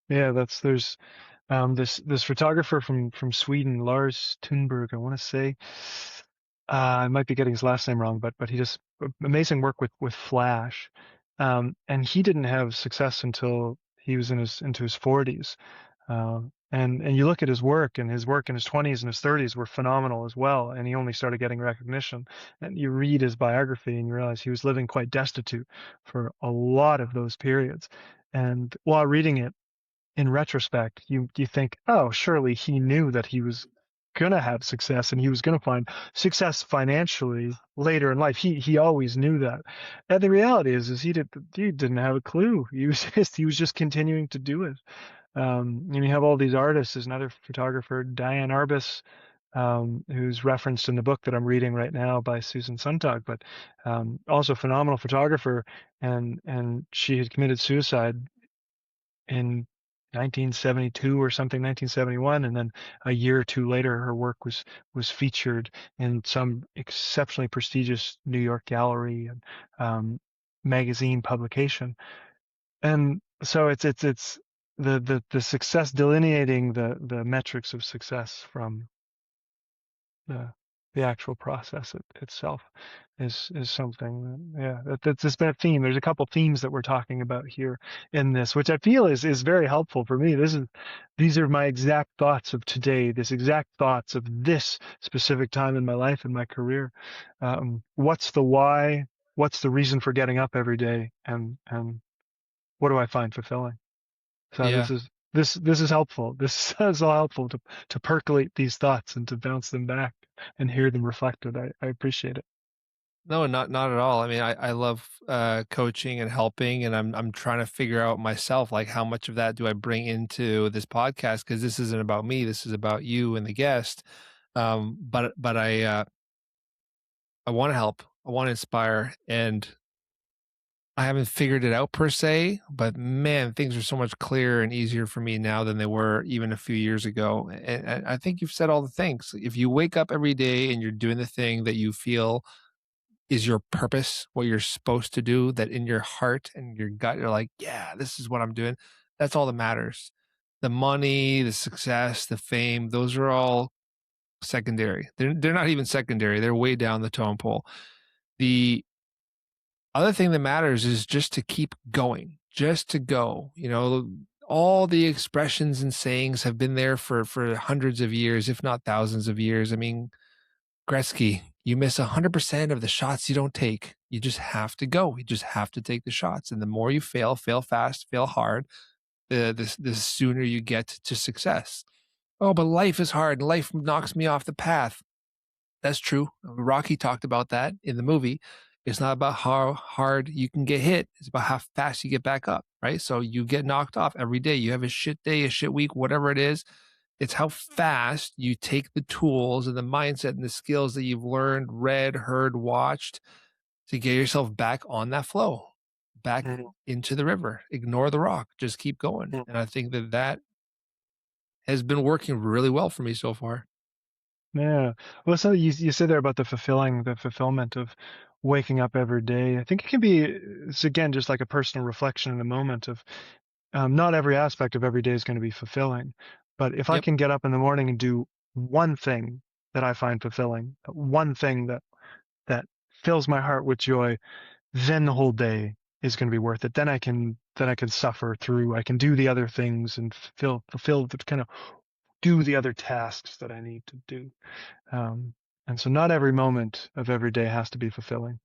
Yeah, there's this photographer from Sweden, Lars Thunberg, I want to say. I might be getting his last name wrong, but he does amazing work with Flash. And he didn't have success until he was into his 40s. And you look at his work in his 20s and his 30s were phenomenal as well, and he only started getting recognition. And you read his biography and you realize he was living quite destitute for a lot of those periods. And while reading it, in retrospect, you think, oh, surely he knew that he was gonna have success and he was gonna find success financially later in life. He always knew that. And the reality is he didn't have a clue. He was just continuing to do it. And you have all these artists. There's another photographer, Diane Arbus, who's referenced in the book that I'm reading right now by Susan Sontag, but also a phenomenal photographer, and she had committed suicide in 1972 or something, 1971, and then a year or two later, her work was featured in some exceptionally prestigious New York gallery and magazine publication. And so it's the success, delineating the metrics of success from the the actual process itself is something that, yeah, that's just been a theme. There's a couple themes that we're talking about here in this, which I feel is very helpful for me. These are my exact thoughts of today, this exact thoughts of this specific time in my life and my career. What's the why? What's the reason for getting up every day? And what do I find fulfilling? So Yeah. this is helpful. This is all helpful to percolate these thoughts and to bounce them back and hear them reflected. I appreciate it. No, not at all. I mean, I love coaching and helping, and I'm trying to figure out myself like how much of that do I bring into this podcast, because this isn't about me. This is about you and the guest. But I want to help. I want to inspire, and I haven't figured it out per se. But man, things are so much clearer and easier for me now than they were even a few years ago. And I think you've said all the things. If you wake up every day and you're doing the thing that you feel is your purpose, what you're supposed to do, that in your heart and your gut, you're like, yeah, this is what I'm doing. That's all that matters. The money, the success, the fame, those are all secondary. They're not even secondary. They're way down the tone pole. The other thing that matters is just to keep going, just to go. All the expressions and sayings have been there for hundreds of years, if not thousands of years. I mean, Gretzky, you miss 100% of the shots you don't take. You just have to go. You just have to take the shots. And the more you fail fast, fail hard, the sooner you get to success. Oh, but life is hard. Life knocks me off the path. That's true. Rocky talked about that in the movie. It's not about how hard you can get hit. It's about how fast you get back up, right? So you get knocked off every day. You have a shit day, a shit week, whatever it is. It's how fast you take the tools and the mindset and the skills that you've learned, read, heard, watched to get yourself back on that flow, back Mhm. into the river. Ignore the rock. Just keep going. Mhm. And I think that has been working really well for me so far. Yeah. Well, so you said there about the fulfillment of waking up every day. I think it can be, it's again, just like a personal reflection in the moment of, not every aspect of every day is going to be fulfilling, but if I Yep. can get up in the morning and do one thing that I find fulfilling, one thing that fills my heart with joy, then the whole day is going to be worth it. Then I can suffer through. I can do the other things and fulfill the kind of do the other tasks that I need to do. Um, and so not every moment of every day has to be fulfilling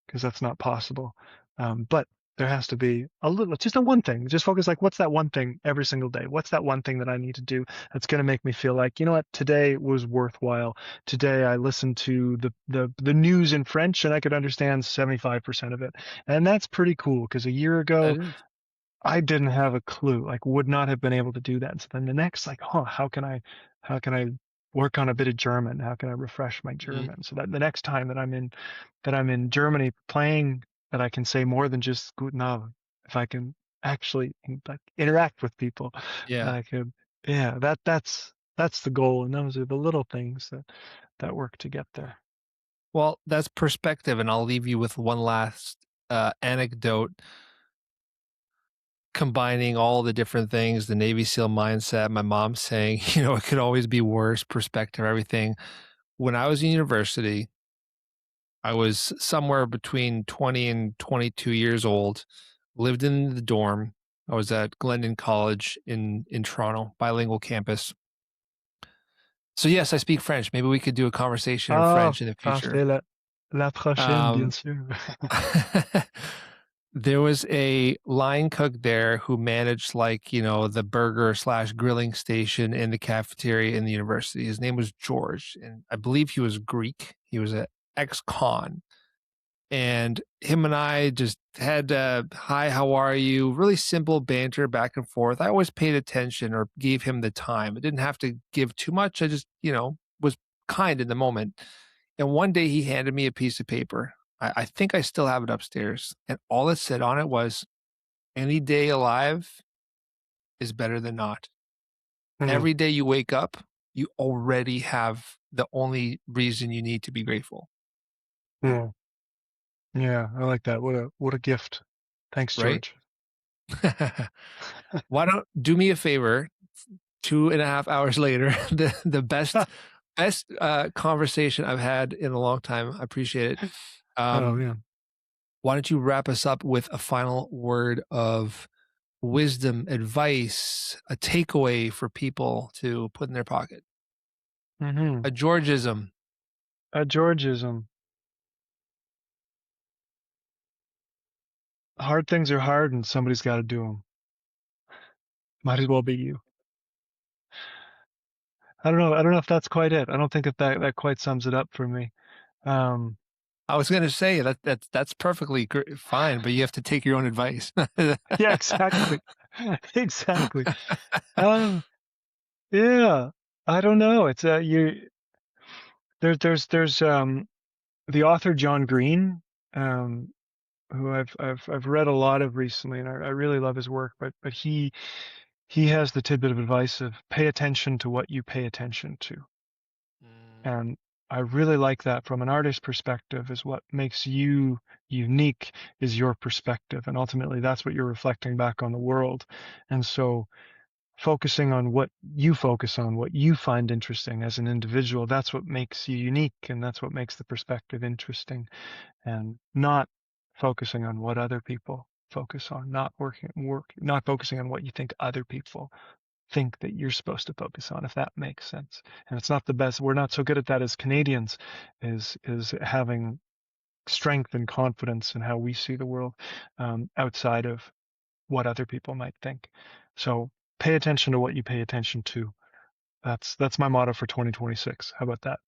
because that's not possible. But there has to be a little, just a one thing. Just focus like, what's that one thing every single day? What's that one thing that I need to do that's going to make me feel like, you know what, today was worthwhile. Today I listened to the news in French and I could understand 75% of it. And that's pretty cool because a year That ago is. I didn't have a clue, like would not have been able to do that. So then the next, like, how can I work on a bit of German? How can I refresh my Yeah. German so that the next time that I'm in Germany playing, that I can say more than just Guten Abend. If I can actually like interact with people, Yeah. I could. Yeah, that's the goal, and those are the little things that work to get there. Well, that's perspective, and I'll leave you with one last anecdote combining all the different things, the Navy SEAL mindset, my mom saying, it could always be worse, perspective, everything. When I was in university, I was somewhere between 20 and 22 years old, lived in the dorm. I was at Glendon College in Toronto, bilingual campus. So yes, I speak French. Maybe we could do a conversation in Ah, French in the future. parfait, la prochaine, bien Um, sûr. there was a line cook there who managed the burger slash grilling station in the cafeteria in the university. His name was George, and I believe he was Greek. He was an ex-con. And him and I just had hi, how are you? Really simple banter back and forth. I always paid attention or gave him the time. I didn't have to give too much. I just, was kind in the moment. And one day he handed me a piece of paper. I think I still have it upstairs. And all it said on it was, any day alive is better than not. Mm, Every day you wake up, you already have the only reason you need to be grateful, mm. Yeah, I like that. What a gift. Thanks, right? George. Why don't do me a favor? 2.5 hours later, the best conversation I've had in a long time. I appreciate it. Oh, Um, man. why don't you wrap us up with a final word of wisdom, advice, a takeaway for people to put in their pocket? Mhm. A Georgism. A Georgism. Hard things are hard, and somebody's gotta do them. Might as well be you. I don't know if that's quite it. I don't think that quite sums it up for me. Um, I was going to say that's perfectly fine, but you have to take your own advice. yeah, exactly. Exactly. Um, yeah, I don't know. It's, there's the author John Green, um, who I've read a lot of recently, and I really love his work, but he has the tidbit of advice of pay attention to what you pay attention to. Mm, And I really like that from an artist perspective is what makes you unique is your perspective. And ultimately that's what you're reflecting back on the world. And so focusing on what you focus on, what you find interesting as an individual, that's what makes you unique. And that's what makes the perspective interesting and not focusing on what other people focus on, not focusing on what you think other people think that you're supposed to focus on, if that makes sense. And it's not the best. We're not so good at that as Canadians, is having strength and confidence in how we see the world outside of what other people might think. So pay attention to what you pay attention to. That's my motto for 2026. How about that?